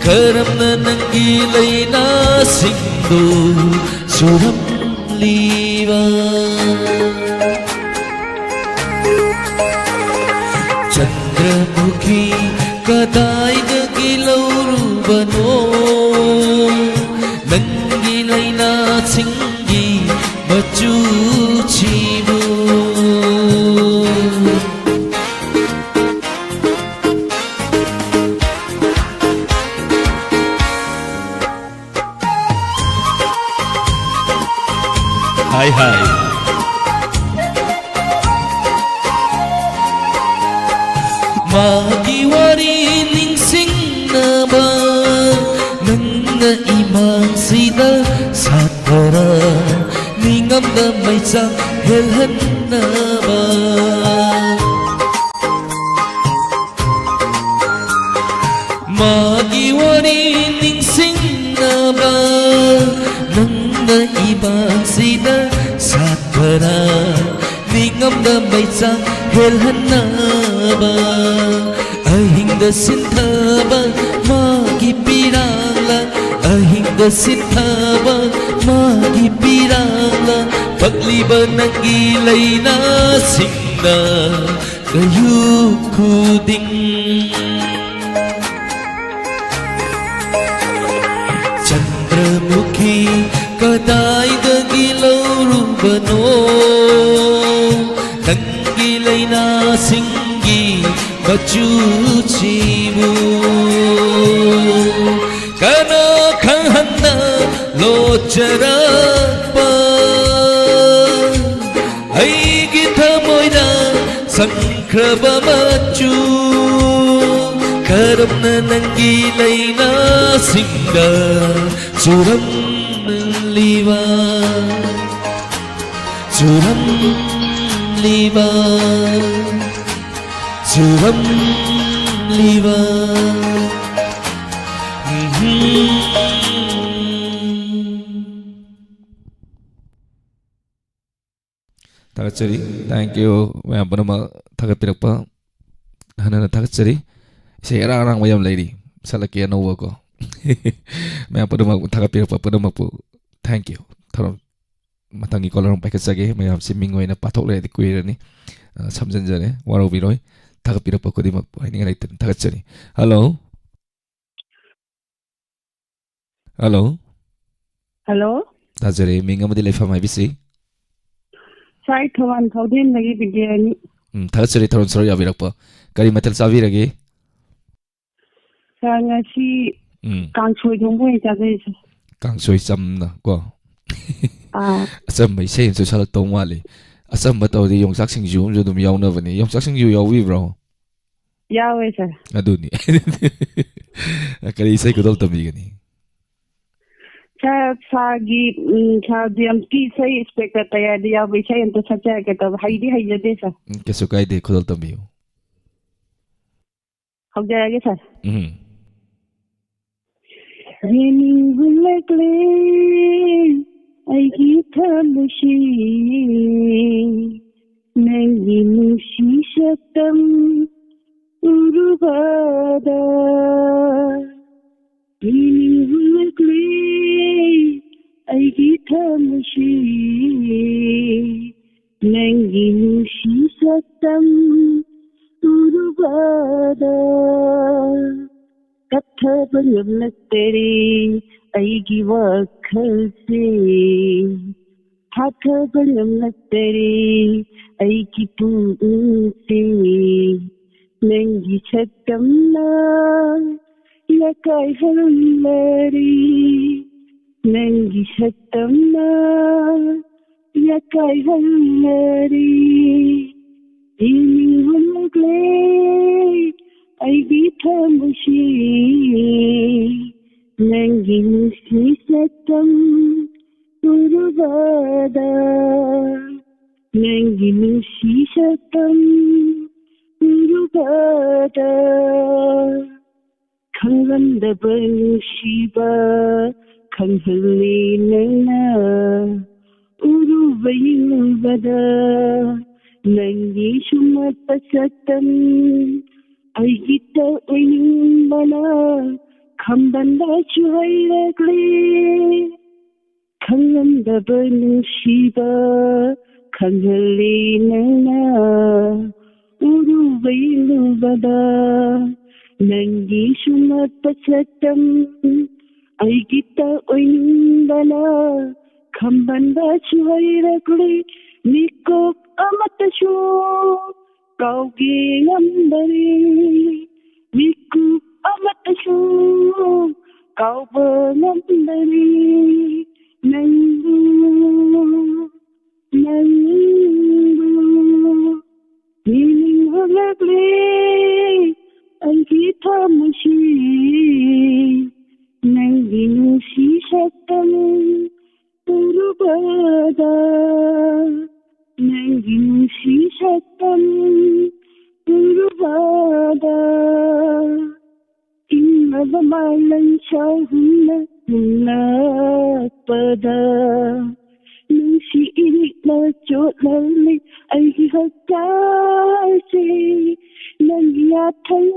Karamna nangi laina singdo suram liva Chandramukhi kadaidagi laurubano Nangi laina singgi machu chibu Hai hai Magi wari ningsingnaba Nangna imang sida satara Ningamda maisa helhannaba Magi wari ningsingnaba Nangna imang sida satara Ningamda maisa helhannaba Ahingda sinthaba magi pirangla Ahingda sinthaba magi pirangla Pagliba nangi laina singna kayu kuding Chandramukhi kadaidagi laurubano Nangi laina singgi machu chibu Kana khanna locharakpa Aigi thamoida sankraba machu Karamna nangi laina singda suram liva Suram liva Suram liva Thagatsari thank you mayam panama thagapirakpa hanana thagatsari se arang mayam lady salaki anowa ko mayam panama thagapirakpa panama pu thank you tharom matangi kolorong paikachage mayam siming oina pathok le kuirani samjanjare warobiroi thagapirakpa kodimak hainga laitan thagatsari hello hello hello Tajare minga madi lefa mai bisi Sai Thawan Thaudin lagi bidyani thagatsari tharon soro yabirakpa kari matal sabirage sa ngasi kangsoi thongbo chajai kangsoi chamna ko asam mai sei so sal tong wali asam ba tawdi yongsak singju jo dum yauna bani yongsak singju yawi bro yawe sir aduni kari sai ko dol tabi gani cha sagi cha DMT sai expect taya dia we sai ento sacha ke to haidi haide sir keso kai de ko dol tabi hau jaya sir Raining will like ꯑꯩꯒꯤ ꯊꯃꯣꯏꯁꯤ ꯅꯪꯒꯤ ꯅꯨꯡꯁꯤ ꯁꯛꯇꯝ ꯎꯔꯨꯕꯗ ꯅꯤꯡꯍꯨꯜꯂꯛꯂꯦ ꯑꯩꯒꯤ ꯊꯃꯣꯏꯁꯤ ꯅꯪꯒꯤ ꯅꯨꯡꯁꯤ ꯁꯛꯇꯝ ꯎꯔꯨꯕꯗ ꯀꯠꯊꯕ ꯉꯝꯂꯛꯇꯔꯦ ꯑꯩꯒꯤ ꯋꯥꯈꯜꯁꯦ ꯊꯥꯊꯕ ꯉꯝꯂꯛꯇꯔꯦ ꯑꯩꯒꯤ ꯄꯨꯛꯅꯤꯡꯁꯦ ꯅꯪꯒꯤ ꯁꯛꯇꯝꯅ ꯌꯥꯀꯥꯏꯍꯜꯂꯔꯤ ꯅꯪꯒꯤ ꯁꯛꯇꯝꯅ ꯌꯥꯀꯥꯏꯍꯜꯂꯔꯤ ꯅꯤꯡꯍꯨꯜꯂꯛꯂꯦ ꯑꯩꯒꯤ ꯊꯃꯣꯏꯁꯤ ꯅꯪꯒꯤ ꯅꯨꯡꯁꯤ ꯁꯛꯇꯝ ꯎꯔꯨꯕꯗ ꯅꯪꯒꯤ ꯅꯨꯡꯁꯤ ꯁꯛꯇꯝ ꯎꯔꯨꯕꯗ ꯈꯪꯂꯝꯗꯕ ꯅꯨꯡꯁꯤꯕ ꯈꯪꯍꯜꯂꯤ ꯅꯪꯅ ꯎꯔꯨꯕ ꯌꯦꯡꯂꯨꯕꯗ ꯅꯪꯒꯤ ꯁꯨꯝꯍꯠꯄ ꯁꯛꯇꯝ ꯑꯩꯒꯤꯇ ꯑꯣꯏꯅꯤꯡꯕꯅ ꯈꯝꯕꯟꯕꯁꯨ ꯍꯩꯔꯛꯂꯦ ꯈꯪꯂꯝꯗꯕ ꯅꯨꯡꯁꯤꯕ ꯈꯪꯍꯜꯂꯤ ꯅꯪꯅ ꯎꯔꯨꯕ ꯌꯦꯡꯂꯨꯕꯗ ꯅꯪꯒꯤ ꯁꯨꯝꯍꯠꯄ ꯁꯛꯇꯝ ꯑꯩꯒꯤꯇ ꯑꯣꯏꯅꯤꯡꯕꯅ ꯈꯝꯕꯟꯕꯁꯨ ꯍꯩꯔꯛꯂꯦ ꯃꯤꯀꯨꯞ ꯑꯃꯠꯇꯁꯨ ꯀꯥꯎꯒꯦ ꯉꯝꯗꯔꯦ ꯃꯤꯀꯨꯞ ꯑꯃꯠꯇꯁꯨ ꯀꯥꯎꯕ ꯉꯝꯗꯔꯦ ꯅꯪꯕꯨ ꯅꯤꯡꯍꯨꯜꯂꯛꯂꯦ ꯑꯩꯒꯤ ꯊꯃꯣꯏꯁꯤ ꯅꯪꯒꯤ ꯅꯨꯡꯁꯤ ꯁꯛꯇꯝ ꯎꯔꯨꯕꯗ ꯅꯪꯒꯤ ꯅꯨꯡꯁꯤ ꯁꯛꯇꯝ ꯎꯔꯨꯕꯗ ꯏꯪꯂꯕ ꯃꯥꯂꯪꯁꯥꯍꯨꯝꯅ ꯍꯨꯝꯂꯛꯄꯗ ꯅꯨꯡꯁꯤ ꯏꯔꯤꯛꯅ ꯆꯣꯠꯍꯜꯂꯤ ꯑꯩꯒꯤ ꯍꯛꯆꯥꯡꯁꯦ ꯅꯪꯒꯤ ꯌꯥꯊꯪ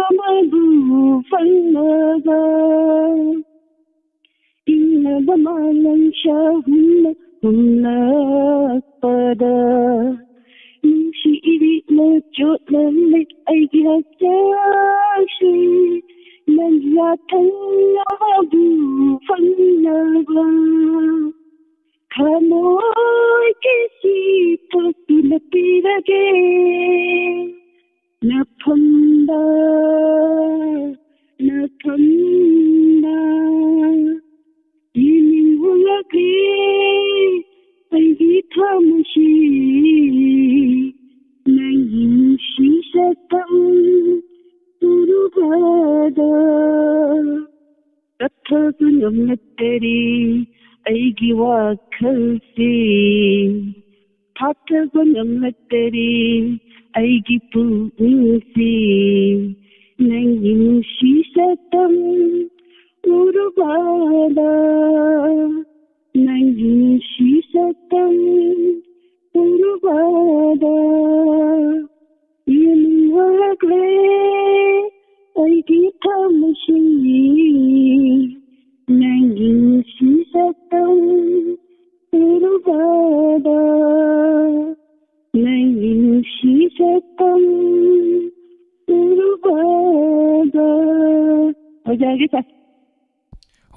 ꯑꯃꯕꯨ ꯐꯪꯅꯕ ඉන්නද මලංශහුන්න හුන්නපද නිසි ඉරින චොත්ලෙ අයිගි හච්චාශි නංගියතන්නවබු ෆන්නබ khanoy kisi pagpila pirage naphanda 이민후야기 아이기 타무시 맹인시 셋당 우루바다 같아도 넘났대리 아이기 와클시 파트고 넘났대리 아이기 부응시 맹인시 셋당 우루바다 맹인시 셋당 우루바다 이민화그래 아이기 타무시 맹인시 셋당 우루바다 맹인시 셋당 우루바다 어자기다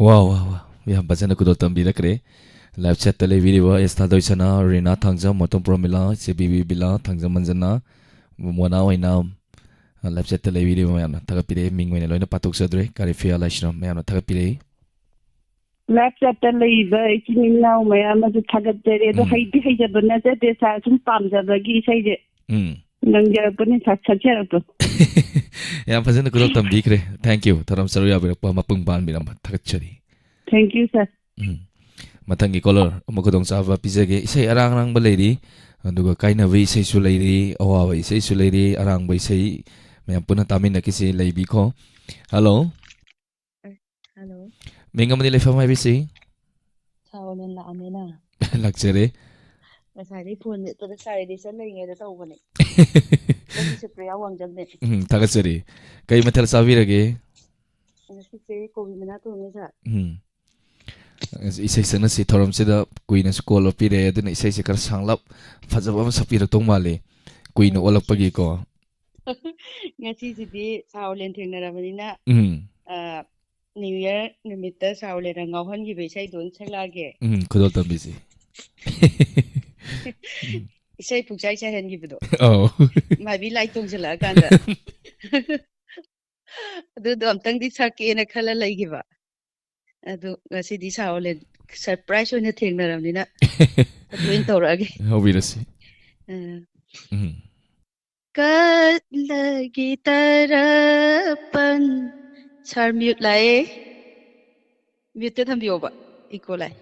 Wow, wow, wow. Yang bacana kudo tambira kre. Live chat tele video esta doisana Rina thangja motom promila CBB bila thangja manjana mona oina live chat tele video mayamna thagapire mingwena loina patok sadre kari fia laishram mayamna thagapire ꯂꯦꯞꯇꯣꯞꯇ ꯂꯩꯕ ꯏꯆꯤꯟ ꯏꯅꯥꯎ ꯃꯌꯥꯝ ꯑꯗꯨ ꯊꯥꯒꯠꯆꯔꯤ ꯑꯗꯣ ꯍꯩꯗꯤ ꯍꯩꯖꯕ ꯅꯠꯆꯗꯦ ꯁꯥꯔ ꯁꯨꯝ ꯄꯥꯝꯖꯕꯒꯤ ꯏꯁꯩꯁꯦ ꯅꯪꯖꯔꯛꯄꯅꯤ ꯁꯛꯆꯔꯛꯄ Yang bacana kudo tambikre. Thank you. Tharam saru yabirakpa mapung ban biram thagachari. Thank you sir. Matangi color amakudong sava pizage isai arang rang baleri aduga kaina vai isai su leiri awa vai isai su leiri arang vai isai mayam puna tamin nakisi leibi ko. Hello. Hello. Minga mani lefa mai bisi. ꯁꯥꯎꯅꯦꯟ ꯂꯥꯛꯑꯝꯃꯦꯅ ꯂꯥꯛꯆꯔꯦ ꯉꯁꯥꯏꯗꯩ phone ꯃꯦꯠꯄꯗ ꯁꯥꯏꯗꯦꯁꯟ ꯂꯩꯉꯩꯗ ꯇꯧꯕꯅꯦ ꯅꯪꯒꯤꯁꯨ ꯄ꯭ꯔꯤꯌꯥ ꯋꯥꯡꯖꯝꯅꯦ ꯊꯥꯒꯠꯆꯔꯤ ꯀꯩ ꯃꯊꯦꯜ ꯆꯥꯕꯤꯔꯒꯦ ꯉꯁꯤꯁꯦ ꯀꯣꯕꯤ ꯃꯅꯥ ꯊꯣꯡꯉꯦ ꯁꯥꯔ ꯏꯁꯩ ꯁꯛꯅꯁꯤ ꯊꯧꯔꯝꯁꯤꯗ ꯀꯨꯏꯅꯁꯨ ꯀꯣꯜ ꯄꯤꯔꯛꯑꯦ ꯑꯗꯨꯅ ꯏꯁꯩꯁꯦ ꯈꯔ ꯁꯥꯡꯂꯞ ꯐꯖꯕ ꯑꯃ ꯁꯛꯄꯤꯔꯛꯇꯧ ꯃꯥꯜꯂꯤ ꯀꯨꯏꯅ ꯑꯣꯜꯂꯛꯄꯒꯤꯀꯣ ꯉꯁꯤꯁꯤꯗꯤ ꯁꯥꯎꯂꯦꯟ ꯊꯦꯡꯅꯔꯕꯅꯤꯅ ꯎꯝ ꯅ꯭ꯌꯨ ꯌꯔ ꯅꯨꯃꯤꯠꯇ ꯁꯥꯎꯂꯦꯟꯅ ꯉꯥꯎꯍꯟꯈꯤꯕ ꯏꯁꯩꯗꯣ ꯑꯣꯏꯅ ꯁꯛꯂꯛꯑꯒꯦ ꯈꯨꯗꯣꯜ ꯇꯝꯕꯤꯁꯤ ꯏꯁꯩ ꯄꯨꯡꯆꯥꯏ ꯆꯥꯏꯍꯟꯈꯤꯕꯗꯣ ꯑꯧ ꯃꯥꯏꯕꯤ ꯂꯥꯏ ꯇꯣꯡꯁꯤꯜꯂꯛꯑꯀꯥꯟꯗ ꯑꯗꯨꯗꯣ ꯑꯝꯇꯪꯗꯤ ꯁꯛꯀꯦꯅ ꯈꯜꯂ ꯂꯩꯈꯤꯕ ꯑꯗꯨ ꯉꯁꯤꯗꯤ ꯁꯥꯎꯂꯦꯟ ꯁꯔꯄ꯭ꯔꯥꯏꯖ ꯑꯣꯏꯅ ꯊꯦꯡꯅꯔꯕꯅꯤꯅ ꯑꯗꯨ ꯑꯣꯏꯅ ꯇꯧꯔꯛꯑꯒꯦ ꯍꯧꯕꯤꯔꯁꯤ ꯀꯠꯂꯒꯤ ꯇꯔꯄꯟ ꯁꯥꯔ ꯃ꯭ꯌꯨꯠ ꯂꯥꯛꯑꯦ ꯃ꯭ꯌꯨꯠꯇ ꯊꯝꯕꯤꯌꯣꯕ ꯏꯀꯣ ꯂꯥꯛꯑꯦ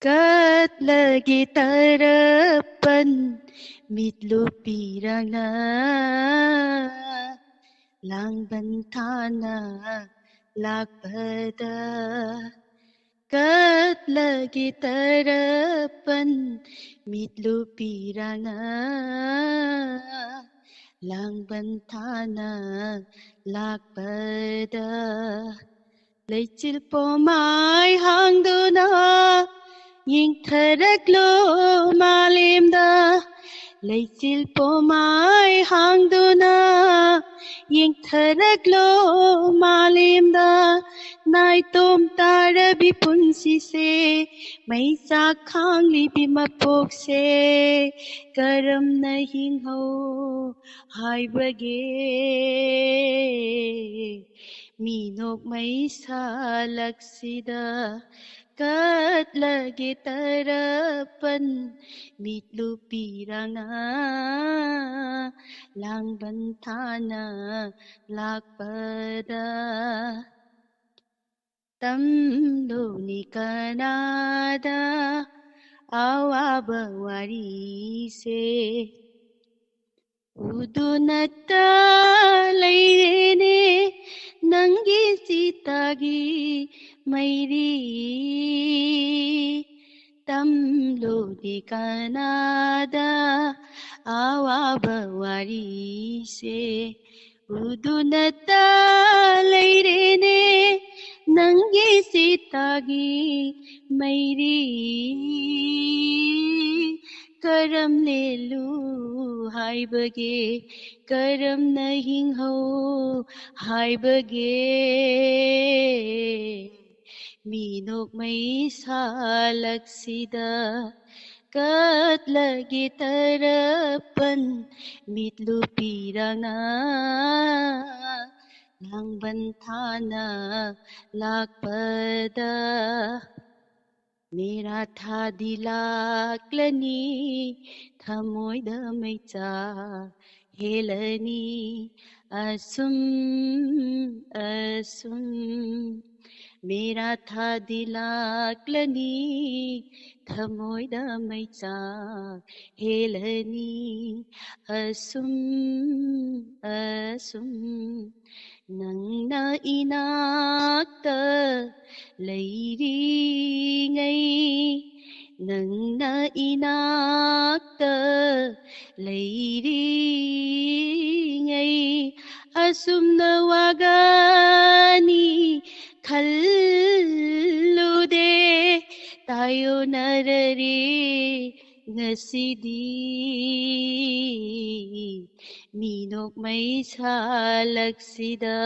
ꯀꯠꯂꯒꯤ ꯇꯔꯄꯟ ꯃꯤꯠꯂꯨꯄꯤꯔꯥꯡꯅ ꯂꯥꯡꯕꯟ ꯊꯥꯅ ꯂꯥꯛꯄꯗ ꯀꯠꯂꯒꯤ ꯇꯔꯄꯟ ꯃꯤꯠꯂꯨꯄꯤꯔꯥꯡꯅ ꯂꯥꯡꯕꯟ ꯊꯥꯅ ꯂꯥꯛꯄꯗ ꯂꯩꯆꯤꯜ ꯄꯣꯃꯥꯏ ꯍꯥꯡꯗꯨꯅ ꯌꯦꯡꯊꯔꯛꯂꯣ ꯃꯥꯂꯦꯝꯗ ꯂꯩꯆꯤꯜ ꯄꯣꯃꯥꯏ ꯍꯥꯡꯗꯨꯅ ꯌꯦꯡꯊꯔꯛꯂꯣ ꯃꯥꯂꯦꯝꯗ ꯅꯥꯏꯇꯣꯝ ꯇꯥꯔꯕꯤ ꯄꯨꯟꯁꯤꯁꯦ ꯃꯩꯆꯥꯛ ꯈꯥꯡꯂꯤꯕꯤ ꯃꯄꯣꯛꯁꯦ ꯀꯔꯝꯅ ꯍꯤꯡꯍꯧ ꯍꯥꯏꯕꯒꯦ ꯃꯤꯅꯣꯛ ꯃꯩꯁꯥꯂꯛꯁꯤꯗ ꯀꯠꯂꯒꯤ ꯇꯔꯄꯟ ꯃꯤꯠꯂꯨꯄꯤꯔꯥꯡꯅ ꯂꯥꯡꯕꯟ ꯊꯥꯅ ꯂꯥꯛꯄꯗ ꯇꯝꯂꯨꯅꯤ ꯀꯅꯥꯗ ꯑꯋꯥꯕ ꯋꯥꯔꯤꯁꯦ ಉದುನತ್ತ ಲೈರೇನೆ ನಂಗೆ ಸೀತಾಗಿ ಮೈರಿ ತಮ್ಲೋದಿ ಕನಾದ ಆವಾಬ ವಾರೀಸೆ ಉದುನತ್ತ ಲೈರೇನೆ ನಂಗೆ ಸೀತಾಗಿ ಮೈರಿ करम ले लू हाय बगे करम नहीं हो हाय बगे मीनोक मई सालक्सिदा कत लगे तरपन मितलू पीराना लांगबन थाना लाकपदा मेरा था दिलाक्लनी थमोइदा मैचा हेलनी असुम असुम मेरा था दिलाक्लनी थमोइदा मैचा हेलनी assume assume नंगना इनाक्ता लैरिङै नंगना इनाक्ता लैरिङै असुम्न वागानी खल्लुदे तायोनररे ngasidi minok may salaksida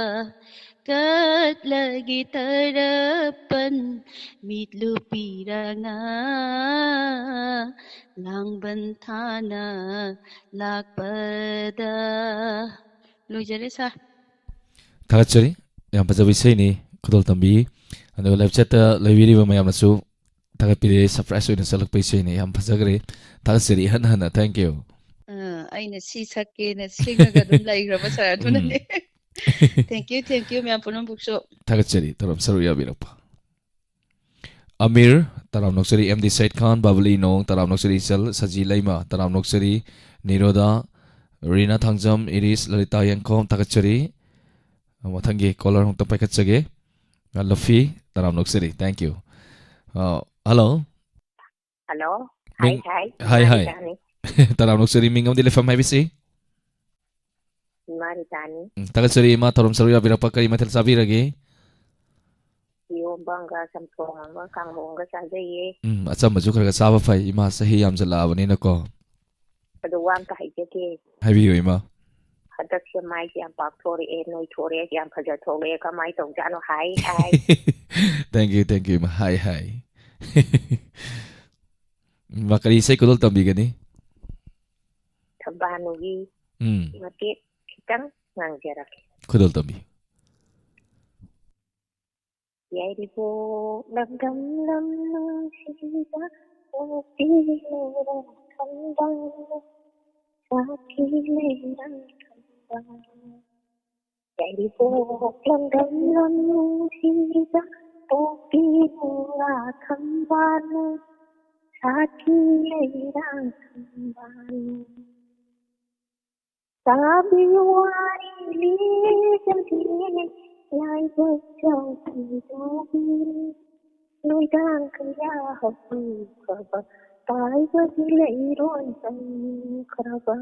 katlagi tarapan mitlupiranga langbantana lakpada lujare sa ꯊꯥꯒꯠꯆꯔꯤ ꯌꯥꯝ ꯐꯖꯕ ꯏꯁꯩꯅꯤ ꯈꯨꯗꯣꯜ ꯇꯝꯕꯤ ꯑꯗꯨꯒ ꯂꯥꯏꯞ ꯆꯦꯠꯇ ꯂꯩꯕꯤꯔꯤꯕ ꯃꯌꯥꯝꯅꯁꯨ ꯊꯥꯒꯠꯄꯤꯔꯦ ꯁꯔꯄ꯭ꯔꯥꯏꯖ ꯑꯣꯏꯅ ꯆꯠꯂꯛꯄ ꯏꯁꯩꯅꯤ ꯌꯥꯝ ꯐꯖꯈ꯭ꯔꯦ ꯊꯥꯒꯠꯆꯔꯤ ꯍꯟꯅ ꯍꯟꯅ ꯊꯦꯡꯛ ꯌꯨ ꯑꯩꯅ ꯁꯤ ꯁꯛꯀꯦꯅ ꯁꯤꯡꯉꯒ ꯑꯗꯨꯝ ꯂꯩꯈ꯭ꯔꯕ ꯁꯥꯔ ꯑꯗꯨꯅꯅꯦ ꯊꯦꯡꯛ ꯌꯨ ꯃꯌꯥꯝ ꯄꯨꯝꯅꯃꯛꯁꯨ ꯊꯥꯒꯠꯆꯔꯤ ꯊꯧꯔꯝ ꯁꯔꯨꯛ ꯌꯥꯕꯤꯔꯛꯄ ꯑꯃꯤꯔ ꯇꯔꯥꯝ ꯅꯣꯛꯆꯔꯤ ꯑꯦꯝ ꯗꯤ ꯁꯩꯗ ꯈꯥꯟ ꯕꯥꯕꯂꯤ ꯅꯣꯡ ꯇꯔꯥꯝ ꯅꯣꯛꯆꯔꯤ ꯏꯆꯜ ꯁꯖꯤ ꯂꯩꯃ ꯇꯔꯥꯝ ꯅꯣꯛꯆꯔꯤ ꯅꯤꯔꯣꯗꯥ ꯔꯤꯅꯥ ꯊꯥꯡꯖꯝ ꯏꯔꯤꯁ ꯂꯂꯤꯇꯥ ꯌꯦꯡꯈꯣꯝ ꯊꯥꯒꯠꯆꯔꯤ ꯃꯊꯪꯒꯤ ꯀꯣꯂꯔ ꯑꯃꯨꯛꯇ ꯄꯥꯏꯈꯠꯆꯒꯦ ꯂꯐꯤ Taram Noksiri. Thank you. Hello. Hello. Ming- Hi. Hi. Maritani. Taram Noksiri mingam dile fam habisi. Maritani. Tagat sari ma taram saru ya birapa kari mathal sabirage. Banga samsonga kanghonga sajaye. Acham maju khara saba fai ima sahi yam jala bani na ko. Adu wan ka haijake. Habiyo ima. Hadakse mai yam pak thori noi thori yam phaja thore ka mai tong jano hi. Thank you ima. Hi. Makari sai kudol tambi gani. Tabanugi. Mati kitang nangjarak. Kudol tambi. Yai bo lam dam lam sida o ti le tham bang sa ki le ram tham bang. Yai bo lam dam lam sida o ti la tham bang sa ki le ram tham bang. Sa bi wari li jati lại với châu thì đâu đi lối đang cứ ra học khờ bờ tại với lấy đôi tay khờ bờ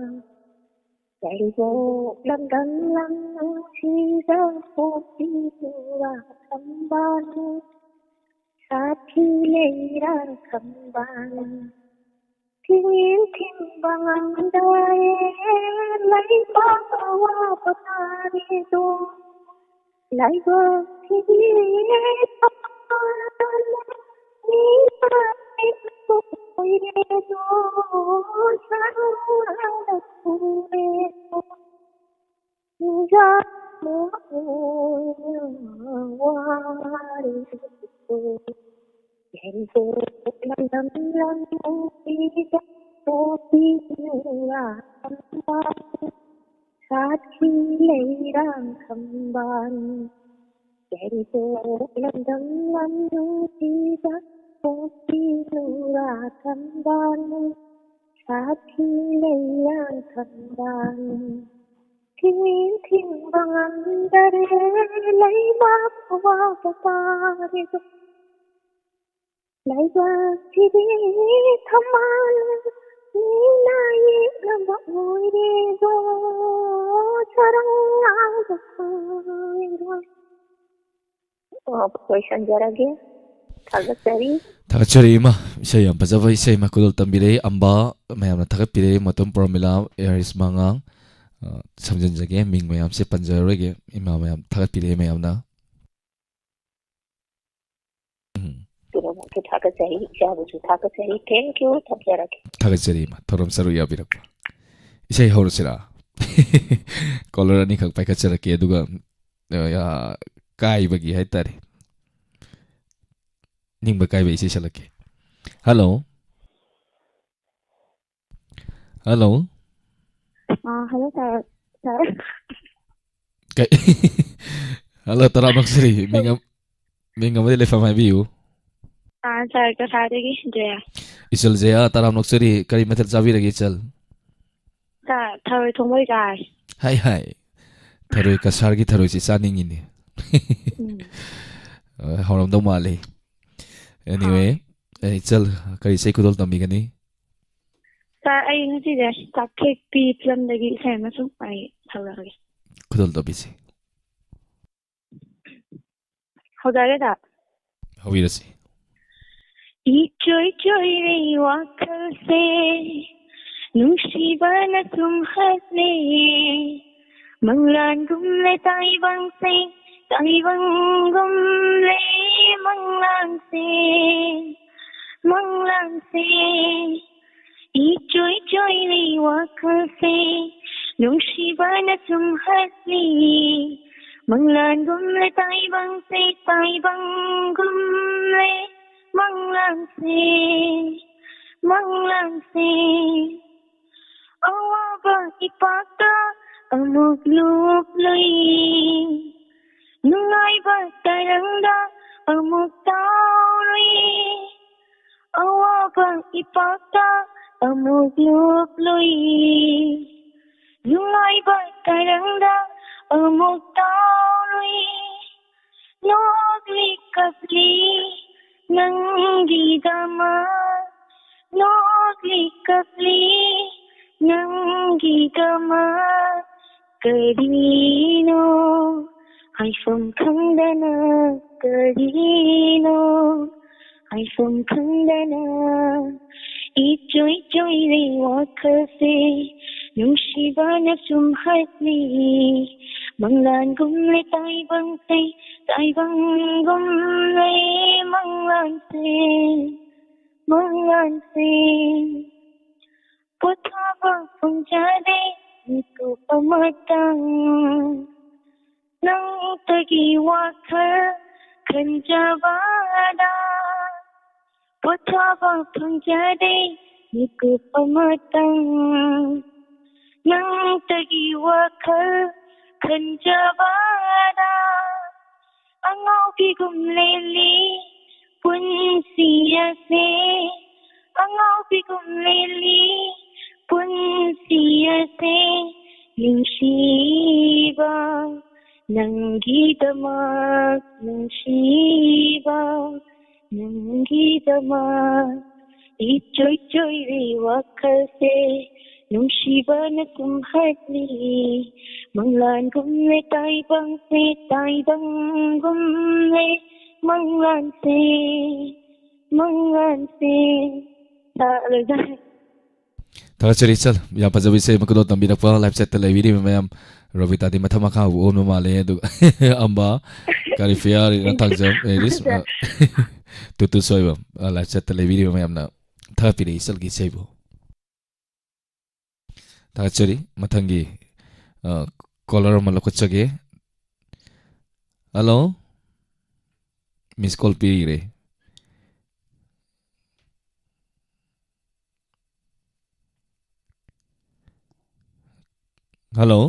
chạy vô lăn đăn lăn khi ra phố đi là thăm ban sát khi lấy ra thăm ban thiên bằng anh đây lấy bao hoa và ta đi đâu lại vơ thì ta ni ta tôi rồi sao được tôi ra mỗi qua đi hẹn giờ lần đi chắc tôi là sát khi lấy đang thầm bàn chạy vô lần đi chắc tôi là thầm bàn sát khi lấy đang thầm bàn thiên bằng anh đã lấy bác vào ta đi lại qua thì đi thăm anh nay làm vui đi rồi sarang rồi question jara ge Thakachari ima isai am pajaba isai ma kudol tambire amba mayam na thakapire matum promila aris mangang samjan jage ming mayam se panjarage ima mayam thakapire mayam na thank you Thakachari ima thoram saru ya birakpa isai horusira kolorani khak paikacharake aduga ya kai bagi haitare ning bakai be isai salake hello hello sir kai hello tara maksri mingam de le famai biu sir ka sadegi jaya isal jaya taram noksari kari mathal chabi ragi chal tharoi thongbai gai hai tharoi ka sargi tharoi si chaningi ni horam do male anyway chal kari sai kudol tambi gani sir ai ngasi de sakhe pi plan dagi sai ma sum ai thaurage kudol tambi si hodare da hawirasi Ichoy nei wakal se nungsiba tumhatne manglan gumle tai bang gumle manglan se Ichoy nei wakal se nungsiba tumhatne manglan gumle tai bang gumle Manglang se Awa ipata amuk lup lui Nungai ba tarangda amuk tauri Awa ipata amuk lup lui Nungai ba tarangda amuk tauri ನೋಗ್ಲಿಕ್ಕಬ್ಲಿ ನಂಗಿದಮ ನೋಗ್ಲಿಕ್ಕಬ್ಲಿ ನಂಗಿದಮ ಕರೀನೋ ಹೈಫಂ ಖಂಡನ ಕರೀನೋ ಹೈಫಂ ಖಂಡನ 이조이조이의 와카세 눈시바나 숨하니 망란곰레 따이방세 따이방곰레 망란세 망란세 포타바 풍자대 니코 pamatang nang tagiwaka kanjabada Potaba pangjade niku pamatang nang tagiwaka kanjabada angau pigumleli pun siyase angau pigumleli pun siyase Shiva Nangidamak Shiva Nangidamak Ichoy riwakase Nung Shiva na kumhatli Manglan gumle tay bang gumle Manglan se Talagang Tagachari chal ya pajabi se makudot tambira pa live chat tele video mayam Rovita di matha makha on male du amba kari fiar na tagjam eris tutu soiba live chat tele video mayam na thapi re isal gi seibo Tagachari mathangi caller malako chage hello miss call piri re Hello.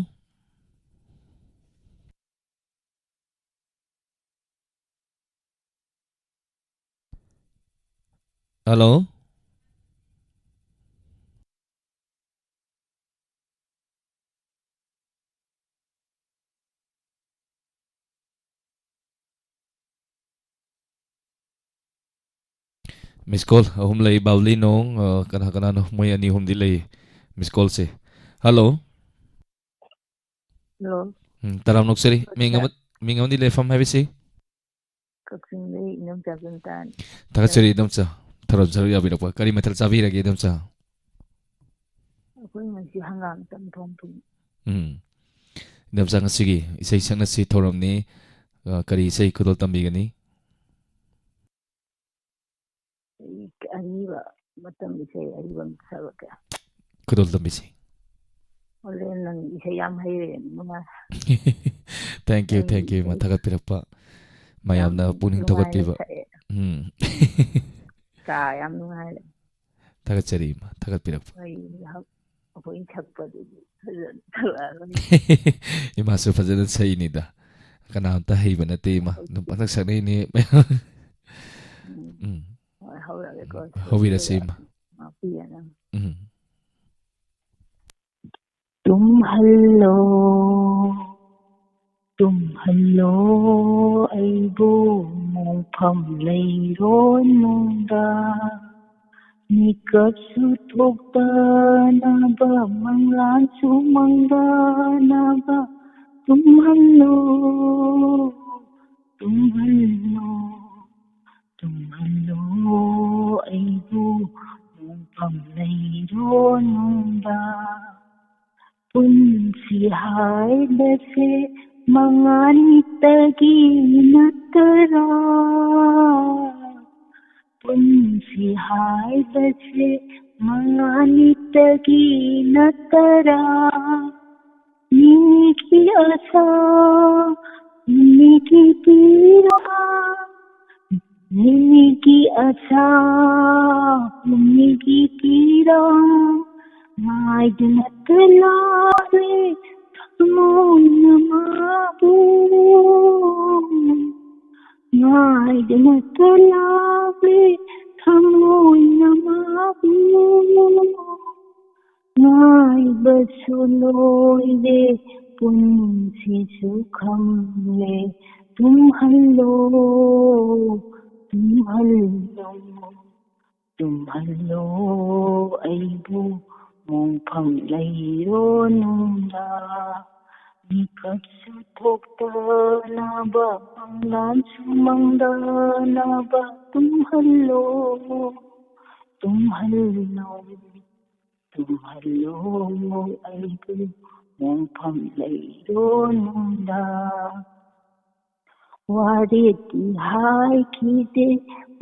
Hello. Miss call hum lay bawli nong kana no moy ani hum dilay miss call se. Hello. Hello. Taram nokseri mingam di lefam have si. Cooking the inum jaguntan. Tagachari damcha tharab jaru ya birakwa kari metal chabi rage damcha. Akoi ngasi hangam tam thom pu. Damcha ngasigi isai sangna si thoram ni kari isai kudol tambi gani. Ariba matam isai ariba sabaka. Kudol tambi si. Thank you matagat pirakpa mayamna puning togat piba ka yam nungai tagat chari ma tagat pirakpa apoi thakpa du ima su fajana sai ni da kana ta heiba na te ma num patak sakne ni hobira sim Tum hello aibu mong pham leiron nungda nikap su thokta na ba manglan su mangda na ba tum hello aibu mong pham leiron nungda Punsi hai bese manganitagi natara Punsi hai bese manganitagi natara Niki asa niki pira Niki asa niki pira Maidnatalare thamonamabu Maidnatalare thamonamabu Maibasuloide punsi sukhamle tumhallo tumhallo tumhallo aibu mongphang leironunda mikap su thoktanaba anglan sumangdanaba tumhallo tumhallo tumhallo aibu mongphang leironunda wareti hai kide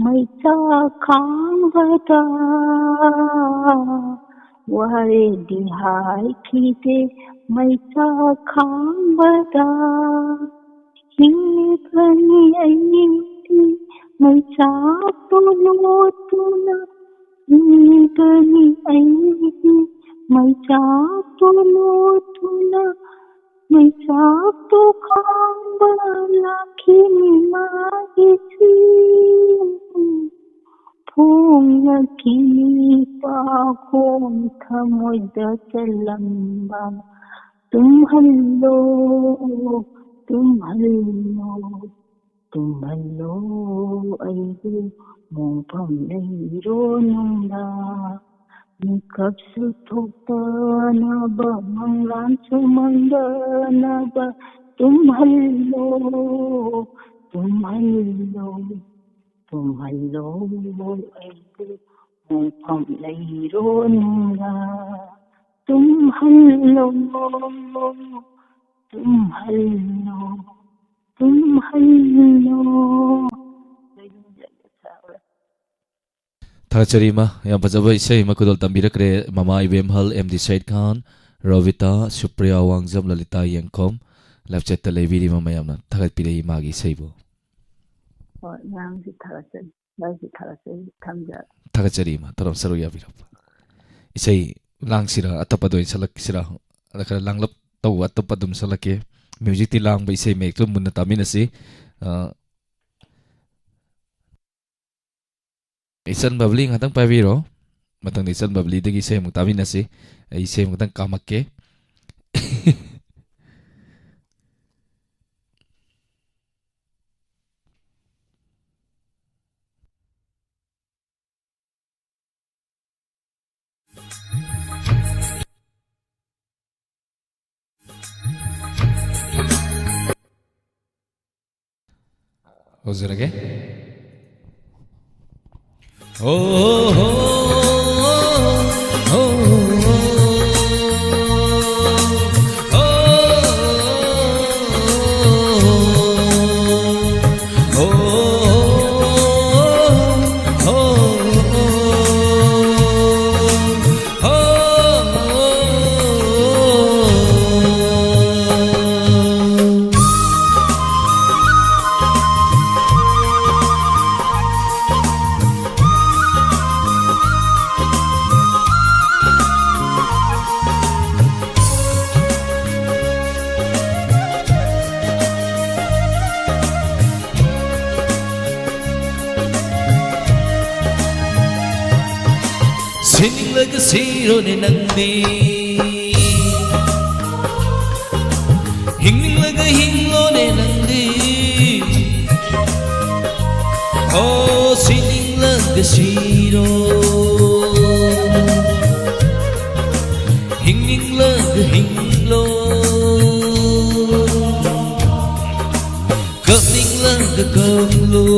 maita khangvada wareti hai kide maita khangvada hingani aini maita polotuna hingani aini maita polotuna may sakto kang balakini magisin Kung nagkinipa akong kamoy dasalambang Tumhallo, tumhallo, tumhallo ay di mong pamlayroon na Nikap sutokta na ba, manglan sumanda na ba, tumhallo, tumhallo, tumhallo ay di mong pamlayroon na tumhallo, tumhallo, tumhallo. Thacharima yang pajaba isai makudol tambirakre mama ibemhal MD Said Khan Rovita Supriya Wangjam Lalita Yangkom lapchat televidi mama yamna thagat pilei magi saibo yang si thachan lagi thachan thamja Thacharima taram saruya birap isai langsira atapado salak sira lakara langlap taw atapadum salake music ti lang ba isai mek tu munna taminasi Isan babli ngatang paviro matang isan babli dagi say mong tabi na si ay say mong tang kamakke Hozir lagi Sininglaga siro ni nandi Hinglinglaga hinglo ni nandi Oh sininglaga siro Hinglinglaga hinglo Kapninglaga kaplo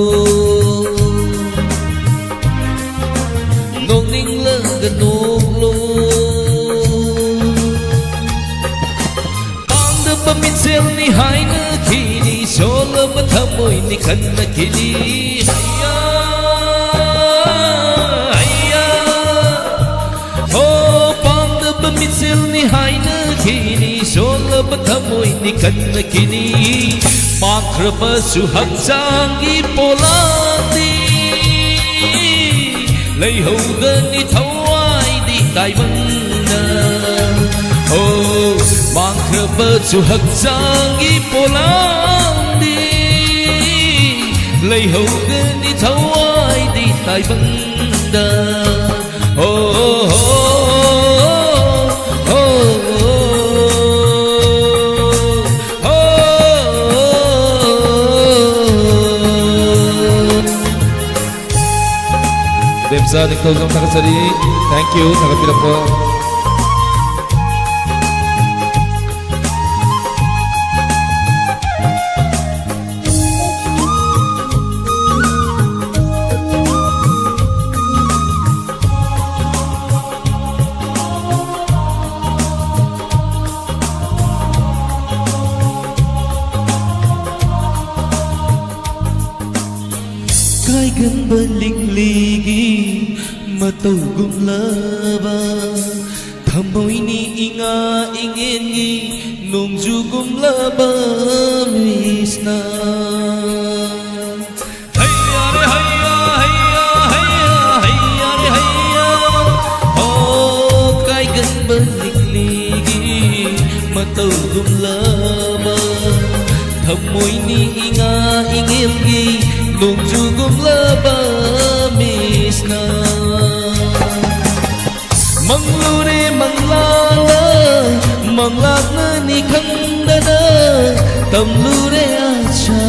Ganoglo Pangda paminsel ni haina kini Sola matamoy ni kanna kini Haya, haya Oh, pangda paminsel ni haina kini Sola matamoy ni kanna kini Makrapa suhagsang ipolati Layhogan itawai di taibanda Oh, mangkraba suhagsang ipolandi Layhogan itawai di taibanda Oh, oh, oh, oh, oh, oh, Ipsa Niktojam Thakasari. Thank you. Thakapirappa. Kai gần bên linh ligi mà tàu gum lava thầm môi ni inga ingin gi nung ju gum lava misna hayya re hayya hayya hayya hayya re hayya oh kai gần bên linh ligi mà tàu gum lava thầm môi ni inga ingin gi nung jugum laba misna manglure manglala manglakna ni khandana tamlure acha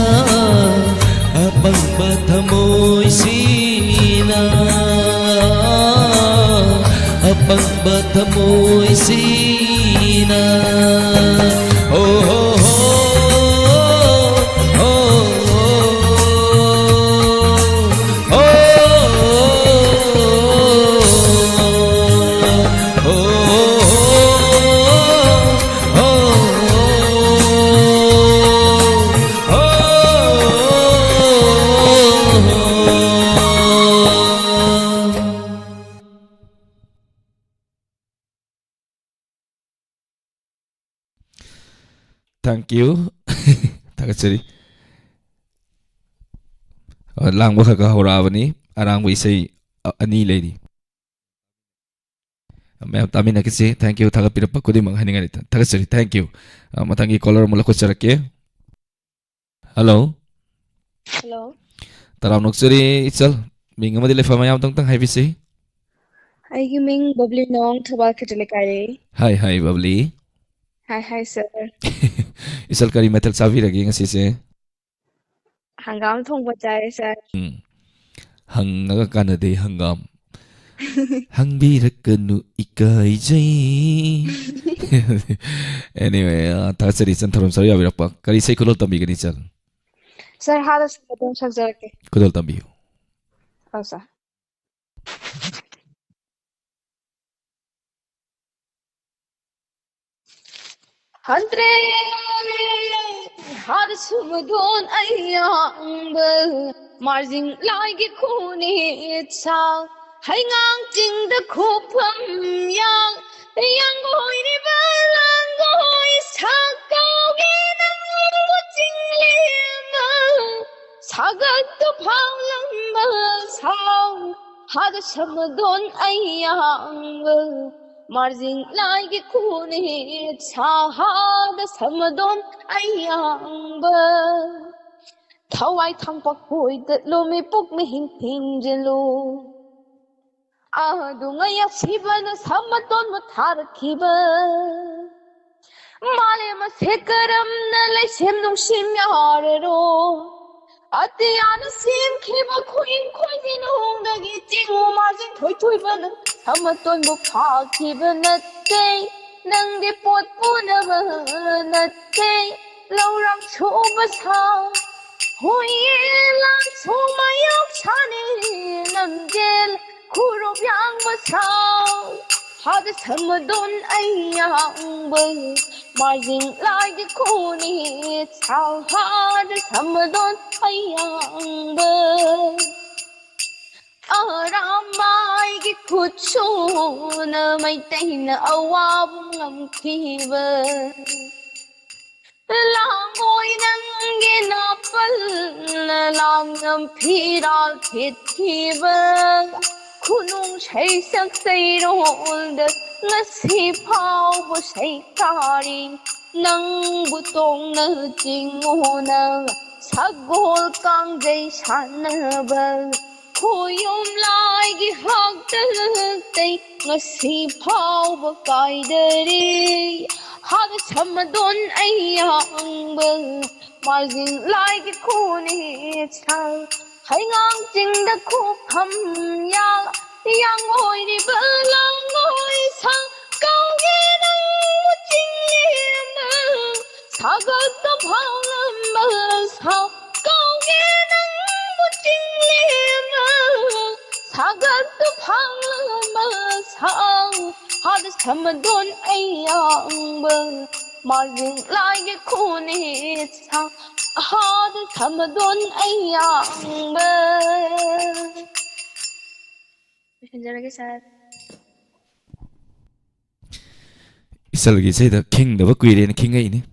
apang bathamoy sina apang bathamoy sina oh oh Thank you. Thakasari. Lang ba ka horawani arang wi say ani lady. Ma'am tami na kasi thank you thakapirappa kudi mang haninga nita. Thakasari thank you. Matangi caller mula ko charake. Hello. Hello. Taram noksari ichal minga madile famayam tang hai bisi. Aigi ming Bubbly Nong Thabal Katalikare. Hi Bubbly. Hi sir. Isal kari metal savi lagi ngasi se. Hangam thongba chai sir. Hangaga kanade hangam. Hangbirakanu ikai jai. Anyway, thakasari san tharam sari abirappa. Kari sai kulol tambi gani chal. Sir hada sabon sajake. Kulol tambi. Oh sir. Andre har sumdon ayang marjing lagi khuni cha hai ngang ching da khopam yang goi ni balang goi sa kau ge nang ching le ma sagat to phang ma sao har sumdon ayang marjing lagi khuni chahad samadon ayang thawai thangpak hoi dat lo me pok me hing ping jelo adungaya sibana samadon mathar khiba male ma sekaram na lai sem nong sim yarero Atiana sim khiba khuin khuin hong dagi jingu marjing thoi thoi ban Hamaton bu phakiba natte nang de pot punaba natte laurang choba sa hoye lang somayok chane namjel khuro byang ba sa had samadon ayang ba marjing lagi khuni chao had samadon ayang ba aramai gi kuchu na mai tai na awab ngam khiba langoi nang ge na pal lang ngam phira khit khiba khunung chai sak sai rol da ngasi phau bu sai kari nang bu tong na jingo na sagol kang jai san ba Khoyom lagi hak tay ngasi phau ba kai dari hak samadon ayang ba marjing lagi khuni chal hai ngang jing da khu kham ya 양오이리 블랑오이사 가오게는 무찔리는 사갔다 방음바사 가오게는 무찔리는 사갔다 방음바사 하드 삼돈 아양벌 말진 라이게 코니사 하드 삼돈 아양벌 편지하게 잘 이슬기 세다 킹 너버 꾸이레는 킹 아이니.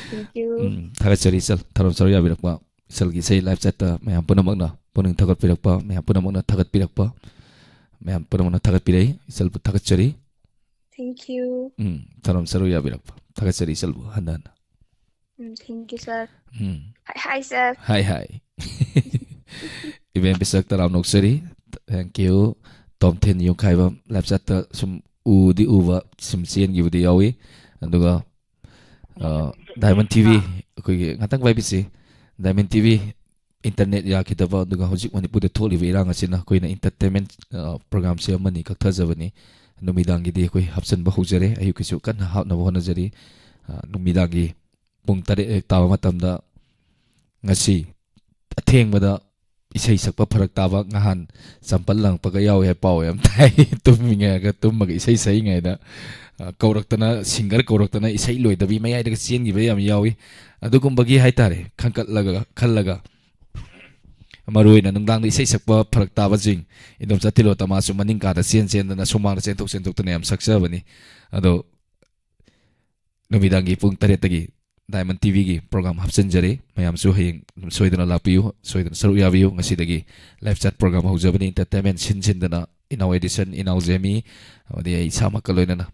Thank you. 타가처리 이슬 타람처리 야비락바 이슬기 세 라이브 챗다 매한 뿌나먹나 뿌능 타gat비락바 매한 뿌나먹나 타gat비락바 매한 뿌나먹나 타gat비레이 이슬부 타가처리. Thank you. 타람처리 야비락바 타가처리 이슬부 한나. Thank you, sir. Hi, sir. Hi. Event bisak taram noksari. Thank you. Tom Ten yung kaiba live chat sum udi uva sum sien gibudi yawi. Anduga Diamond TV koi ngatang vibe si Diamond TV internet ya kita ba anduga hojik mani pude tholi virang asina koi na entertainment program se mani kakta javani numidang gi koi hapsan ba hujare ayu kisu kan ha na bona jari numidang gi pung tare tawa matamda ngasi athengbada isai sakpa pharak taba ngahan sampal lang paga yaw he paw yam thai tuminga ga tumma isai sai ngai da kauraktana singer kauraktana isai loidabi mayai daga chen gi ba yam yawi adugum bagi haitare khangkat laga khallaga maruina nungdang da isai sakpa pharak taba jing idom chatilo tama su maning ka da chen da sumang chen tok tana yam saksa bani ado numidangi pung tare tagi Diamond TV gi program hapsen jare mayam su hayeng soidana lapiu soidana saru yaviu ngasidagi live chat program hojabani entertainment sin dana inaw edition inaw jemi adi ai sama kaloina na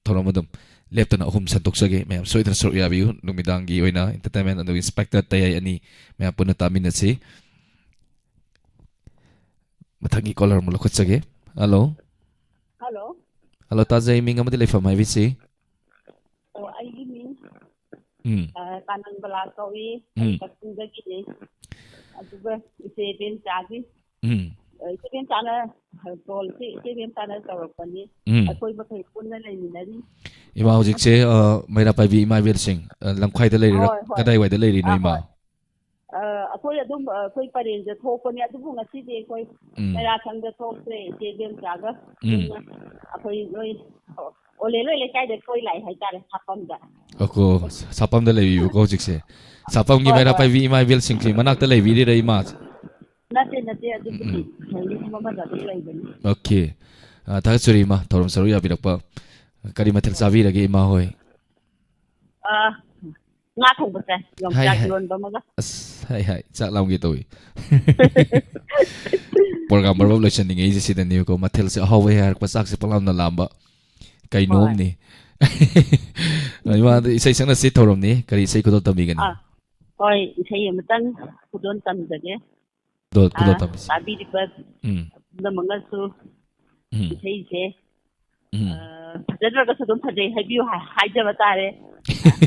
thoramadum leptana hum santok sage mayam soidana saru yaviu numidangi oina entertainment ando inspector tayai ani mayam puna tamin si mathangi caller mo lokhot sage hello tazai minga madi lefa mai visi ai mi Kanang bala kawi katunga gini aduga ise ben chagi ise ben chana tol ise ben chana tawapani akoi bakai punna laiminari ima hojik se maira pai ima ber sing lamkhai da leiri kadai wai da leiri no ima akoi adum koi paren je thokoni adubu ngasi de koi maira thangda thokse ise ben chaga akoi loi ole le kai de koi lai hai tare sapamda ako sapam da lewi ko jikse sapam gi mera pai vi mai vel singki manak ta lewi ri rei ma nate adu ni mama da lai bani okay ta churi ma thorom saru ya birakpa kari mathel savi rage ma hoi nga thong ba yom jak lon ba maga hai chak lam gi toi program bar lo chen ngi ji sidan ni ko mathel se hawe har pa sak se palam na lamba kai nom ni Aywa isai sang na si thorom ni kari isai kudol tambi gani hoi isai amatan kudol tamjage dol kudol tambi tabi di ba na mga su isai se jadra ka sadom thajai habiu haijaba tare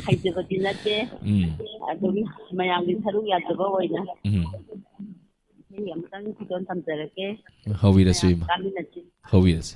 haijaba dinate adum mayang din tharu ya jaba oina isai amatan kudol tamjarake hawi da sui ma hawi da si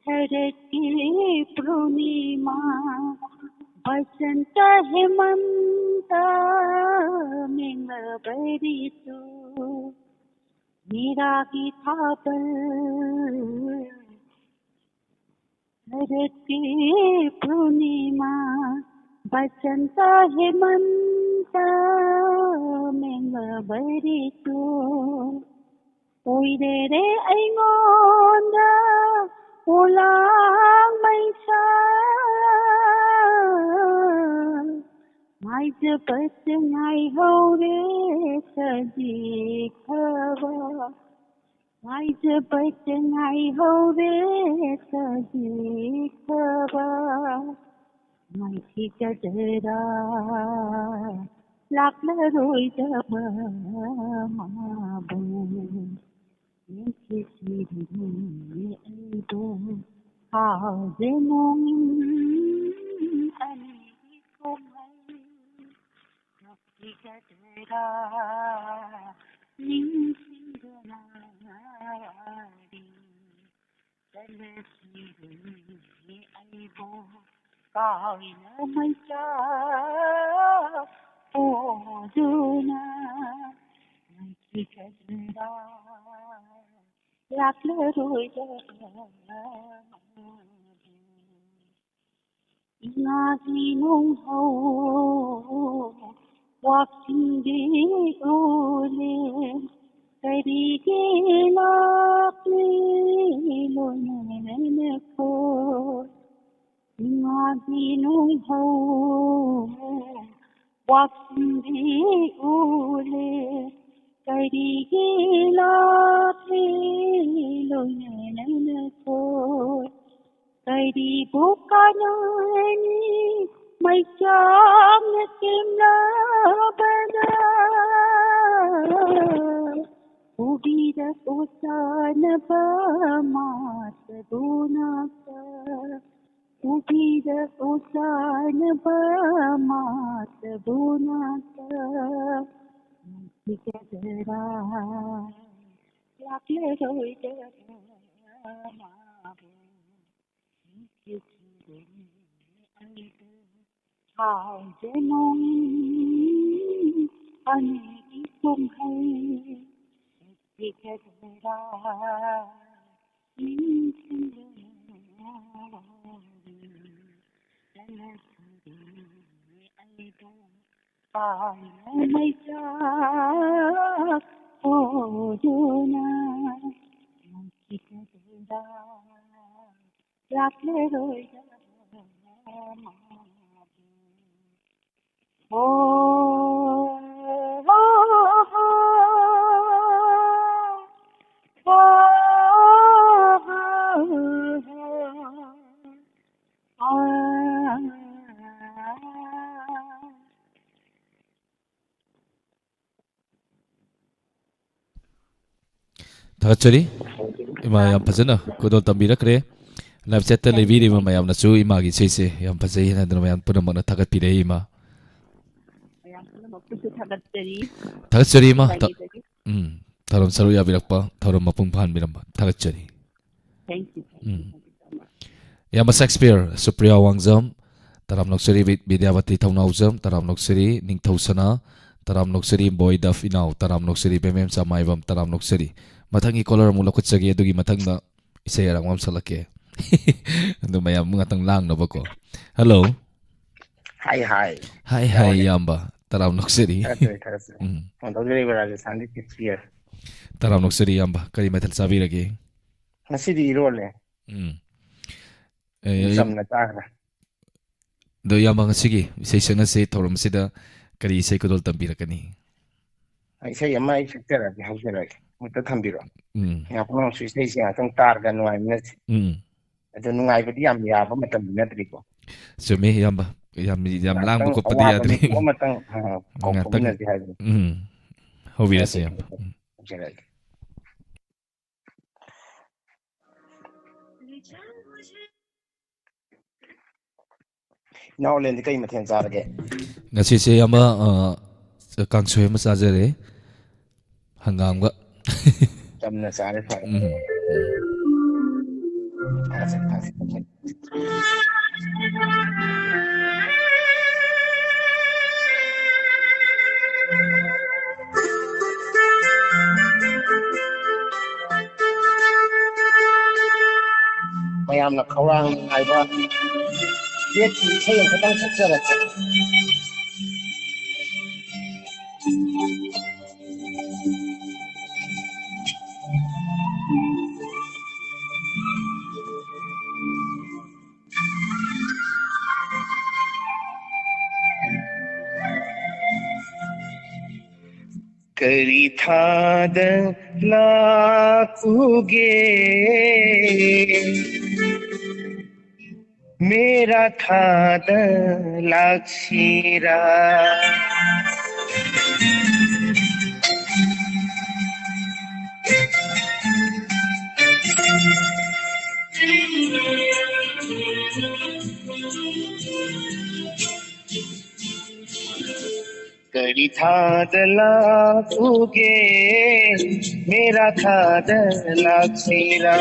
शरद की पूर्णिमा बसंत हेमंत मेघबरितु मेरा गीता पर शरद की पूर्णिमा बसंत हेमंत मेघबरितु ओइरे अइंगोंदा ओलांग मैसा माइजबत ngaihore sajikhawa माइजबत ngaihore sajikhawa माइथि गजरा लाखला रोय जब माबू Minti sirine aido hazenong ani kumai Nakti gadera ninsindunari Dala sirine aido kawina maisa oduna Nakti gadera lạc lỡ rồi nga di nung hầu hoặc xin đi ô lên cái đi cái lạc đi lối nè cô nga di nung hầu hoặc xin đi ô lên cái đi cái lạc đi lối nè cô cái đi buộc cả nơi mây trắng kim lá bana ubi da usana ba mat bunaka ubi da usana ba mat bunaka Nikadera lakle roi dera mabu nikisire aido hajenong ani ikum hai Nikadera ninsindre aido Maisa oduna kita dera lakle roi Thakachari ima yam phajana kodol tambirakre live chat ta levi rima mayam na chu ima gi seise yam phajai hena dra mayam punamana thakat pire ima thakachari ma tharam saru ya birakpa tharam mapung phan biramba thakachari Thank you. yam Shakespeare Supriya Wangjam taram noksari Vidyavati Thaunaujam taram noksari Ningthausana taram noksari Boydaf Inau taram noksari Bemem Samaibam taram noksari mathangi color mu lakut sagi adugi mathangna isay arangwam salake ando mayam ngatang lang no bako hello hi yamba taram noksari on the very well sandi picture taram noksari yamba kari mathal sabirage nasidi irole samna tagra do yamba ngasigi isay sana se thoram sida kari isay kodol tambirakani isay yama sector agi hausera mutta thambiro ya kono suisai sia tang tar ga noi minat ado nungai badi yam ya ba matam minatri ko sumi yamba yam lang ko padi yadri ko matang ko minat ha hobira se yamba now len kai mathen zarage ngasi se yamba kangsoy masajare hangam ga jamna sare fa ꯃꯌꯥꯝꯅ ꯈꯧꯔꯥꯡ ꯅꯨꯡꯉꯥꯏꯕ ꯗꯦꯠꯀꯤ ꯏꯁꯩ ꯑꯃꯈꯛꯇꯪ ꯁꯛꯆꯔꯛꯀꯦ करी थाद लाकुगे मेरा थाद लाक्षीरा करी थाद लाकुगे मेरा थाद लाक्षीरा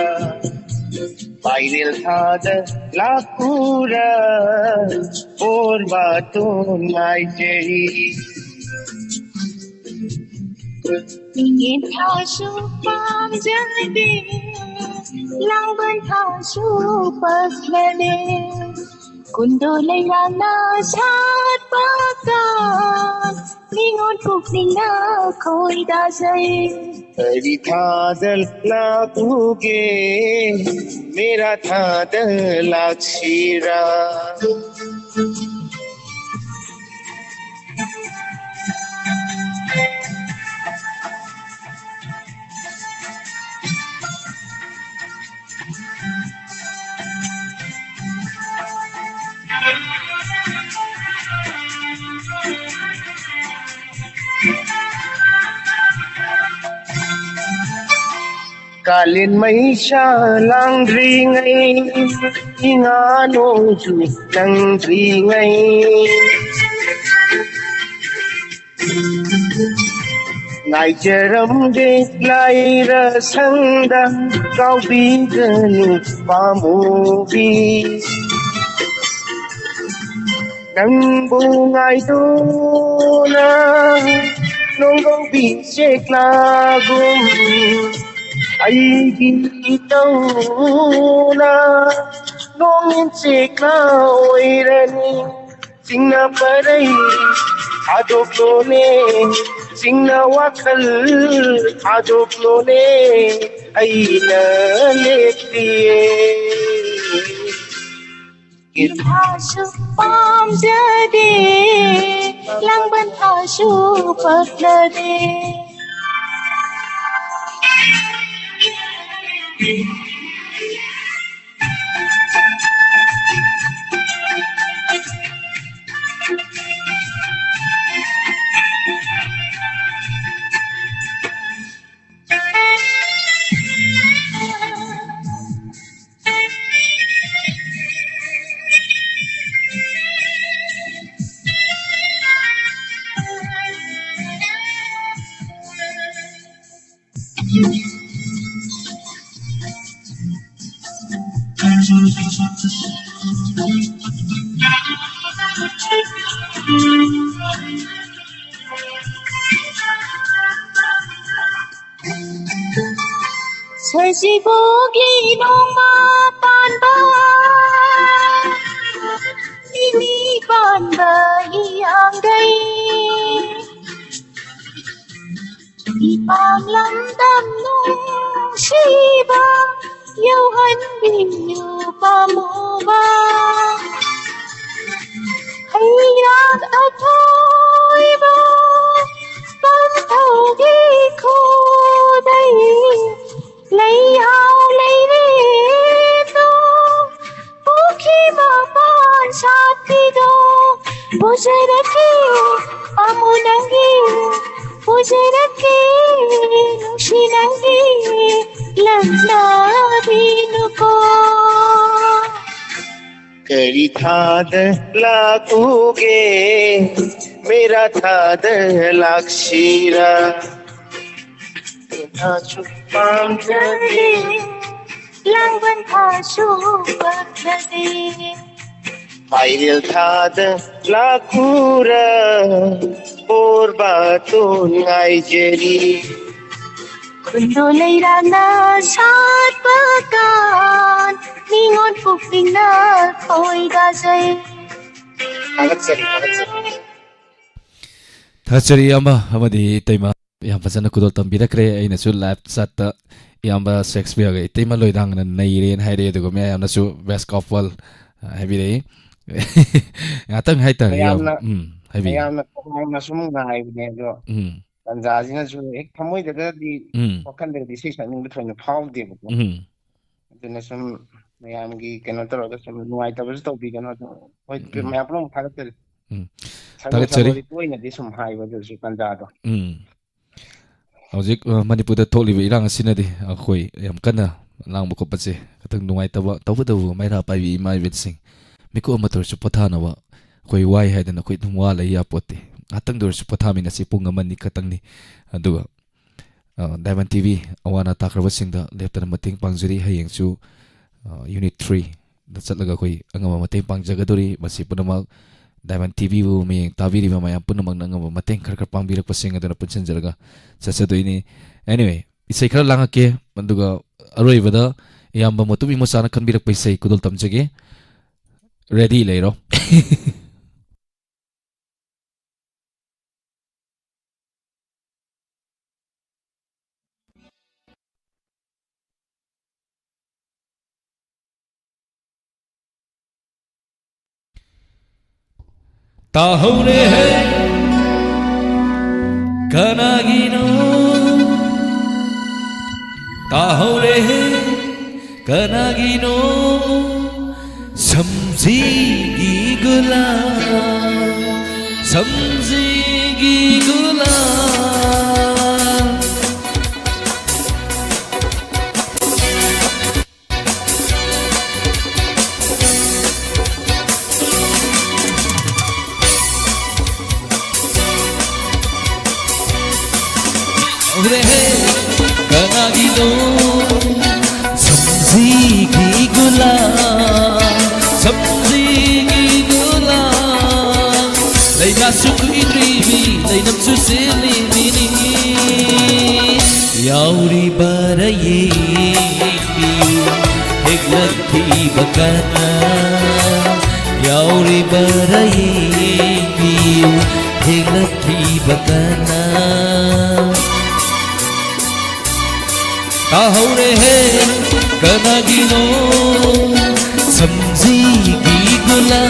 पायरिल थाद लाकुरा और बातों नाइजेरी ये थाशु पाम जल्दी लांगन थाशु पसलने कुंडो लेना साथ पाkan lingon kupnina koi dasai करी थाद लाकुगे मेरा थाद लाक्षीरा कालिन मैशा लांग्रिङै इङा नोंजु नंग्रिङै नाइजरमदे लाइर संदा काउबिगनु पामुबि नंबु ngaidona nonggo biseklagum aigi tauna nongin sekla oirani singna parai adoklone singna wakal adoklone aina lektiye थाशु पाम जदे लांगन थाशु पसलने Sesibogi noma panba ini panba yang gai ipang lam dam nung shiba yêu hân binu pamuba hay yak athoy ba pan thâu gi khô đây lấy hao lấy về to bố khi mà con sát đi đó bố sẽ đất kia amu nang kia bố sẽ đất kia nung si nang kia lần na đi nu ko करी थाद लाकुगे मेरा थाद लाक्षीरा थाशु पाम जदे ಲಾಂಗನ್ ಹಾಶುವನದಿ Pairil thada lakura Porbatun ngai jeri Kundo leirana sát bagan Ningon puping na khoi gazay Thachari ama amadi taima yam fazana kudol tambirakre aina su lab satta yamba Shakespeare ga taima loidang na nairen haire dugo me yamna su best couple habire ngatang haitar yam habi Yamna sum ngai ne do Tanzania su ek thamoi daga di wakan daga di sei saning bu thoina phau de bu dena sum mayam gi keno taro ga sum nuai ta bus to bi keno hoi mayam plong thagat ter Thagatsari toina di sum hai ba su kanda do Hojik Manipurda tholiba irang asinadi akhoi yam kana langba ko pache katang nuai ta ba tawda mai ra pai mai wit sing Miko amator su pathana wa koi wai haidana koi thumwa la ya pote atang dor su pathami na si punga mani katang ni aduga Diamond TV awana takraba singda leptana mating pangjuri hayeng su unit 3 da chatlaga koi angama mating pangjagadori masi punamak Diamond TV bu meyeng tabiri ma mayam punamak angama mating khar khar pangbirak pasing adana punchen jaraga sasado ini anyway isai khar langake aduga aroi bada yamba motumi mosana kanbirak paisai kudol tamjage ready later Tahore hai kanagino Tahore hai kanagino Samjigi gula Kanagino Samjigi gula Lay nasuk idribi Lay namsu silimini Yauri baraye Heglaki bakana Yauri baraye Heglaki bakana Tahore hai kanagino Samjigi gula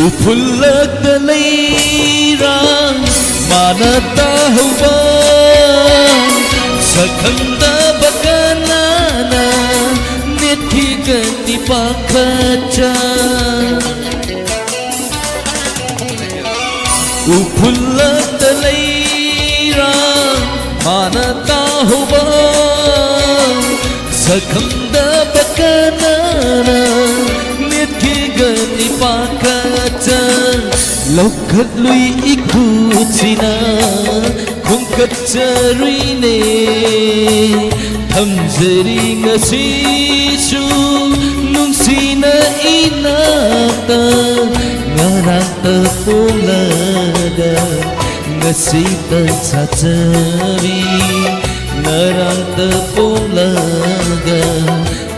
Upulak leirang manata huwa Sakhanda bakanana nithigani pakacha Upulak leirang manata huwa Sakhanda bakanana nithigani pakacha Lokhat lui ikuchina khongkat charine thamjari ngasisu nungsina inata ngarata polada ngasita chachavi ngarata polada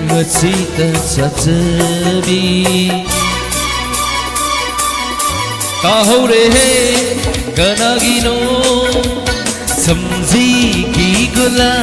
ngasita chachavi Tahore hai kanagino Samjigi gula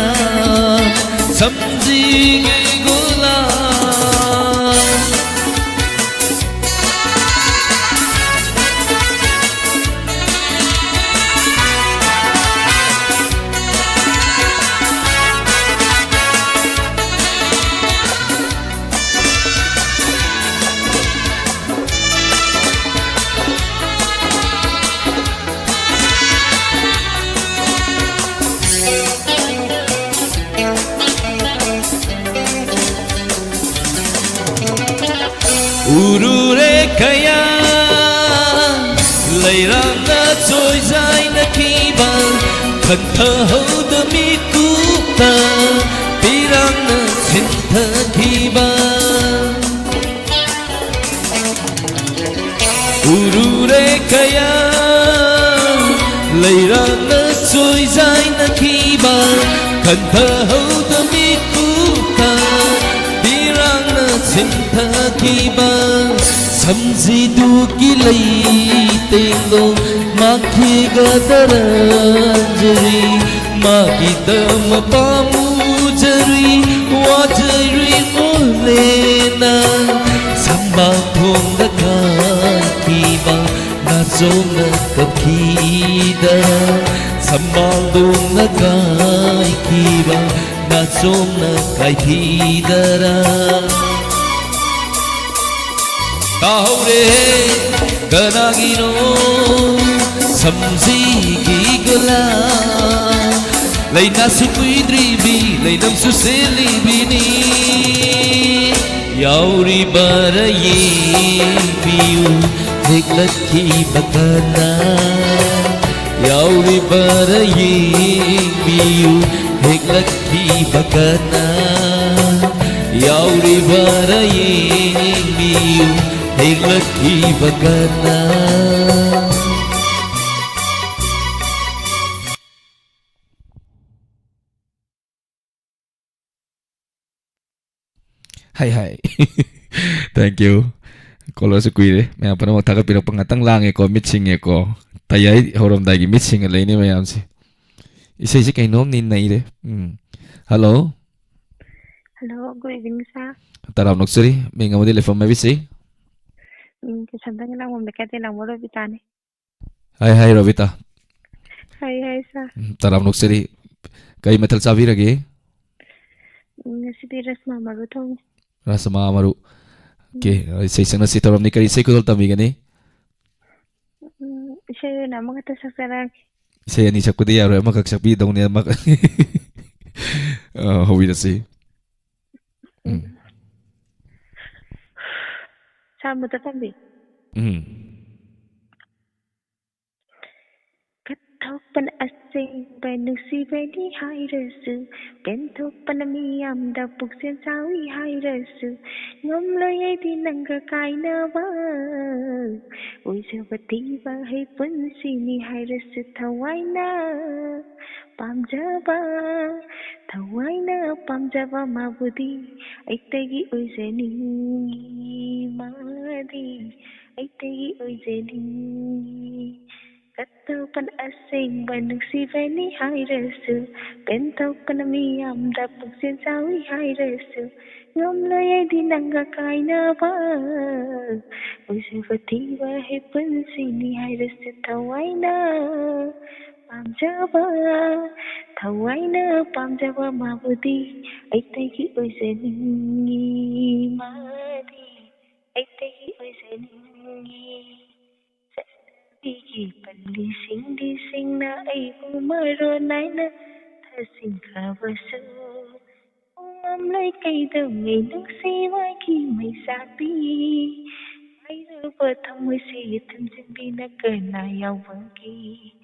Urure kaya leirangna trôi dài na kiba khẩn thơ hậu đơ mi kuta pirangna sin thơ kiba Urure kaya leirangna trôi dài na kiba khẩn thơ hậu đơ mi kuta pirangna sin thơ kiba samji du ki lay tengo makhi gadaranjari maki dam pamu jari wajari olena samba thong da kiba na zona kapida samba dong na kiba na zona kaipidara Taure ganagino samji gigla Leina su kuidribi leinam su selibini Yauri baraye piu heklat ki bakana Yauri baraye piu heklat ki bakana Yauri baraye piu heklat ki bakana Hai hai. Thank you. Kalau sekuire, me apa nama takat pira pengatang lange ko meeting ko. Tayai horom dagi meeting le ini mayam si. Isi si kainom ni nai de. Hello. Hello, good evening sir. Tarap nokseri, me ngamudi telefon me bisi. Kesandang lang mo mekate lang mo Robita ni. Hai hai Robita. Hi sir. Tarap nokseri. Kai metal sabi lagi. Nasi biras mama rutong. Rasa maamaru. Okay, isay sang nasi taram ni kari isay kudol tami gani. Siya na mga tasaksarak. Isay ani sakudi yaro makaksabi dong niya mak. Hawi na si. Sama tatabi. Kataupan asing banusi bedi hai resu bentupan miyam da puksen sawi hai resu ngom loye di nangga kaina ba oi sebati ba hai punsi ni hai resu thawaina pamjaba pamjaba mabudi aitegi oi zeni madi aitegi oi zeni Kataupan asing banung si veni hai resu Bentaupan miyam dapuk sen sawi hai resu Ngom loye di nangga kaina ba Usavati wa he pansini hai resu tawaina Pamjaba mabudi Aitegi uzeni madi Aitegi uzeni Digi pali sing na ay bumaro na thasing kawaso Ngam lay kay ngay nang siway ki may sabi Ay rupa thamoy si tamsin binaganayaw bagi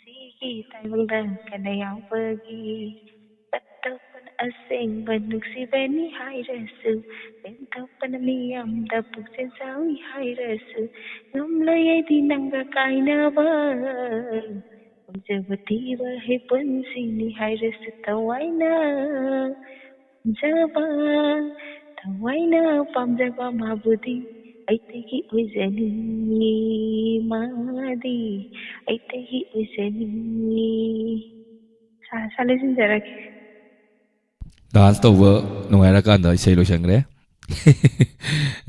Sige tayo lang kanayaw bagi Patapan asing banug si Benny hai resu Bentapan miyam dapuk sen sawi hai resu Ngam loye di nangga kaina ba Ujabati ba he punsi ni hai resu tawaina Pamjaba mabudi Aitegi uzeni madi Aitegi uzeni Salisin jarake Dance over nungai rakan da isay lo siyangre.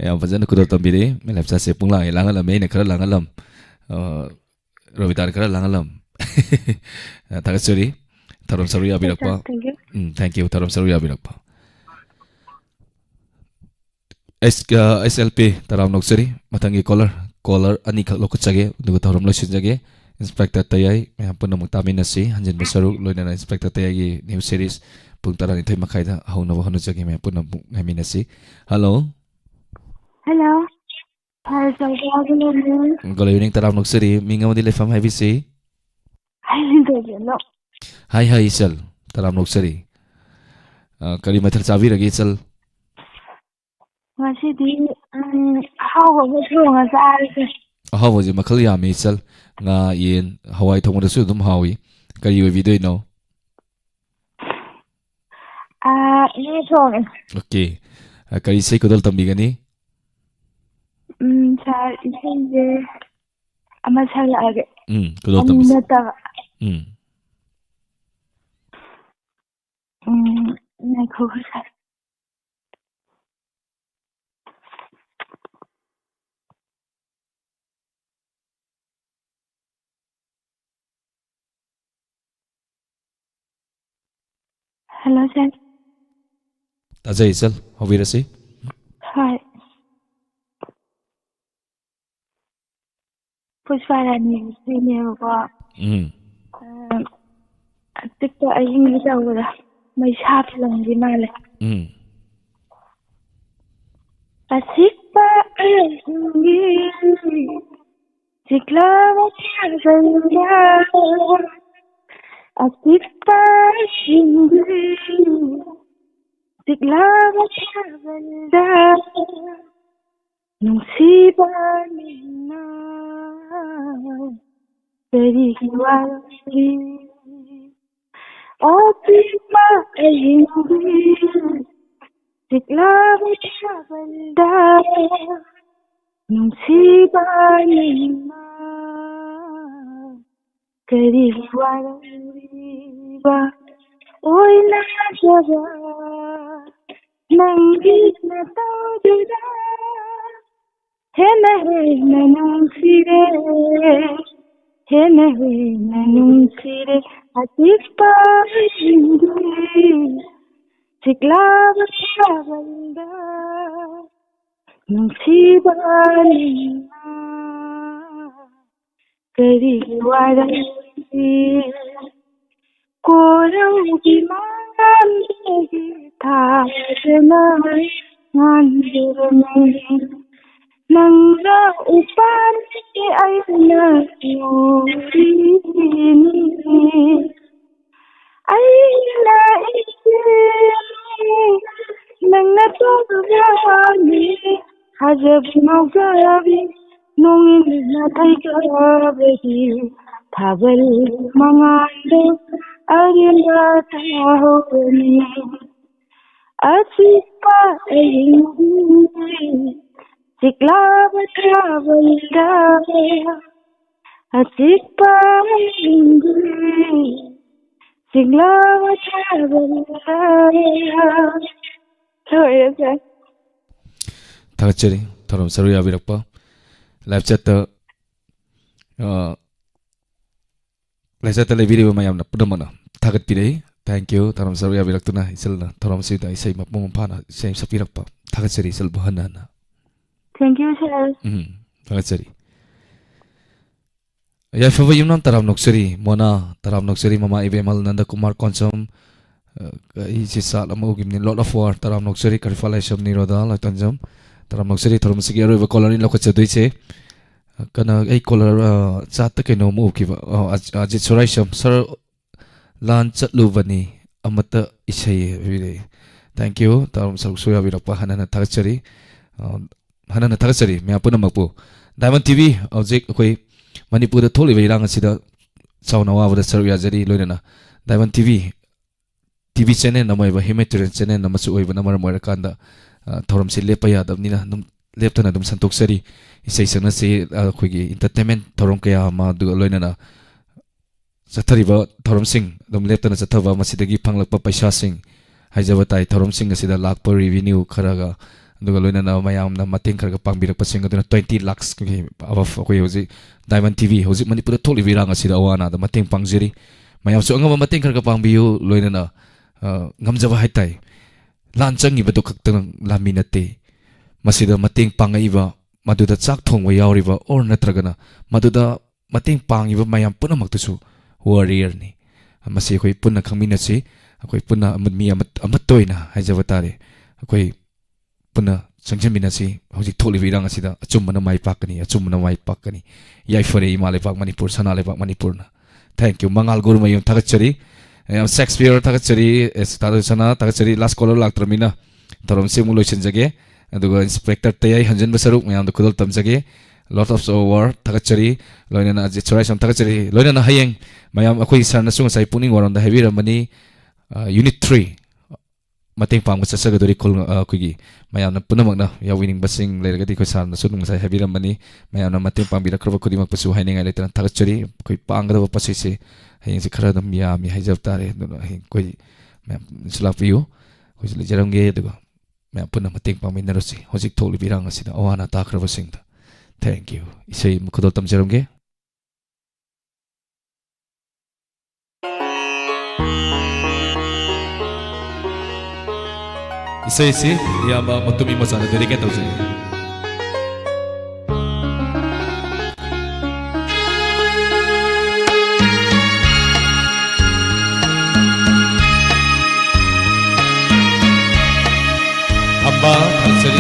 Yang pasan kudo tambiri, melap sa sepung lang ilang alam ini kera lang alam. Robitar kera lang alam. Takat sorry, tarom saru ya birak pa. Thank you, tarom saru ya birak pa. SLP taram nok sorry, matangi caller ani kak lokut sage, nugu tarom lo siyang Inspector Tayay, may hampun na magtamin na si Hanjan Basaru, loy na Inspector Tayay new series. Pung taran ito'y makay na ako na wakano siya may po na ngayon na si. Hello? Hello. Hi, good evening. Good evening taram noksari minga madi lefam hai bisi. Hi, no. Hi Isal taram noksari. Kari mathal chavi ragi Isal. Masidi how was it? How was it makhal yami Isal nga yen Hawaii thong da su dum hawi. Kari we video no. No. Okay. Kari say kudal tambi gani. Sir, isenge ama salage. Kudal tambi. Nako sir. Hello sir. Taja Isal hobirasi. Hi. Pushparani sine ko. Tikto aying litawala. May shop lang di male. Asikpa ayingi. Siklava chazanga. Asikpa ayingi. Siklava chazanga. Nungsiba nina. Periwali. Asikpa ayingi. Siklava chazanga. Nungsiba nina. Periwali. Oy na jaba. Nangit na tawjuda. Hena nung sire. Hena nung sire. Asikpa ayingi. Siklava chazanga. Nungsiba nina. Periwali. Korang di mangan thadna ngandirne nangna upan aina yurini aina isini nangna togani hajab nogabi nongin na taigabedi thabal mangando arinda tahoni asikpa ayingi siklava travelda asikpa ayingi siklava travelda Sorry, Thakachari thorom saru yabirakpa live chat ta live chat ta le video mayam na pudamana thagat pirei thank you thorom saru yabiraktuna isalna thorom sida isai mapum phana isai sapirakpa thakachari isal bahana Thank you, sir. Thakachari ya fava yumnam taram noksari mona taram noksari mama ibemal nanda kumar konsum isi sal amu gimni lot of war taram noksari karifala sham niroda la tanjam taram noksari thorom sigi aro kolani lokha chaduiche kana ei kolar chat ta keno mu kiwa ajit surai sham sir lan chatlubani amata isai vile thank you taram sarsuya virakpa hanana thakachari hanana thakachari me apuna makpu Diamond TV object koi Manipur tholi veirang asida chauna wabada sarya jari loinana Diamond TV channel namai ba humanitarian channel namasu oiba namar moira kanda thoram se lepa yadabnina num leptana dum santok sari isai sana se khoigi entertainment thoram kaya ma du loinana sathariba thoram sing dum leptana sathaba masidagi phanglakpa paisa sing haijaba tai thoram sing asida lakpa revenue kharaga duga loinana mayamna mating kharaga pangbirakpa sing aduna 20 lakhs ki above khoi hoji Diamond TV hoji Manipur tholi veirang asida awana da mating pangjeri mayam so angama mating kharaga pangbiu loinana ngamjaba haitai lanchang ibadu khaktang laminate masida mating pangaiba maduda chak thongwa yauriba or natragana maduda mating pangiba mayam punamaktusu warrior ni masi khoi punna khangmina si khoi punna mi amatoina haijaba tare khoi punna ꯆꯪꯁꯤꯟꯃꯤꯟꯅꯁꯤ ꯍꯧꯖꯤꯛ ꯊꯣꯛꯂꯤꯕ ꯏꯔꯥꯡ ꯑꯁꯤꯗ ꯑꯆꯨꯝꯕꯅ ꯃꯥꯏ ꯄꯥꯛꯀꯅꯤ ꯑꯆꯨꯝꯕꯅ ꯃꯥꯏ ꯄꯥꯛꯀꯅꯤ ꯌꯥꯏꯐꯔꯦ ꯏꯃꯥ ꯂꯩꯕꯥꯛ ꯃꯅꯤꯄꯨꯔ ꯁꯅꯥ ꯂꯩꯕꯥꯛ ꯃꯅꯤꯄꯨꯔꯅ thank you ꯃꯉꯥꯜ ꯒꯨꯔꯨꯃꯌꯨꯝ ꯊꯥꯒꯠꯆꯔꯤ ꯁꯦꯛꯁꯄꯤꯌꯔ ꯊꯥꯒꯠꯆꯔꯤ ꯁꯅꯥ ꯊꯥꯒꯠꯆꯔꯤ ꯂꯥꯁ ꯀꯣꯂꯔ ꯂꯥꯛꯇ꯭ꯔꯕꯅꯤꯅ ꯊꯧꯔꯝꯁꯤ ꯑꯃꯨꯛ ꯂꯣꯏꯁꯤꯟꯖꯒꯦ ꯑꯗꯨꯒ ꯏꯟꯁꯄꯦꯛꯇꯔ ꯇꯌꯥꯏ ꯍꯟꯖꯤꯟꯕ ꯁꯔꯨꯛ ꯃꯌꯥꯝꯗ ꯈꯨꯗꯣꯜ ꯇꯝꯖꯒꯦ ꯂꯣꯠ ꯑꯣꯐ ꯋꯥꯔ ꯊꯥꯒꯠꯆꯔꯤ ꯂꯣꯏꯅꯅ ꯑꯖꯤꯠ ꯁꯣꯔꯥꯏꯁꯝ ꯊꯥꯒꯠꯆꯔꯤ ꯂꯣꯏꯅꯅ ꯍꯌꯦꯡ ꯃꯌꯥꯝ ꯑꯩꯈꯣꯏ ꯁꯥꯔꯅꯁꯨ ꯉꯁꯥꯏ ꯄꯨꯛꯅꯤꯡ ꯋꯥꯔꯣꯝꯗ ꯍꯥꯏꯕꯤꯔꯝꯕꯅꯤ ꯌꯨꯅꯤꯠ 3 ꯃꯇꯦꯡ ꯄꯥꯡꯕ ꯆꯠꯆꯒꯗꯣꯔꯤ ꯑꯩꯈꯣꯏꯒꯤ ꯃꯌꯥꯝꯅ ꯄꯨꯝꯅꯃꯛꯅ ꯌꯥꯎꯅꯤꯡꯕꯁꯤꯡ ꯂꯩꯔꯒꯗꯤ ꯑꯩꯈꯣꯏ ꯁꯥꯔꯅꯁꯨ ꯉꯁꯥꯏ ꯍꯥꯏꯕꯤꯔꯝꯕꯅꯤ ꯃꯌꯥꯝꯅ ꯃꯇꯦꯡ ꯄꯥꯡꯕꯤꯔꯛꯈ꯭ꯔꯕ ꯈꯨꯗꯤꯡꯃꯛꯄꯨꯁꯨ ꯍꯥꯏꯅꯤꯡꯉꯥꯏ ꯂꯩꯇꯅ ꯊꯥꯒꯠꯆꯔꯤ ꯑꯩꯈꯣꯏ ꯄꯥꯡꯒꯗꯕ ꯄꯣꯠꯁꯤꯁꯦ ꯍꯌꯦꯡꯁꯤ ꯈꯔ ꯑꯗꯨꯝ ꯌꯥꯝꯃꯤ ꯍꯥꯏꯖꯕ ꯇꯥꯔꯦ ꯑꯗꯨꯅ ꯍꯌꯦꯡ ꯑꯩꯈꯣই ꯃꯌꯥꯝꯁꯨ ꯂꯥꯛꯄꯤꯌꯨ ꯑꯩꯈꯣꯏꯁꯨ ꯂꯩꯖꯔꯝꯒꯦ ꯑꯗꯨꯒ ꯃꯌꯥꯝ ꯄꯨꯟꯅ ꯃꯇꯦꯡ ꯄꯥꯡꯃꯤꯟꯅꯔꯁꯤ ꯍꯧꯖꯤꯛ ꯊꯣꯛꯂꯤꯕ ꯏꯔꯥꯡ ꯑꯁꯤꯗ ꯑꯋꯥ ꯑꯅꯥ ꯇꯥꯈ꯭ꯔꯕꯁꯤꯡꯗ ꯊꯦꯡꯛ ꯌꯨ ꯏꯁꯩ ꯈꯨꯗꯣꯜ ꯇꯝꯖꯔꯝꯒꯦ 이세이씨 이아마 모토미 모자는 드리게 도지 아빠 한소리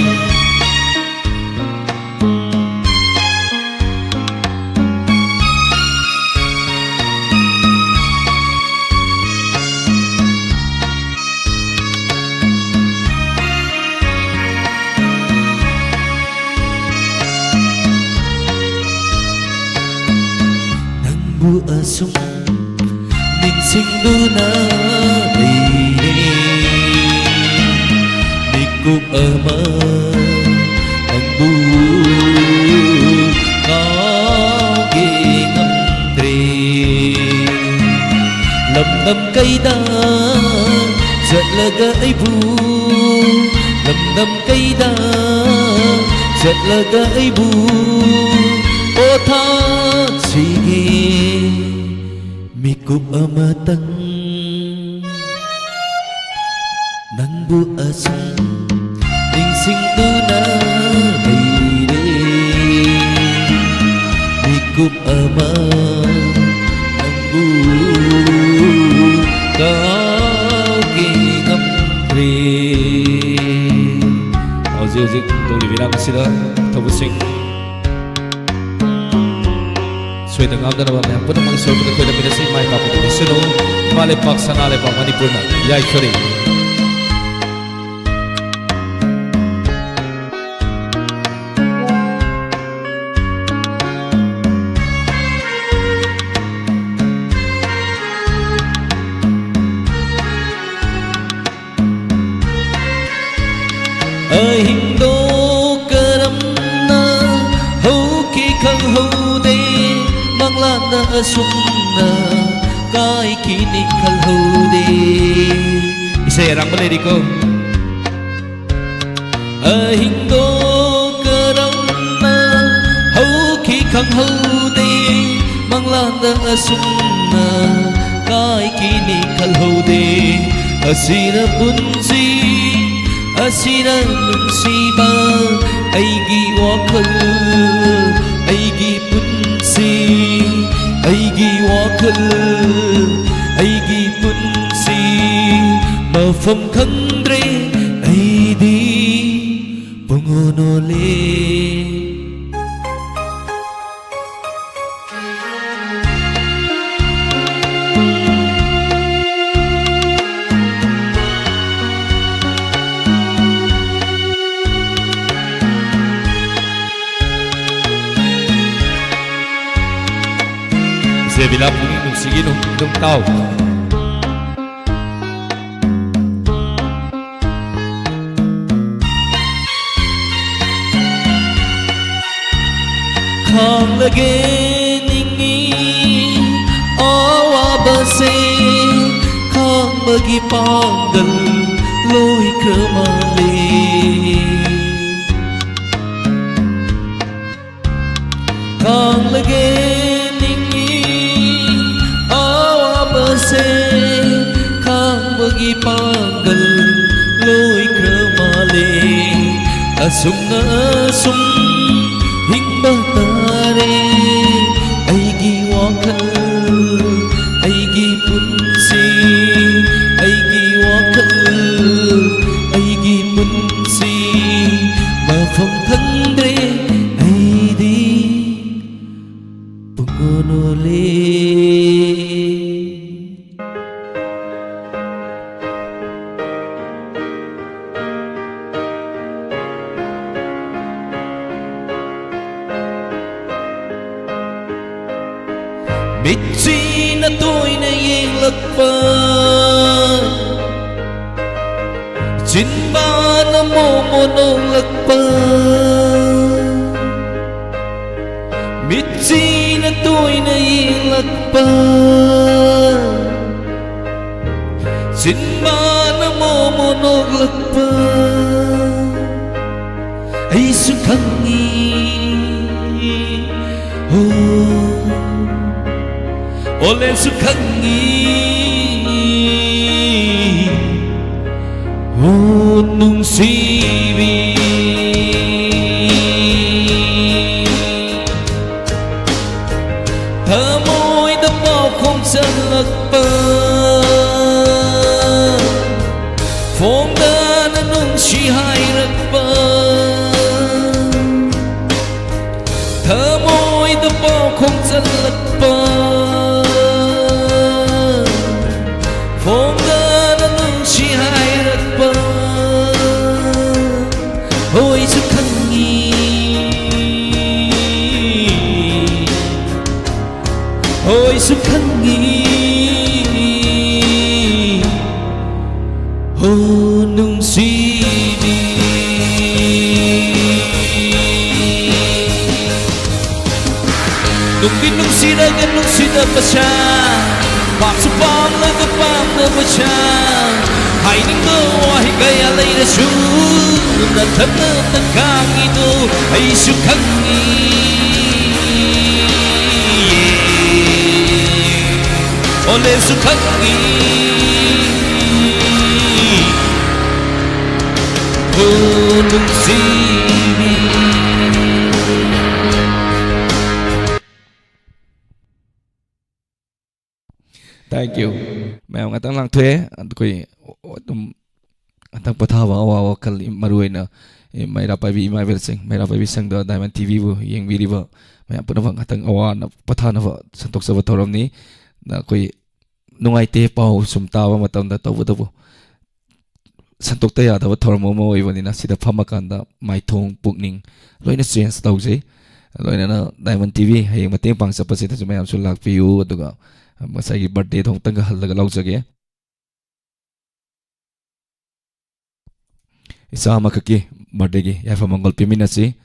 buasong ningsingduna dayre nikuk ama ang buong ngao tre lam cây đa giật laga ai bu lam cây đa giật laga ai bu ô tha sige mikub amatang nang buasang ningsingduna dayre mikub ama ang buong kagingamtre hꯧzik tolibirang sila tabusing Sweden ngam dana ba pun mang so pun ko da pinasi mai pa ko suno male pak sanale pa manipur na yai chori ahing do karam na ho ki khang ho lana asumna kai kini kalhode isay arang malay ko ahingo karamna hauki kang hode manglana asumna kai kini kalhode asira punsi asira nunsiba aigi wakal aigi punsi aigi wakal aigi punsi mafam khandre aidi pungonole bila puni nung sige nung tao khang lage ningi awa base khang bagi panggal loi kramale khang lage khang bagi panggal loi kramale asum na asum hingba tare aigi wakal aigi punsi aigi wakal aigi punsi lakpa Jinbana momono lakpa Mitsi na to'y nailakpa Jinbana momono lakpa Ay sukhangi Olen sukhangi nung sibi Thamoy đã bao không chân lạc bờ Phong đã nung si hai lạc bờ Thamoy đã bao không chân lạc bờ Phong đã nung si hai lạc bờ Ôi sức khăn nghi Ôi sức khăn nghi Ô nung si đi Nung đi nung si ra gan nung si ra pa siya Pam sa pam na ka pam na pa siya Hai ning go ay kaya lay na siya Na tanap na kang ito ay sukhang Ole sukhang Oh nung sini Thank you. Mẹ ông tăng lang thuế, tôi tăng bắt thảo vào kali maruai na, mai rapai vi mai versing, mai rapai vi sang do Diamond TV bu, yang vi riba, mai apa na vang tăng awa na bắt thảo na vang santok sa batoram ni, na koi nungai te pau sumtawa matam da tawu tawu. Santok taya da batoram mo iwan na sida pamakanda mai thong pukning, loi na strange tau je, loi na Diamond TV, yang mateng pang sa pasita sa may am sulak piu aduga. Masai birthday thong tanga halaga lau jage isa makaki birthday gi yafa mongol pimina si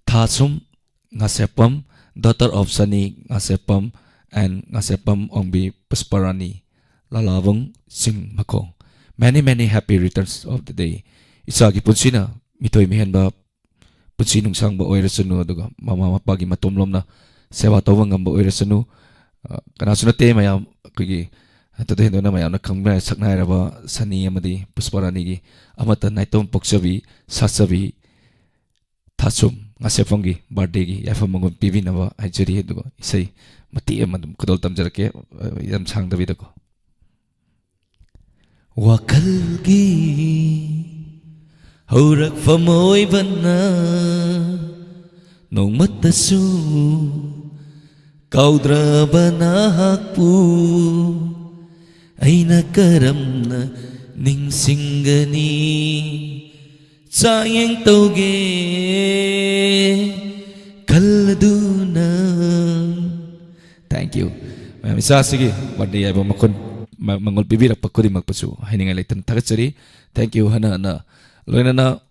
thasum ngasepam daughter of Sunny ngasepam and ngasepam ongbi pusparani lalawang sing makong many happy returns of the day isa gi punsina mitoi mihenba punsinung sang ba oirasunu aduga mama mapagi matomlom na sewa tawang ngamba oirasunu kana sunate mayam kigi tade hendo na mayam na khangna saknai raba Sunny amadi Pusparani gi amata naitom poksabi sasabi thasum ngasefangi birthday gi yafa mangon pibi nawa ajuri hedu isai mati amadum kudol tamjarake yam sang dabi dako wakal gi haurak famoi bana nong matasu Kaudraba nahakpu Aina karamna ningsinggani Sayang tauge Kaladuna Thank you. Isa sige birthday ay makon mangol bibirak pagkudi magpasu hininga laitan tagatsari. Thank you hana na loina na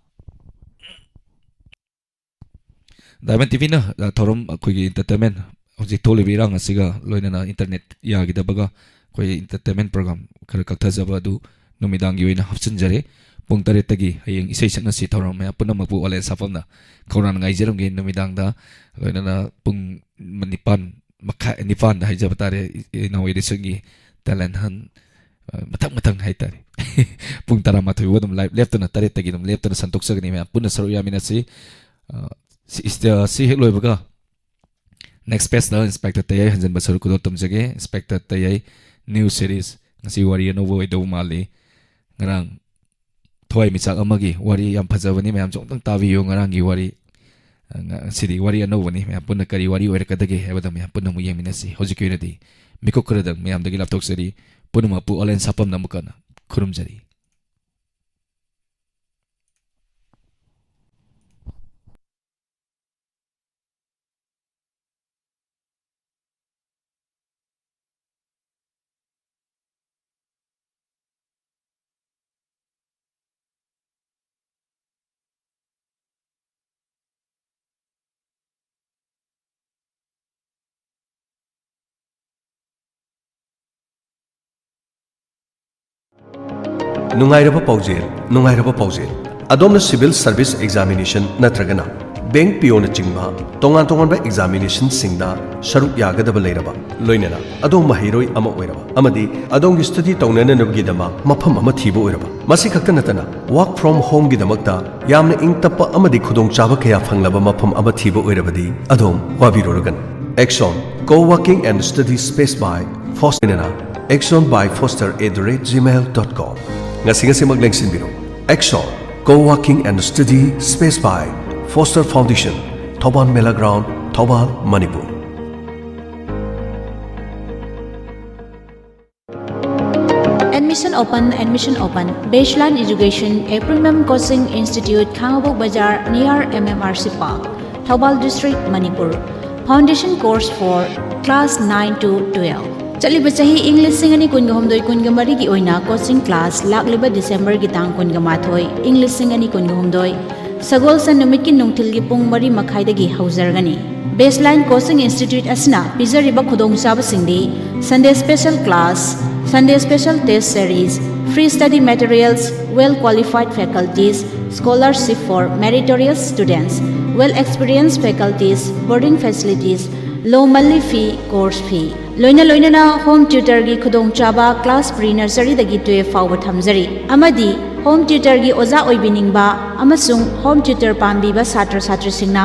Diamond TV na thorom akogi entertainment Hojik tole birang asiga loina na internet yagi dabaga koi entertainment program kar kakthajaba du numidang gi oina hapsan jare pung tare tagi hayeng isai sakna si thoram me apuna mapu ole sapamna khoran ngai jeram ge numidang da loina na pung manipan makha nipan da haijaba tare na wei desengi talent han matang haitare pung tara mathoi wodum live left na tare tagi dum left na santok sagni me apuna saru yamina si si heloi baga Next page na Inspector Tayay hanjan basar ko dot jage Inspector Tayay new series ngasi wari no wo do mali ngarang thoi mi chak amagi wari yam phajawani mayam jong tang tawi yo ngarang gi wari sidi wari no wani me punna kari wari oira kadage hebada me punna mu yemina si hojiki redi miko kradang me am dagi laptok seri punna mapu olen sapam namukana khurum jari ꯅꯨꯡꯉꯥꯏꯔꯕ ꯄꯥꯎꯖꯦꯜ ꯑꯗꯣꯝꯅ civil service examination ꯅꯠꯇ꯭ꯔꯒꯅ bank ꯄꯤꯑꯣꯅ ꯆꯤꯡꯕ ꯇꯣꯉꯥꯟ ꯇꯣꯉꯥꯟꯕ ꯑꯦꯛꯖꯥꯃꯤꯅꯦꯁꯟꯁꯤꯡꯗ ꯁꯔꯨꯛ ꯌꯥꯒꯗꯕ ꯂꯩꯔꯕ ꯂꯣꯏꯅꯅ ꯑꯗꯣꯝ ꯃꯍꯩꯔꯣꯏ ꯑꯃ ꯑꯣꯏꯔꯕ ꯑꯃꯗꯤ ꯑꯗꯣꯝꯒꯤ ꯁ꯭ꯇꯗꯤ ꯇꯧꯅꯅꯕꯒꯤꯗꯃꯛ ꯃꯐꯝ ꯑꯃ ꯊꯤꯕ ꯑꯣꯏꯔꯕ ꯃꯁꯤ ꯈꯛꯇ ꯅꯠꯇꯅ ꯋꯥꯔꯛ ꯐ꯭ꯔꯣꯝ ꯍꯣꯝꯒꯤꯗꯃꯛꯇ ꯌꯥꯝꯅ ꯏꯪ ꯇꯞꯄ ꯑꯃꯗꯤ ꯈꯨꯗꯣꯡꯆꯥꯕ ꯀꯌꯥ ꯐꯪꯂꯕ ꯃꯐꯝ ꯑꯃ ꯊꯤꯕ ꯑꯣꯏꯔꯕꯗꯤ ꯑꯗꯣꯝ ꯋꯥꯕꯤꯔꯨꯔꯒꯅꯨ ꯑꯦꯛꯁꯣꯟ co-working and study space by Foster Exxon by Foster@gmail.com ngasi-ngasimak lengsinbiro Exxon co-working and study space by Foster Foundation Thoban Mela Ground Thoubal Manipur Admission open Baseline Education a Premium Coaching Institute Khangabok Bazar near MMRC Park Thoubal District Manipur Foundation course for class 9 to 12 Chaliba chahi English singani kunga homdoi kunga mari gi oina coaching class lagliba December gi tang kunga mathoi English singani kunga homdoi Sagol san numit ki nungthil gi pung mari makhai da gi haujargani Baseline Coaching Institute asna pizariba khudong chaba singdi Sunday special class Sunday special test series free study materials well qualified faculties scholarship for meritorious students well experienced faculties boarding facilities low monthly fee course fee loina na home tutor gi khudong chaba class pre nursery dagi 12 fawba thamjari amadi home tutor gi oza oibiningba amasung home tutor pambiba satra satri singna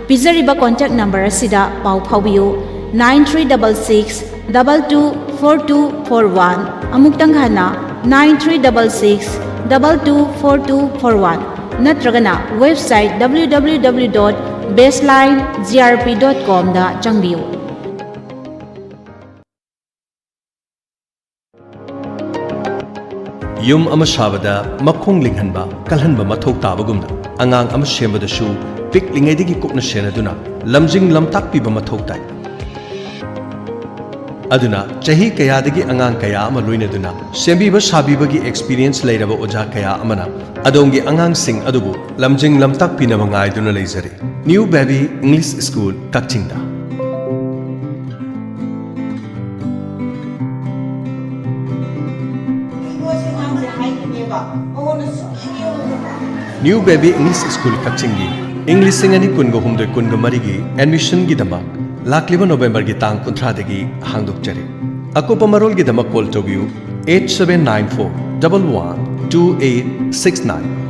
pizariba contact number asida pau phawbiu 9366 224241 amuktang hana 9366 224241 natragana website www.baselinegrp.com da changbiu Yum ama shabada makhong linghanba kalhanba mathok tabagumna angang ama shembadashu pik lingaidigi kupna shenaduna lamjing lamtak piba mathok tai aduna chahi kayadagi angang kaya ama loinaduna sembiba sabibagi experience leiraba oja kaya amana adongi angang sing adubu lamjing lamtak pinaba ngaiduna leizari New Baby English School Kakchingda New Baby English School Kakchingi English singani kungo humdoi kungo marigi admission gi damak lakliba November gi tang 13 dagi hangdok chari akopa marol gi damak call to view 8794 112869